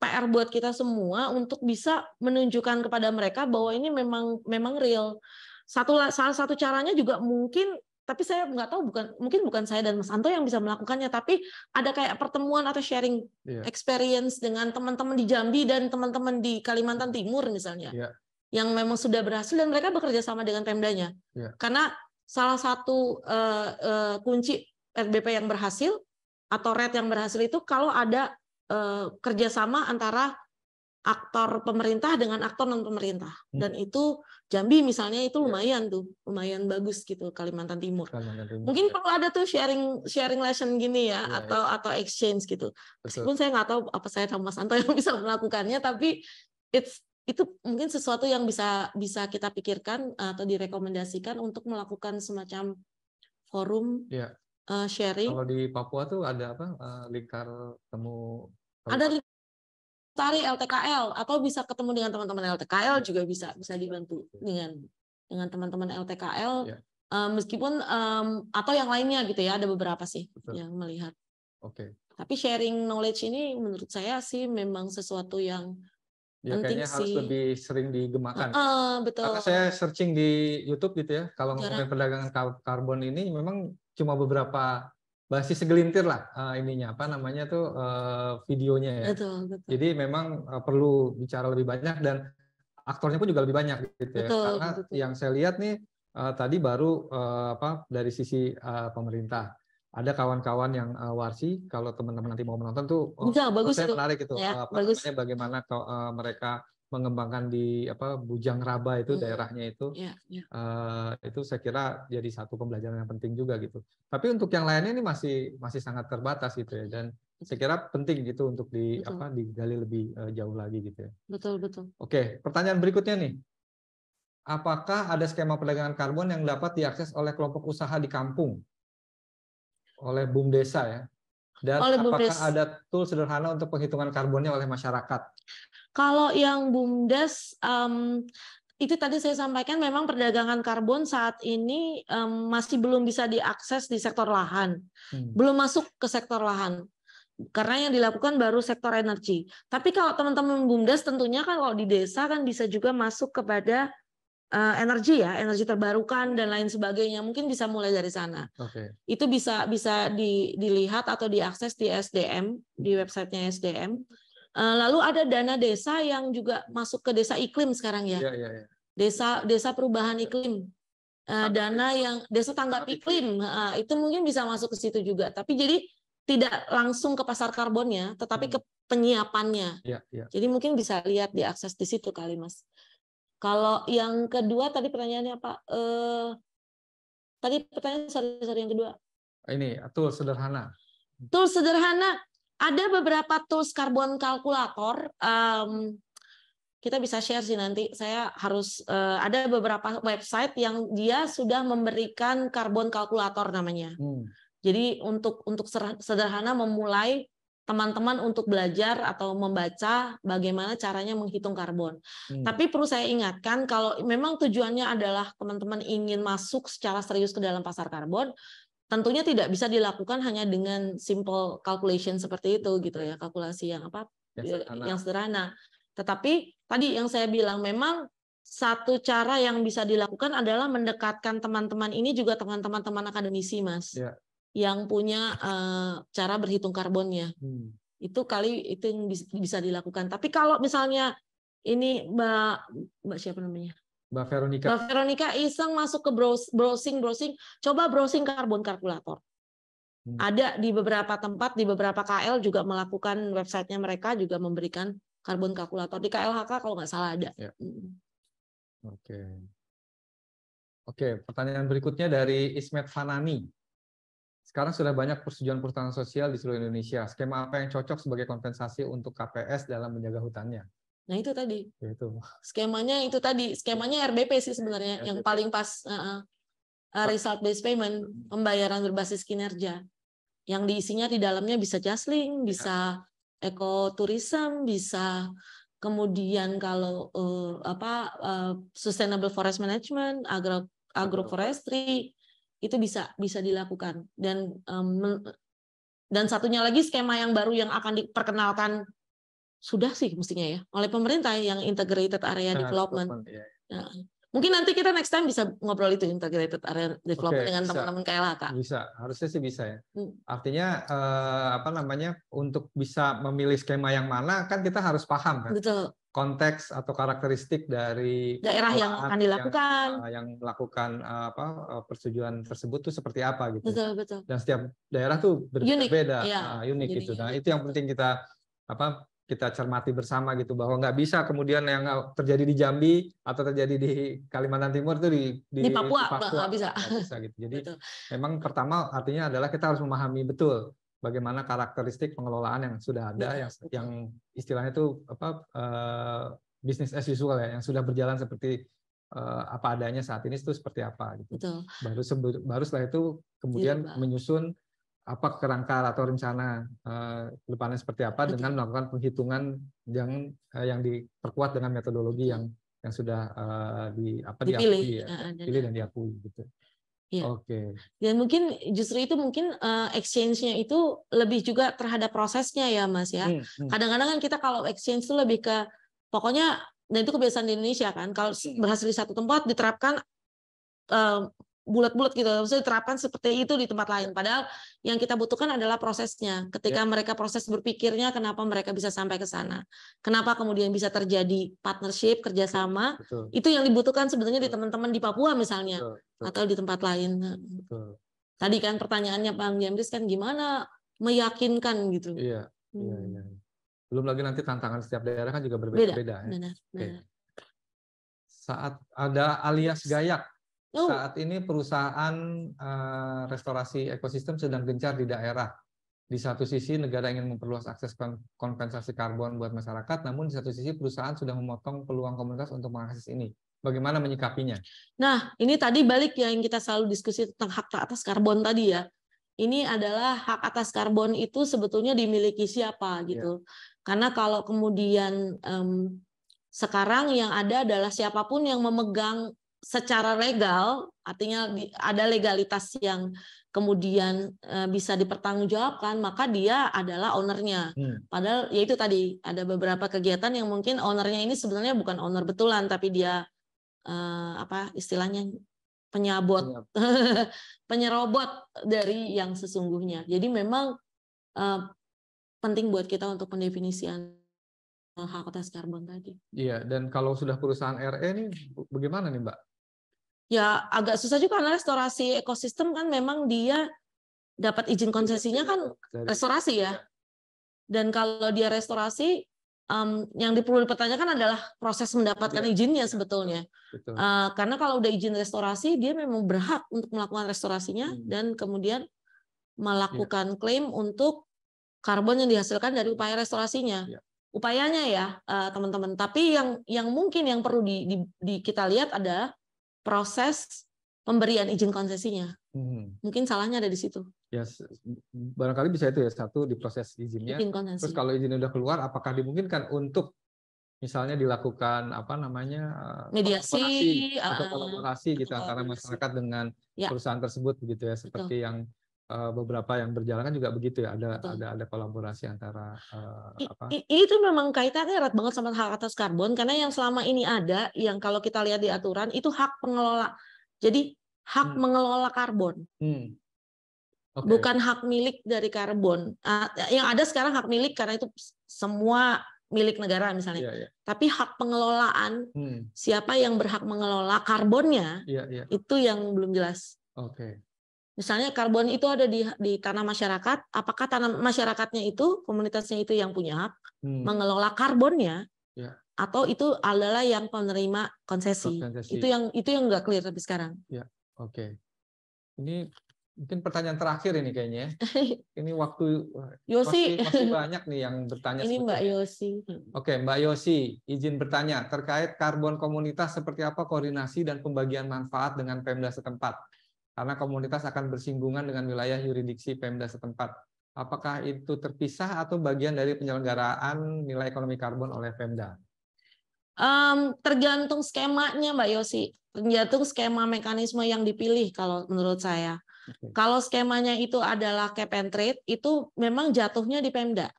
PR buat kita semua untuk bisa menunjukkan kepada mereka bahwa ini memang real. Salah satu caranya juga mungkin, tapi saya nggak tahu, mungkin bukan saya dan Mas Anto yang bisa melakukannya, tapi ada kayak pertemuan atau sharing experience dengan teman-teman di Jambi dan teman-teman di Kalimantan Timur misalnya, yang memang sudah berhasil dan mereka bekerja sama dengan Pemdanya. Karena salah satu kunci RBP yang berhasil atau RED yang berhasil itu kalau ada kerjasama antara aktor pemerintah dengan aktor non pemerintah, dan itu Jambi misalnya itu lumayan bagus gitu. Kalimantan Timur. Mungkin perlu ada tuh sharing lesson gini ya, atau exchange gitu. Meskipun saya nggak tahu apa saya sama Mas Anto yang bisa melakukannya, tapi itu mungkin sesuatu yang bisa kita pikirkan atau direkomendasikan untuk melakukan semacam forum sharing. Kalau di Papua tuh ada apa, lingkar temu? Ada cari LTKL, atau bisa ketemu dengan teman-teman LTKL juga bisa dibantu dengan teman-teman LTKL, meskipun atau yang lainnya gitu ya, ada beberapa sih yang melihat. Tapi sharing knowledge ini menurut saya sih memang sesuatu yang penting kayaknya sih. harus lebih sering digemakan. Betul. Karena saya searching di YouTube gitu ya, kalau ngomongin perdagangan karbon ini memang cuma beberapa, masih segelintir lah videonya ya. Betul. Jadi memang perlu bicara lebih banyak dan aktornya pun juga lebih banyak gitu ya. Karena yang saya lihat nih tadi baru dari sisi pemerintah. Ada kawan-kawan yang warsi, kalau teman-teman nanti mau menonton tuh bagus saya itu. menarik itu bagaimana mereka mengembangkan di Bujang Raba itu daerahnya itu. Itu saya kira jadi satu pembelajaran yang penting juga gitu. Tapi untuk yang lainnya ini masih sangat terbatas gitu ya, dan saya kira penting gitu untuk digali lebih jauh lagi gitu ya. Betul. Oke, pertanyaan berikutnya nih. Apakah ada skema perdagangan karbon yang dapat diakses oleh kelompok usaha di kampung? Oleh BUMDes ya? Dan apakah ada tool sederhana untuk penghitungan karbonnya oleh masyarakat? Kalau yang BUMDes, itu tadi saya sampaikan memang perdagangan karbon saat ini masih belum bisa diakses di sektor lahan, belum masuk ke sektor lahan, karena yang dilakukan baru sektor energi. Tapi kalau teman-teman BUMDes tentunya kan kalau di desa kan bisa juga masuk kepada energi ya, energi terbarukan dan lain sebagainya, mungkin bisa mulai dari sana. Itu bisa dilihat atau diakses di SDM, di websitenya SDM. Lalu ada dana desa yang juga masuk ke desa iklim sekarang ya. Desa perubahan iklim. Dana yang desa tanggap iklim, itu mungkin bisa masuk ke situ juga. Tapi jadi tidak langsung ke pasar karbonnya, tetapi ke penyiapannya. Jadi mungkin bisa lihat diakses di situ kali Mas. Kalau yang kedua tadi pertanyaannya Pak, tadi pertanyaan sorry yang kedua. Ini tool sederhana. Tool sederhana. Ada beberapa tools karbon kalkulator. kita bisa share sih nanti. Saya harus ada beberapa website yang dia sudah memberikan karbon kalkulator namanya. Jadi untuk sederhana memulai teman-teman untuk belajar atau membaca bagaimana caranya menghitung karbon. Tapi perlu saya ingatkan kalau memang tujuannya adalah teman-teman ingin masuk secara serius ke dalam pasar karbon, tentunya tidak bisa dilakukan hanya dengan simple calculation seperti itu gitu ya, kalkulasi yang sederhana. Tetapi tadi yang saya bilang memang satu cara yang bisa dilakukan adalah mendekatkan teman-teman ini juga teman-teman akademisi, Mas. Yeah. Yang punya cara berhitung karbonnya. Itu yang bisa dilakukan. Tapi kalau misalnya ini Mbak siapa namanya? Mbak Veronica. Mbak Veronica iseng masuk ke browsing, coba browsing karbon kalkulator. Ada di beberapa tempat, di beberapa KL juga melakukan websitenya, mereka juga memberikan karbon kalkulator. Di KLHK kalau nggak salah ada. Ya. Oke, pertanyaan berikutnya dari Ismet Fanani. Sekarang sudah banyak persetujuan perhutanan sosial di seluruh Indonesia. Skema apa yang cocok sebagai kompensasi untuk KPS dalam menjaga hutannya? Nah itu tadi. Itu. Skemanya itu tadi. Skemanya RBP sih sebenarnya yang paling pas. Result based payment, pembayaran berbasis kinerja. Yang diisinya di dalamnya bisa JASLINK, bisa ekoturism, bisa kemudian kalau sustainable forest management, agroforestry. Itu bisa dilakukan, dan satunya lagi skema yang baru yang akan diperkenalkan sudah sih mestinya ya oleh pemerintah yang integrated area development. Nah, mungkin nanti kita next time bisa ngobrol itu integrated area development dengan teman-teman KLHK. Bisa, harusnya sih bisa ya. Artinya untuk bisa memilih skema yang mana kan kita harus paham kan. Betul. Konteks atau karakteristik dari daerah yang akan dilakukan, yang melakukan persetujuan tersebut tuh seperti apa gitu. Betul. Dan setiap daerah tuh berbeda-beda, unik gitu. Nah itu yang penting kita cermati bersama gitu, bahwa nggak bisa kemudian yang terjadi di Jambi atau terjadi di Kalimantan Timur itu di Papua nggak bisa gitu. Jadi memang pertama artinya adalah kita harus memahami betul bagaimana karakteristik pengelolaan yang sudah ada, yang istilahnya itu business as usual ya, yang sudah berjalan seperti apa adanya saat ini itu seperti apa gitu. Betul. Baru setelah itu kemudian menyusun apa kerangka atau rencana depannya seperti apa. Betul. Dengan melakukan penghitungan yang diperkuat dengan metodologi yang sudah diakui dipilih dan diakui gitu. Ya. Oke. Dan mungkin justru itu exchange-nya itu lebih juga terhadap prosesnya ya Mas ya. Kadang-kadang kan kita kalau exchange itu lebih ke pokoknya, dan itu kebiasaan di Indonesia kan, kalau berhasil di satu tempat diterapkan bulat-bulat gitu, maksudnya diterapkan seperti itu di tempat lain. Padahal yang kita butuhkan adalah prosesnya. Ketika mereka proses berpikirnya, kenapa mereka bisa sampai ke sana? Kenapa kemudian bisa terjadi partnership, kerjasama? Betul. Itu yang dibutuhkan sebenarnya di teman-teman di Papua misalnya, atau di tempat lain. Betul. Tadi kan pertanyaannya Bang Jamris kan gimana meyakinkan gitu. Iya. Belum lagi nanti tantangan setiap daerah kan juga berbeda-beda. Benar. Saat ada Alias Gayak. Saat ini perusahaan restorasi ekosistem sedang gencar di daerah. Di satu sisi negara ingin memperluas akses kompensasi karbon buat masyarakat, namun di satu sisi perusahaan sudah memotong peluang komunitas untuk mengakses ini. Bagaimana menyikapinya? Nah, ini tadi balik yang kita selalu diskusi tentang hak atas karbon tadi ya. Ini adalah hak atas karbon itu sebetulnya dimiliki siapa gitu. Karena kalau kemudian sekarang yang ada adalah siapapun yang memegang secara legal, artinya ada legalitas yang kemudian bisa dipertanggungjawabkan, maka dia adalah ownernya. Padahal ya itu tadi ada beberapa kegiatan yang mungkin ownernya ini sebenarnya bukan owner betulan, tapi dia istilahnya penyabot, penyerobot dari yang sesungguhnya. Jadi memang penting buat kita untuk pendefinisian hak atas karbon tadi. Iya, dan kalau sudah perusahaan RE ini bagaimana nih Mbak? Ya agak susah juga karena restorasi ekosistem kan memang dia dapat izin konsesinya kan restorasi ya. Dan kalau dia restorasi, yang perlu dipertanyakan adalah proses mendapatkan izinnya sebetulnya. Karena kalau udah izin restorasi, dia memang berhak untuk melakukan restorasinya dan kemudian melakukan klaim untuk karbon yang dihasilkan dari upaya restorasinya. upayanya ya teman-teman. Tapi yang mungkin yang perlu kita lihat adalah proses pemberian izin konsesinya. Mungkin salahnya ada di situ. Ya, barangkali bisa itu ya, satu di proses izinnya. Izin konsesi. Terus kalau izin udah keluar, apakah dimungkinkan untuk misalnya dilakukan mediasi atau kolaborasi gitu antara masyarakat dengan perusahaan tersebut begitu ya, seperti yang beberapa yang berjalan kan juga begitu ya, ada kolaborasi antara itu memang kaitannya erat banget sama hak atas karbon, karena yang selama ini ada, yang kalau kita lihat di aturan itu hak pengelola. Jadi hak mengelola karbon. Okay. Bukan hak milik dari karbon. Yang ada sekarang hak milik karena itu semua milik negara misalnya. Tapi hak pengelolaan, siapa yang berhak mengelola karbonnya, itu yang belum jelas. Oke. Misalnya karbon itu ada di tanah masyarakat, apakah tanah masyarakatnya itu, komunitasnya itu yang punya hak mengelola karbonnya, atau itu adalah yang penerima konsesi. Itu yang nggak clear sampai sekarang. Oke. Ini mungkin pertanyaan terakhir ini kayaknya. Ini waktu Yosi. masih banyak nih yang bertanya. Ini Mbak Yosi. Oke, Mbak Yosi, izin bertanya terkait karbon komunitas, seperti apa koordinasi dan pembagian manfaat dengan Pemda setempat? Karena komunitas akan bersinggungan dengan wilayah yurisdiksi Pemda setempat. Apakah itu terpisah atau bagian dari penyelenggaraan nilai ekonomi karbon oleh Pemda? Tergantung skemanya, Mbak Yosi. Tergantung skema mekanisme yang dipilih kalau menurut saya. Kalau skemanya itu adalah cap and trade, itu memang jatuhnya di Pemda.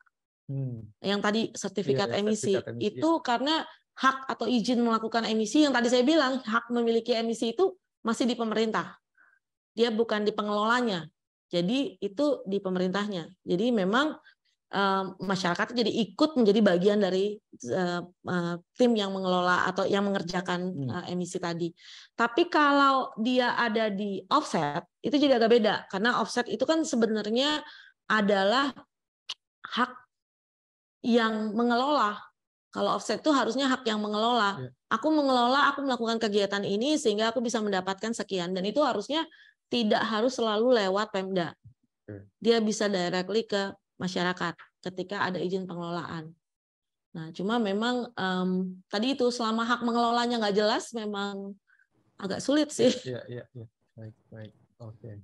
Yang tadi sertifikat emisi. Itu karena hak atau izin melakukan emisi, yang tadi saya bilang, hak memiliki emisi itu masih di pemerintah. Dia bukan di pengelolanya. Jadi itu di pemerintahnya. Jadi memang masyarakat jadi ikut menjadi bagian dari tim yang mengelola atau yang mengerjakan emisi tadi. Tapi kalau dia ada di offset, itu jadi agak beda. Karena offset itu kan sebenarnya adalah hak yang mengelola. Kalau offset itu harusnya hak yang mengelola. Aku mengelola, aku melakukan kegiatan ini sehingga aku bisa mendapatkan sekian. Dan itu harusnya tidak harus selalu lewat Pemda. Dia bisa directly ke masyarakat ketika ada izin pengelolaan. Nah, cuma memang tadi itu selama hak mengelolanya nggak jelas, memang agak sulit sih. Iya. Baik. Oke.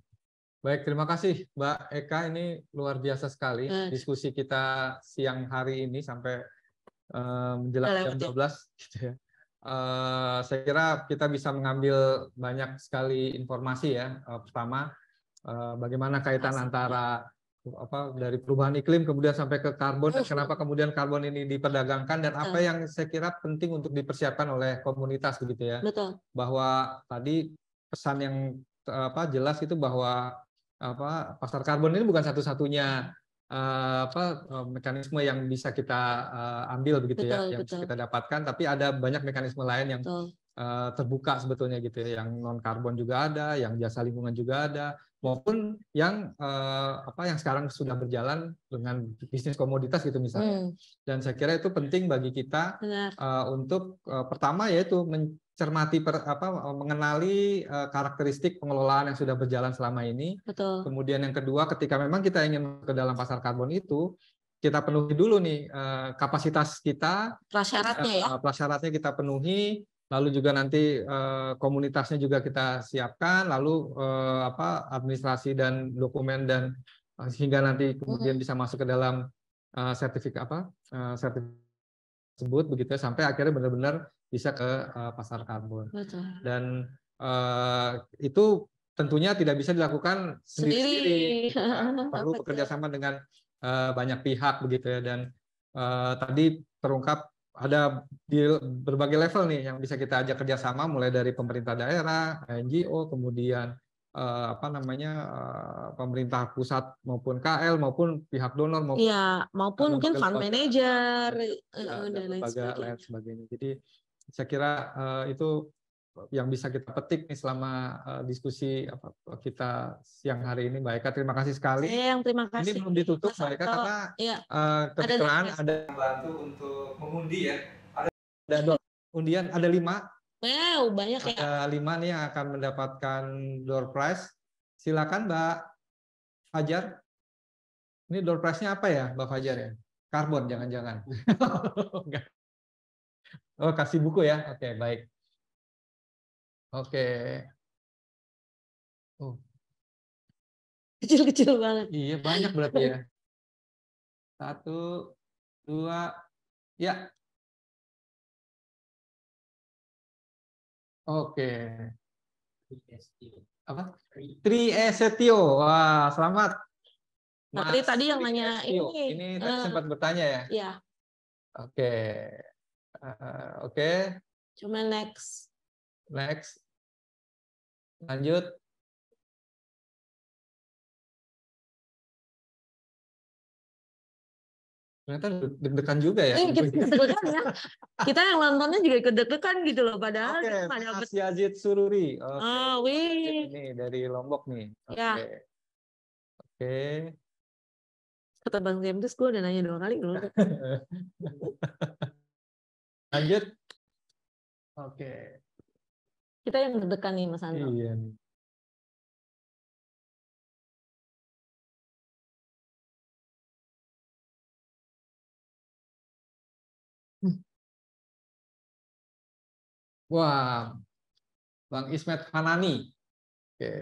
Baik, terima kasih Mbak Eka. Ini luar biasa sekali diskusi kita siang hari ini sampai menjelang jam 12 gitu ya. Saya kira kita bisa mengambil banyak sekali informasi ya. Pertama, bagaimana kaitan antara dari perubahan iklim kemudian sampai ke karbon, dan kenapa kemudian karbon ini diperdagangkan, dan apa yang saya kira penting untuk dipersiapkan oleh komunitas begitu ya. Betul. Bahwa tadi pesan yang jelas itu bahwa pasar karbon ini bukan satu-satunya mekanisme yang bisa kita ambil begitu ya, yang bisa kita dapatkan, tapi ada banyak mekanisme lain yang terbuka sebetulnya gitu ya, yang non karbon juga ada, yang jasa lingkungan juga ada, maupun yang yang sekarang sudah berjalan dengan bisnis komoditas gitu misalnya. Dan saya kira itu penting bagi kita untuk pertama yaitu mencermati mengenali karakteristik pengelolaan yang sudah berjalan selama ini. Betul. Kemudian yang kedua, ketika memang kita ingin ke dalam pasar karbon itu, kita penuhi dulu nih kapasitas kita, prasyaratnya kita penuhi. Lalu juga nanti komunitasnya juga kita siapkan, lalu administrasi dan dokumen, dan sehingga nanti kemudian bisa masuk ke dalam sertifikat tersebut begitu ya, sampai akhirnya benar-benar bisa ke pasar karbon. Betul. Dan itu tentunya tidak bisa dilakukan sendiri. Perlu bekerjasama dengan banyak pihak begitu ya, dan tadi terungkap ada di berbagai level nih yang bisa kita ajak kerjasama, mulai dari pemerintah daerah, NGO, kemudian pemerintah pusat maupun KL maupun pihak donor maupun mungkin fund manager dan lain sebagainya. Jadi saya kira itu yang bisa kita petik nih selama diskusi kita siang hari ini, Mbak Eka. Terima kasih sekali. Terima kasih. Ini belum ditutup, Mbak Eka, karena kebetulan ada bantu untuk mengundi ya. Ada undian, ada 5. Wow, banyak ya. Ada 5 nih yang akan mendapatkan door prize. Silakan Mbak Fajar. Ini door prize-nya apa ya, Mbak Fajar ya? karbon, jangan-jangan. Oh, kasih buku ya. Oke, baik. Oke. Oh, Kecil-kecil banget. iya banyak berarti ya. 1, 2, ya. Oke. Apa? Trisetio. Wah, selamat. Nah, Mas tadi yang nanya Trisetio. ini. Ini tadi sempat bertanya ya. Ya, Oke. Oke. cuma next. Next. Lanjut. Ternyata deg-degan juga ya. Kita deg-degan ya. Kita yang nontonnya juga ikut deg-degan gitu loh. Padahal Oke, kita nggak Mas dapet. Yazid Sururi. Oke. Oh, wih. Ini dari Lombok nih. Oke. Ya. Oke. Kata Bang James, gue udah nanya 2 kali loh. Lanjut. Oke. Kita yang deg-degan nih, Mas Andro. Iya nih. Wah, Bang Ismet Fanani. Oke.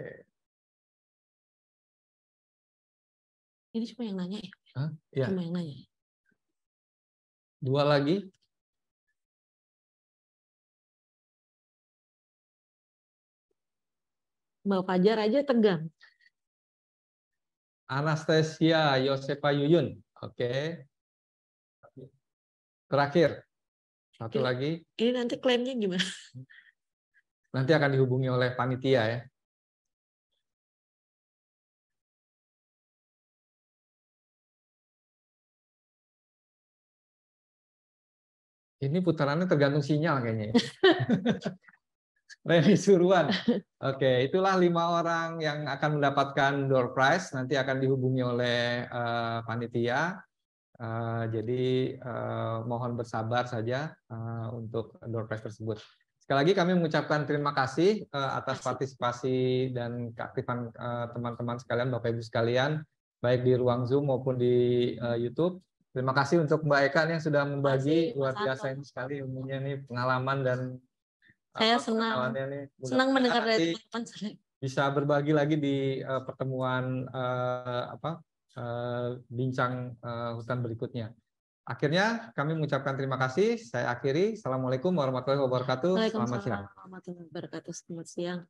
Ini cuma yang nanya ya? Hah? Ya. Cuma yang nanya. 2 lagi. Mbak Fajar aja tegang. Anastasia Yosefa Yuyun. Oke. Terakhir. 1 lagi. Ini nanti klaimnya gimana? Nanti akan dihubungi oleh panitia ya. Ini putarannya tergantung sinyal kayaknya. Reni Suruan. Oke, itulah 5 orang yang akan mendapatkan door prize. Nanti akan dihubungi oleh panitia. Jadi mohon bersabar saja untuk door prize tersebut. Sekali lagi kami mengucapkan terima kasih atas partisipasi dan keaktifan teman-teman sekalian, Bapak Ibu sekalian, baik di ruang Zoom maupun di YouTube. Terima kasih untuk Mbak Eka yang sudah membagi, luar biasa ini sekali ilmunya nih, pengalaman dan saya senang mendengar dari teman-teman. Bisa berbagi lagi di pertemuan bincang hutan berikutnya. Akhirnya kami mengucapkan terima kasih. Saya akhiri. Assalamualaikum warahmatullahi wabarakatuh. Selamat siang. Waalaikumsalam warahmatullahi wabarakatuh. Selamat siang.